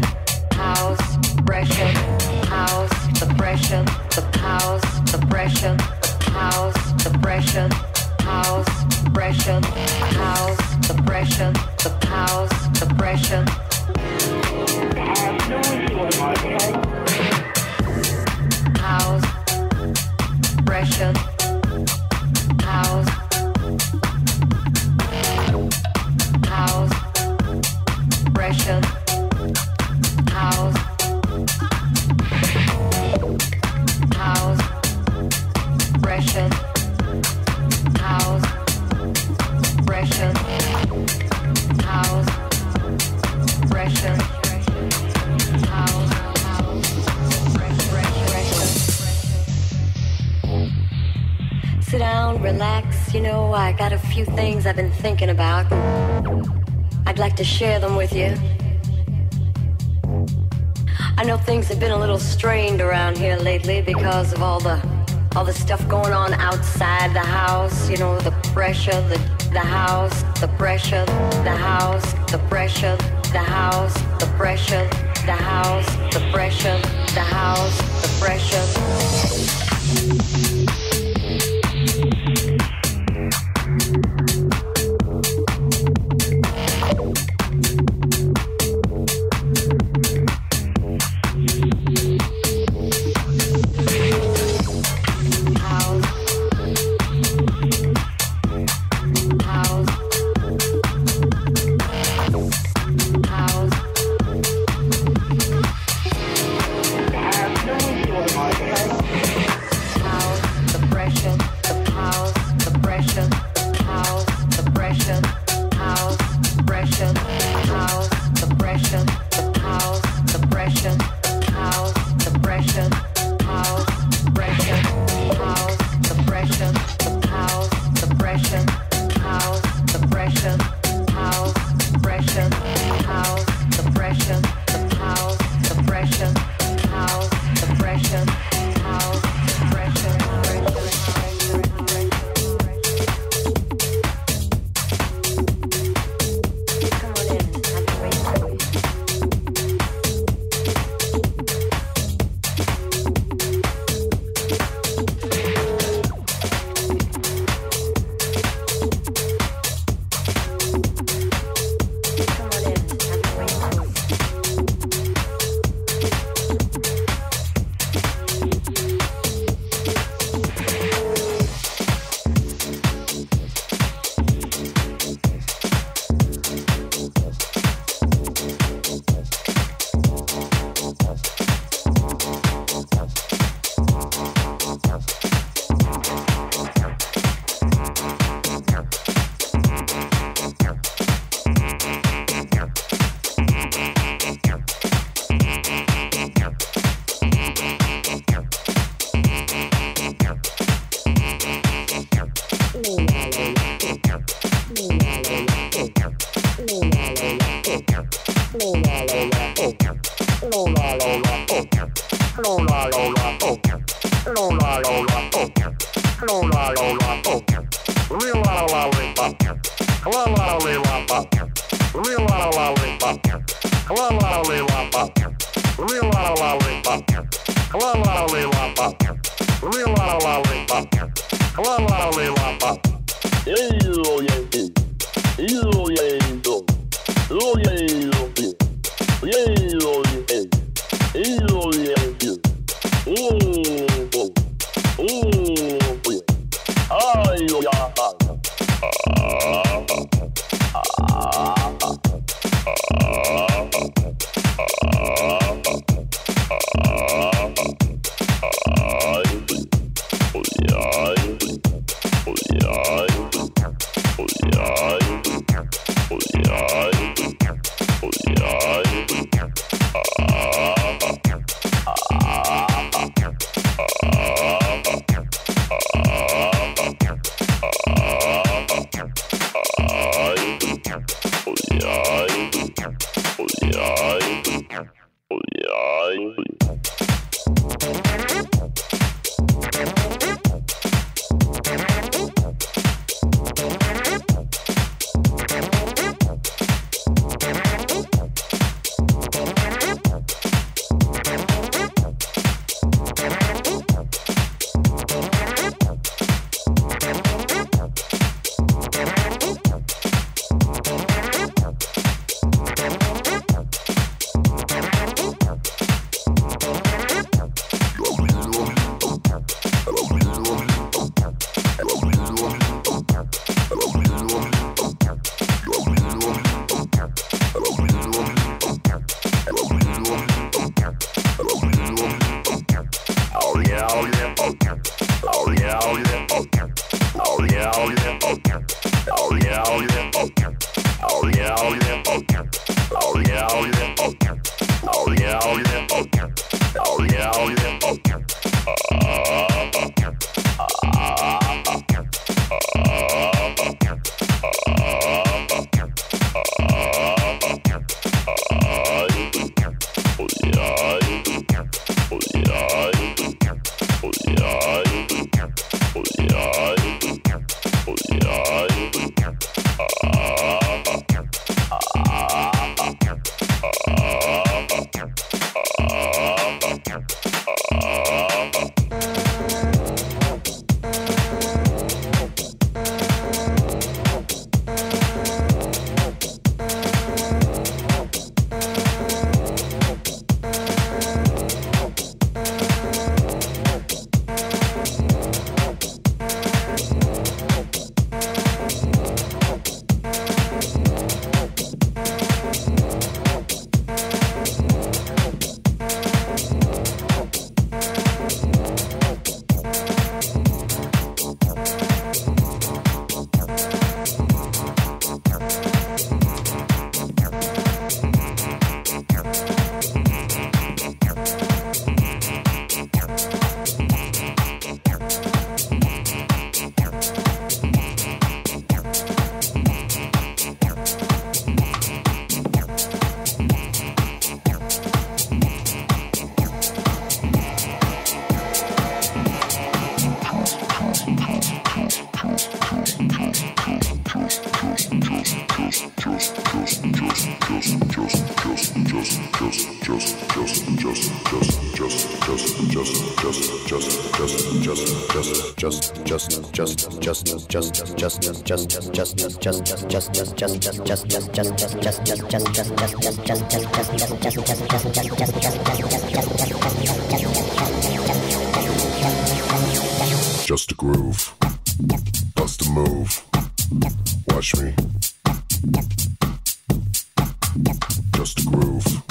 pressure, house, pressure, house, the pressure, the house, the pressure, the house, the pressure, house, pressure, house, the pressure, the house, the pressure. House, pressure, house, house, pressure, house, house, pressure, house, pressure, house, pressure, sit down, relax. You know, I got a few things I've been thinking about. I'd like to share them with you. I know things have been a little strained around here lately because of all the stuff going on outside the house. You know, the pressure, the house, the pressure, the house, the pressure, the house, the pressure, the house, the pressure, the house, the pressure. Just a groove, bust a move, watch me. Just a groove,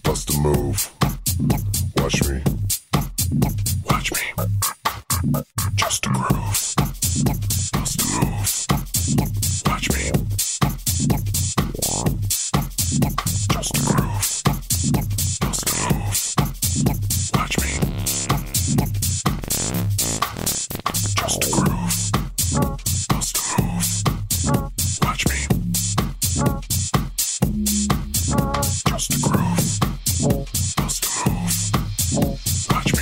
bust a move, watch me. Watch me. Just a groove, bust a move, watch me. Just a groove, bust a move, watch me. Just a groove, bust a move, watch me. Just a groove, bust a move, watch me.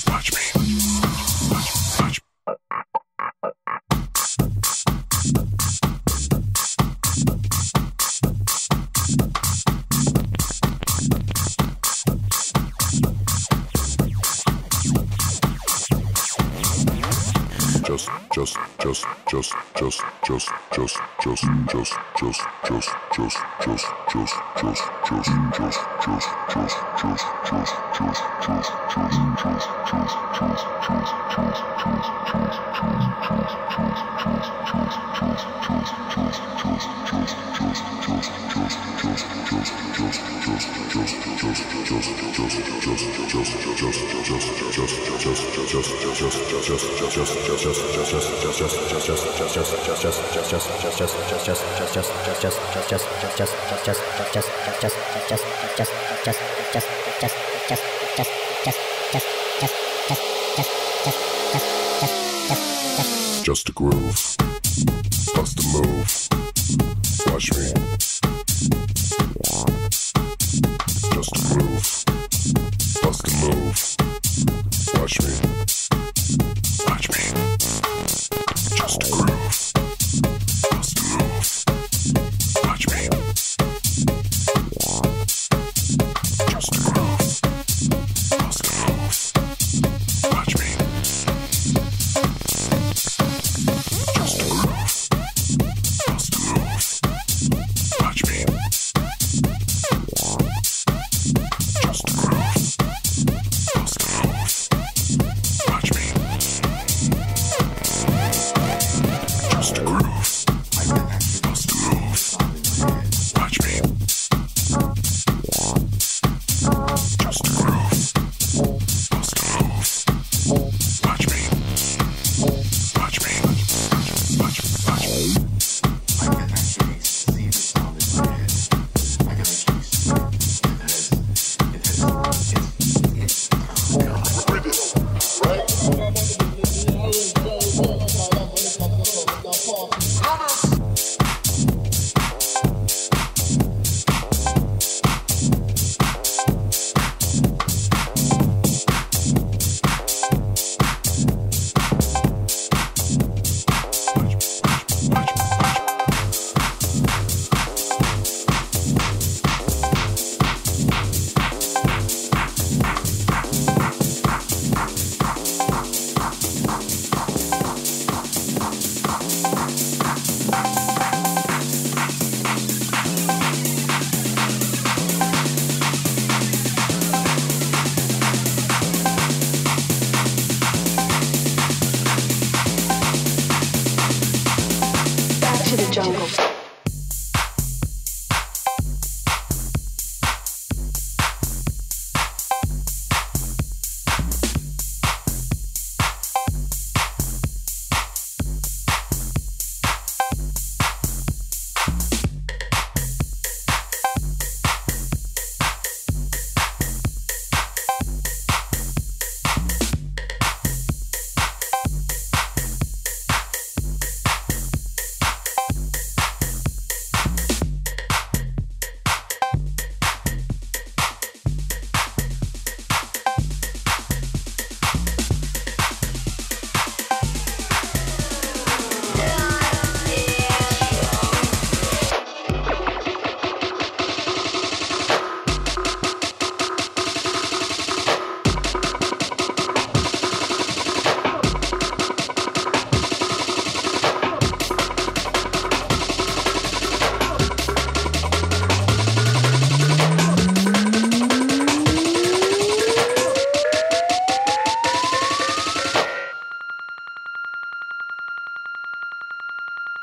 Watch me. Watch me. Just a groove, bust a move, watch me. Just a groove, bust a move, watch me. Watch me. Just a groove, bust a move, watch me. Just a groove, bust a move, watch me. Just a groove, bust a move, watch me. jungle.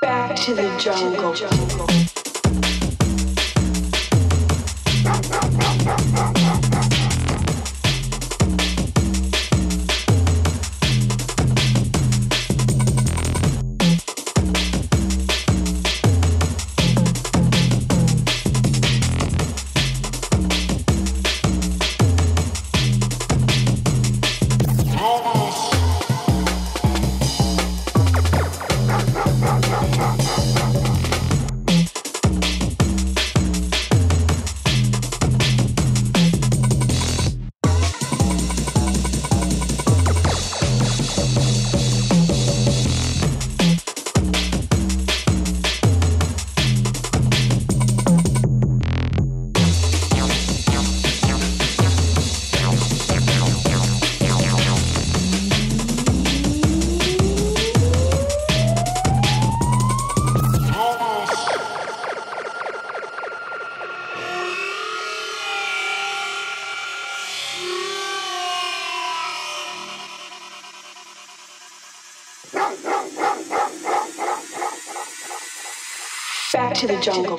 Back to the jungle. Back to the jungle.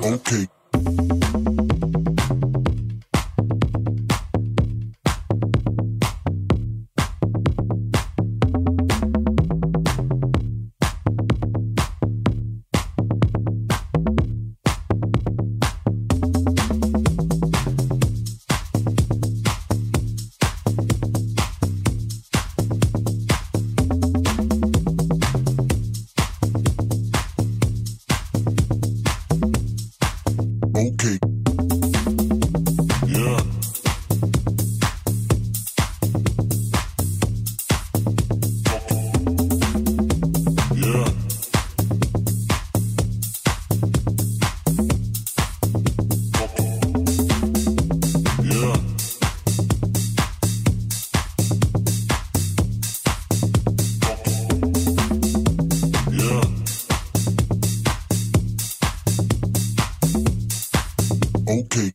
Okay. Okay. Yeah. Yeah. Yeah. Yeah. Okay.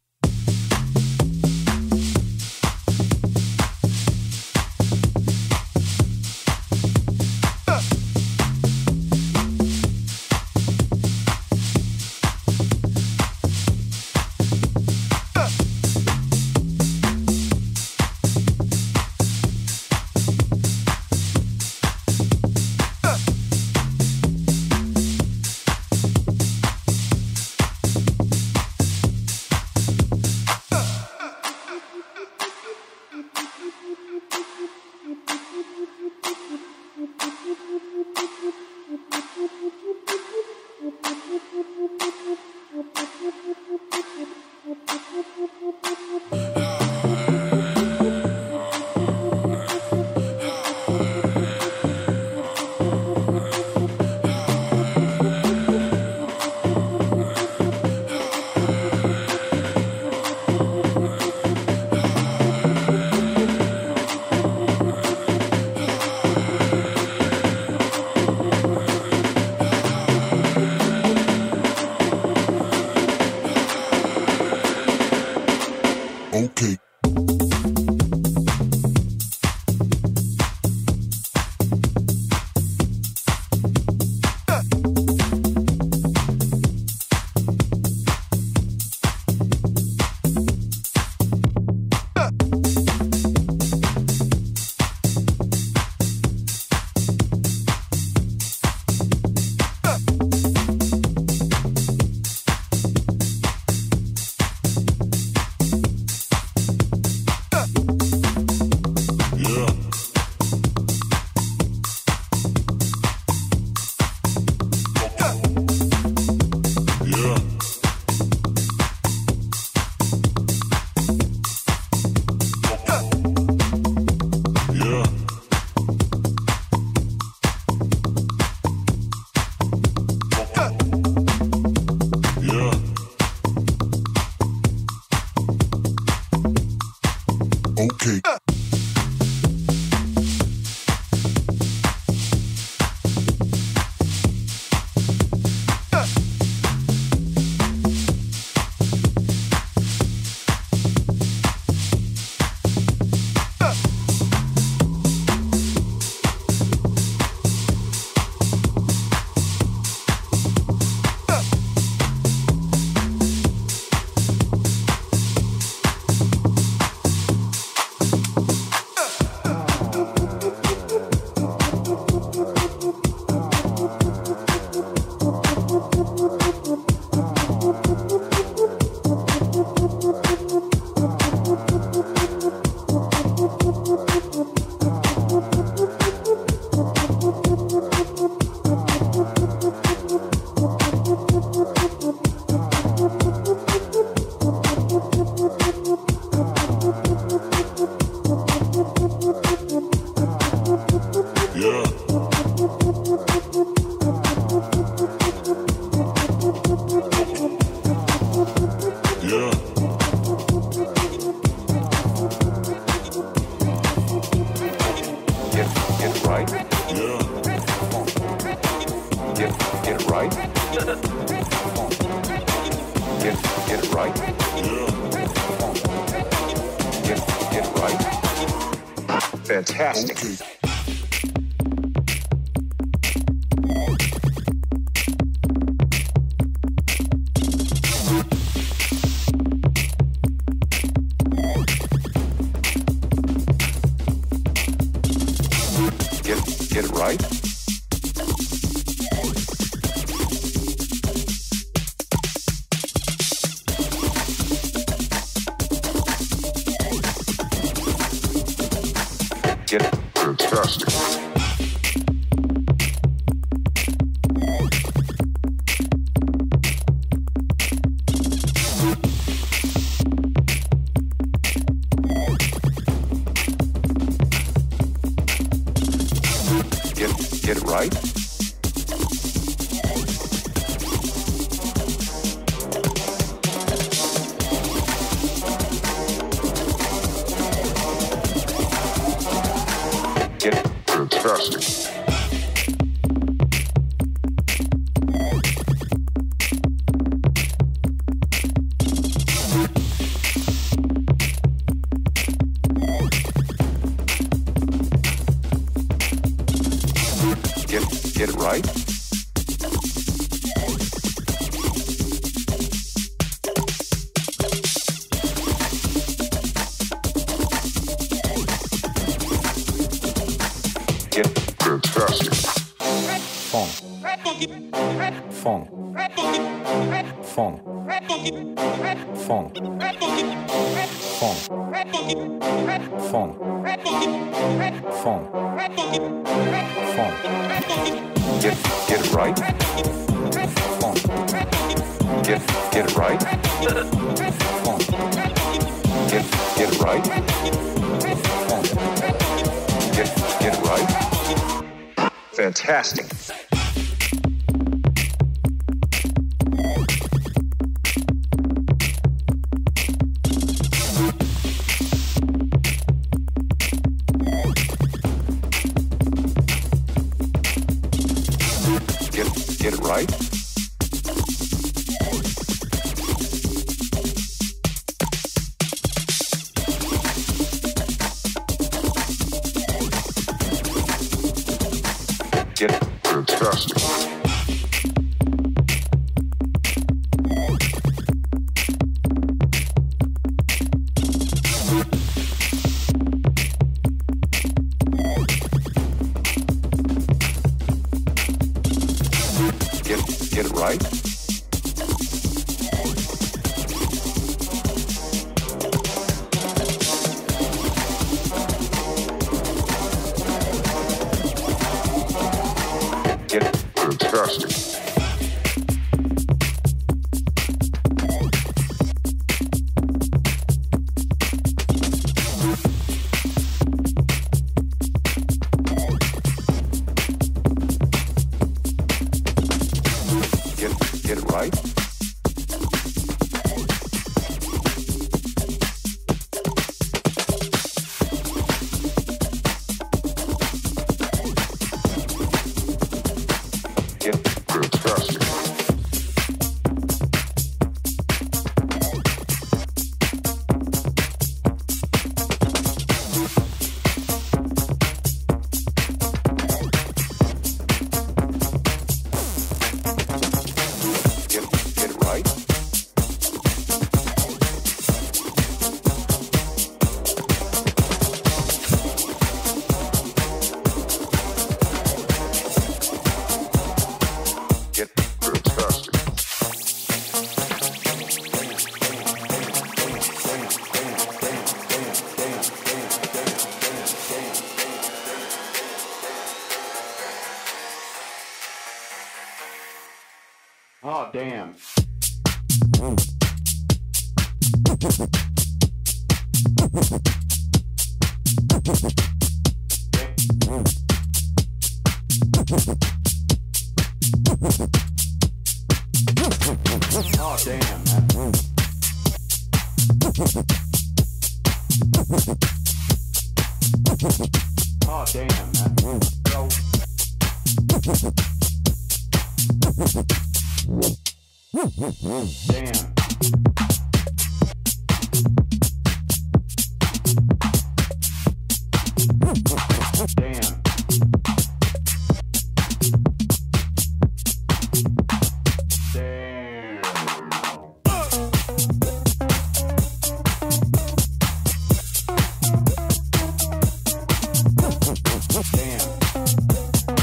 Okay. Yeah. Yeah. Yeah. Yeah. Okay. Yeah. Yeah. Get it right. Yeah. Get it right. Get it right. Yeah. Get it right. Fantastic. Okay. right. Get it. Fantastic. Get it right. Get it. Fantastic. Get it right. Get Fantastic. funk. Funk. Funk. Funk. Funk. Funk. Funk. Get it right. Funk. Get it right. Funk. Get it right. Funk. Get it right. Fantastic. Get it right. Get it. Fantastic. Get it right. Get it. Fantastic. Get it right. Get Fantastic. get it right. Get Fantastic. Oh, damn. Oh, damn, man. Oh, damn, man. Go. Damn. Damn. Damn.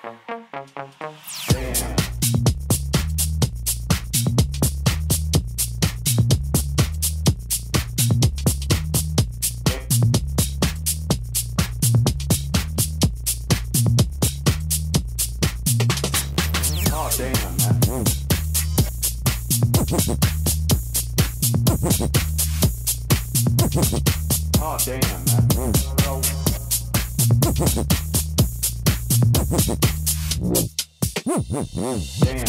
Oh, damn, man. Oh, damn, man. Damn.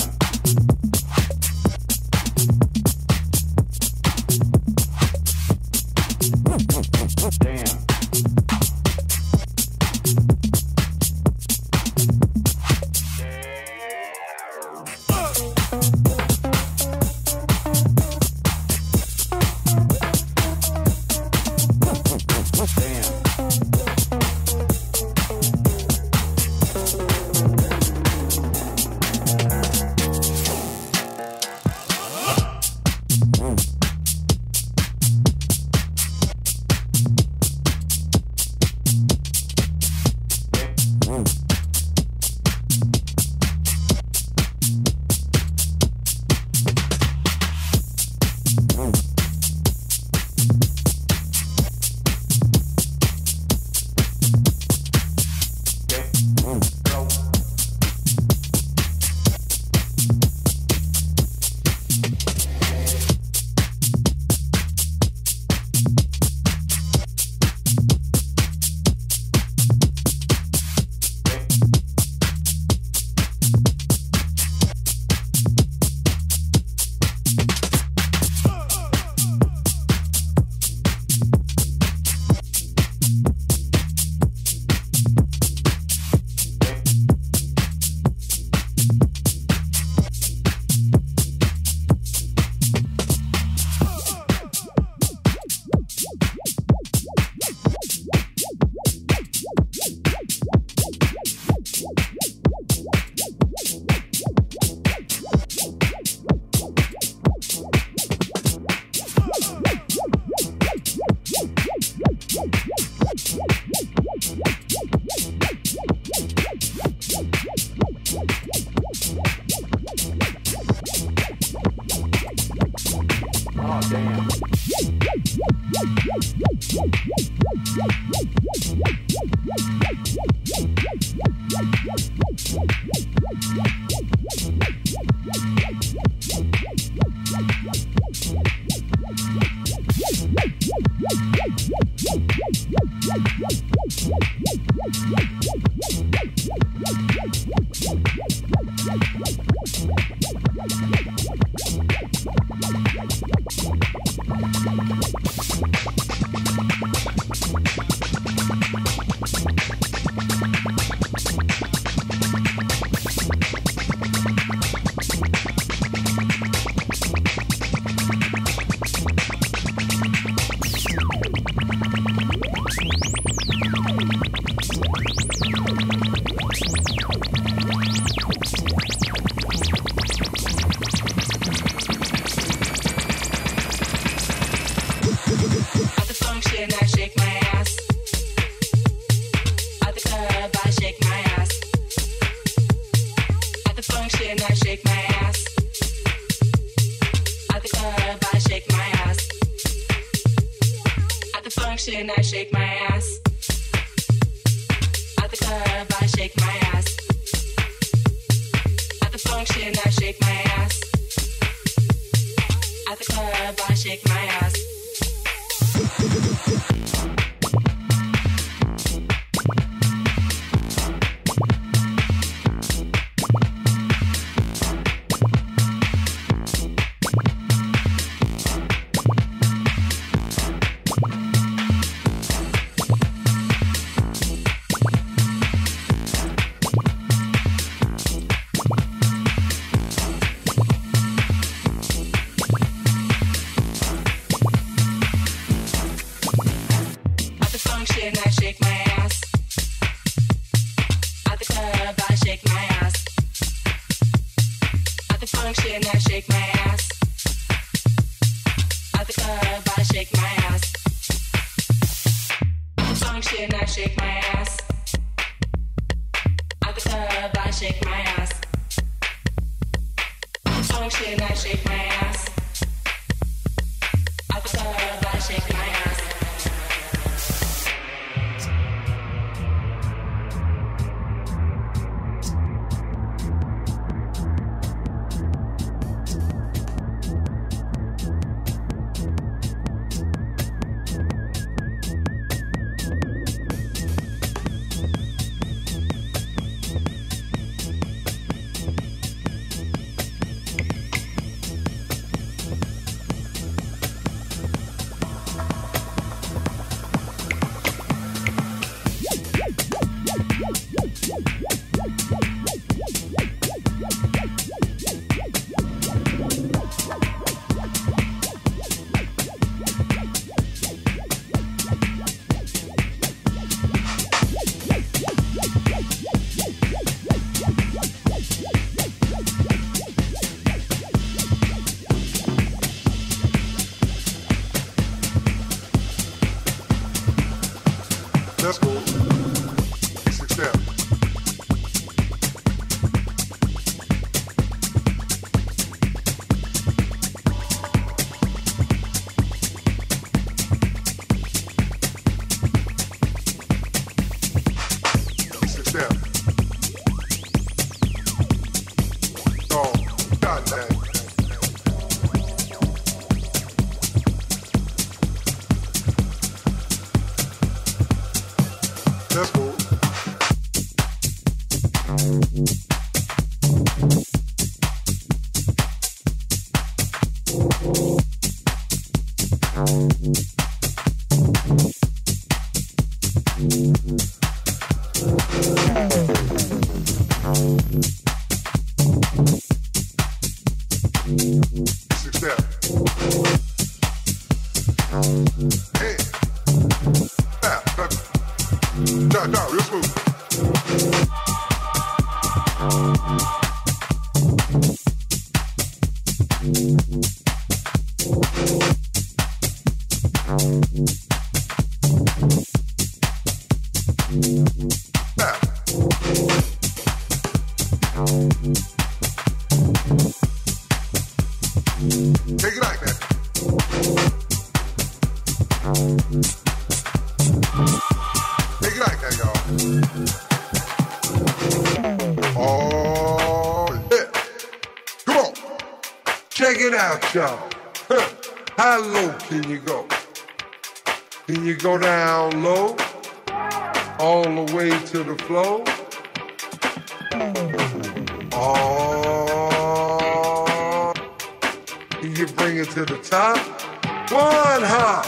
Damn. I shake my ass. At the club, I shake my ass. At the function, I shake my ass. At the club, I shake my ass. I shake my ass. At the club, I shake my ass. At the function, I shake my ass. At the club, I shake my ass. At the function, I shake my ass. At the club, I I shake my ass. The song shit, I shake my ass. At the club, I shake my ass. Let's go. 6 step. Let's go. Take it like that. Take it like that, y'all. Oh, yeah. Come on. Check it out, y'all. How low can you go? Can you go down low? All the way to the floor? Oh, can you bring it to the top? One hop.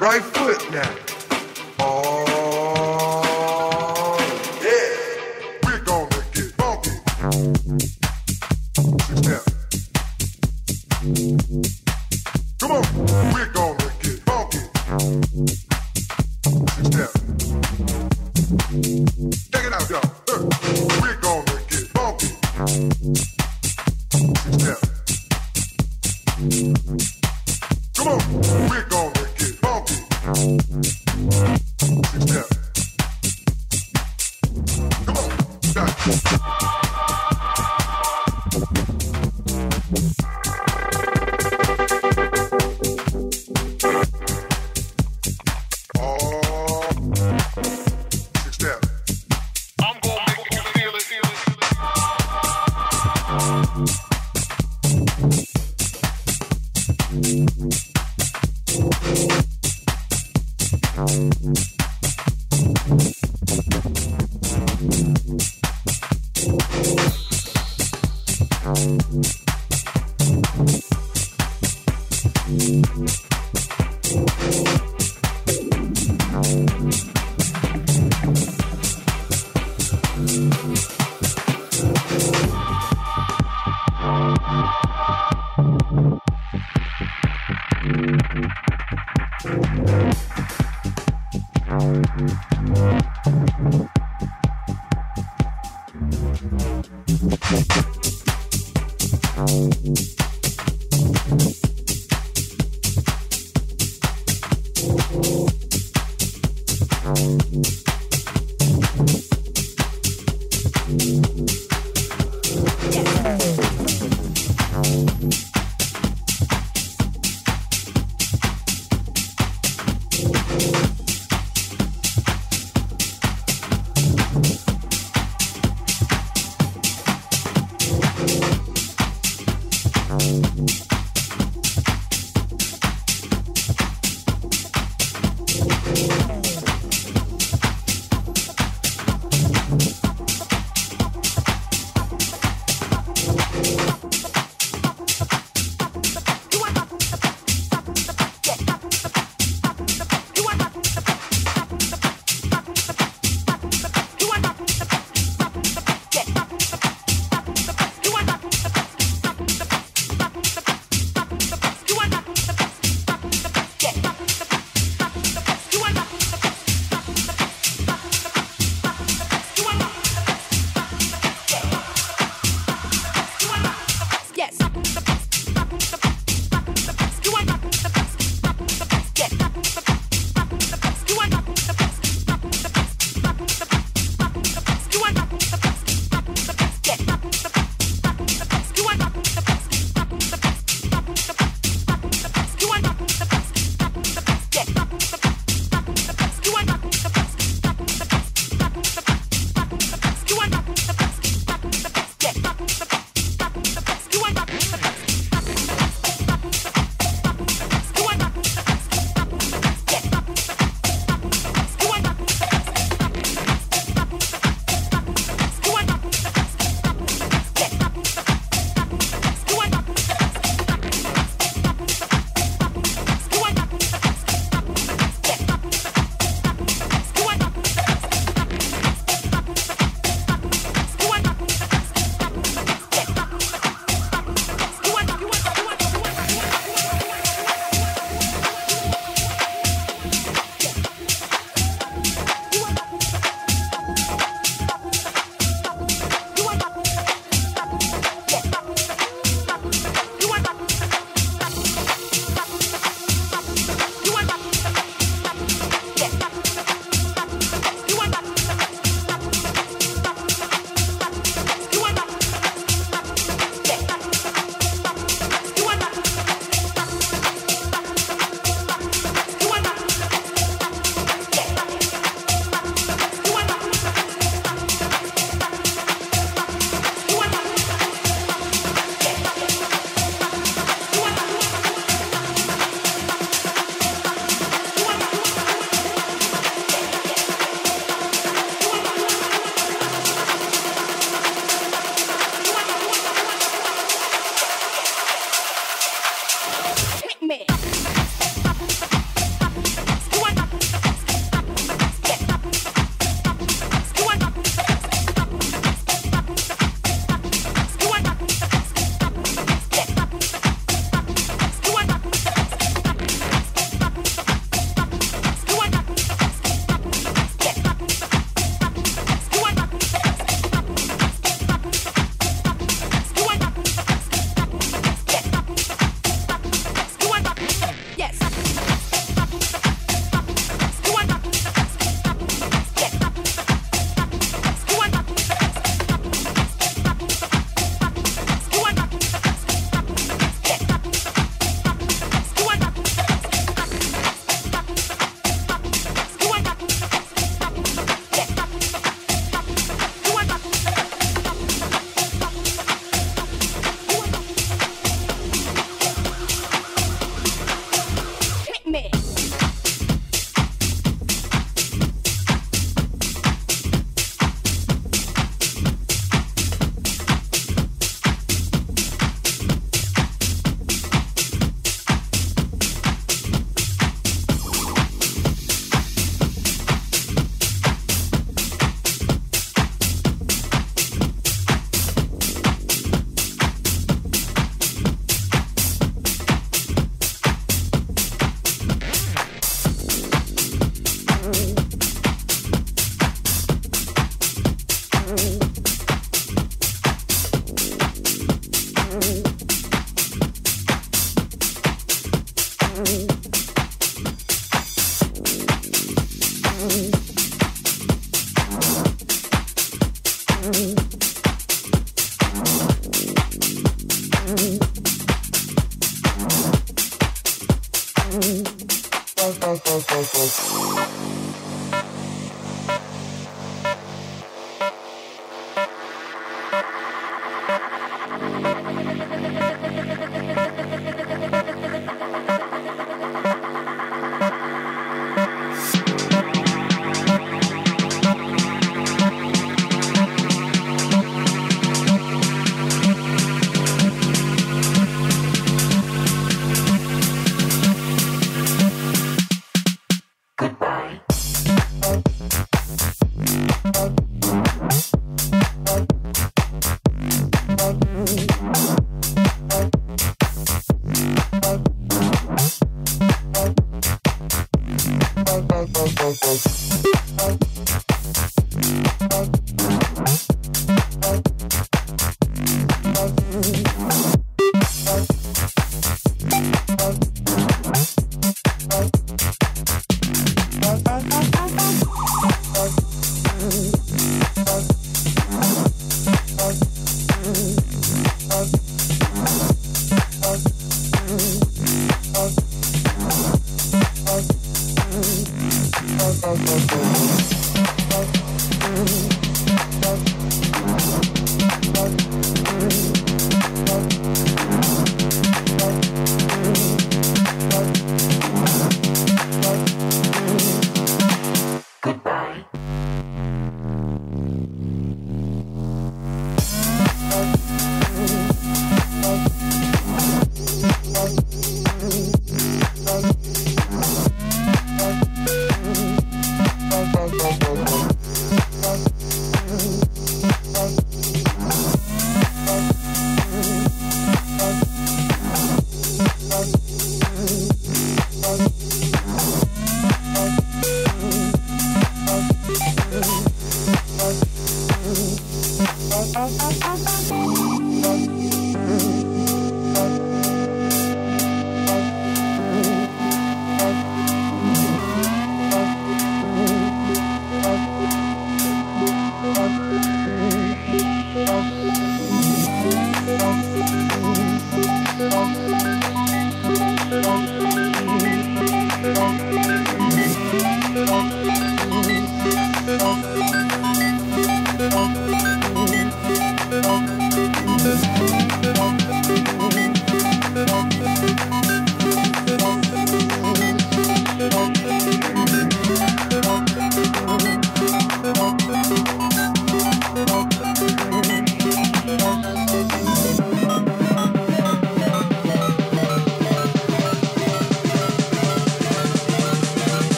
Right foot now. Oh, yeah. We're gonna get funky. Step. Come on. We're gonna get funky. Step. Check it out, y'all. We're gonna get funky. Step. Come on. We're gonna get funky. Step. Come on. Stop.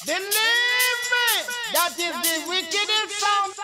Believe me, that is the wickedest sound.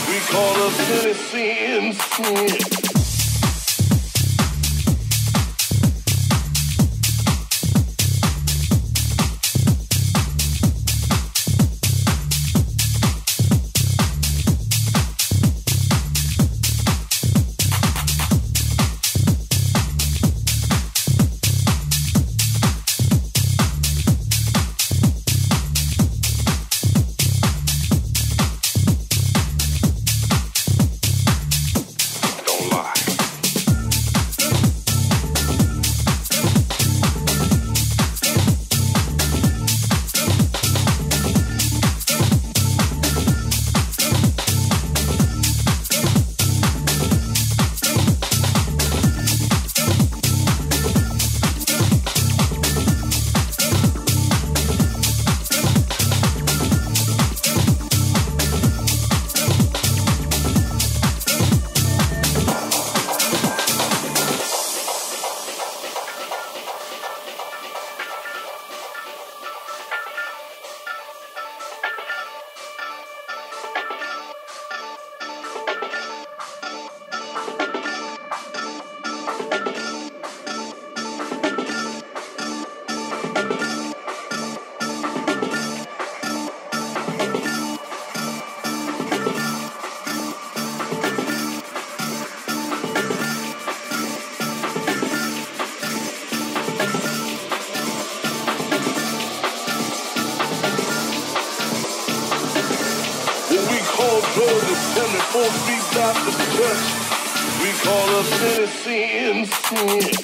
We call us citizens. Don't lie. blood is 74 feet out the church. We call us citizens.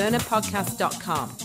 burnerpodcast.com.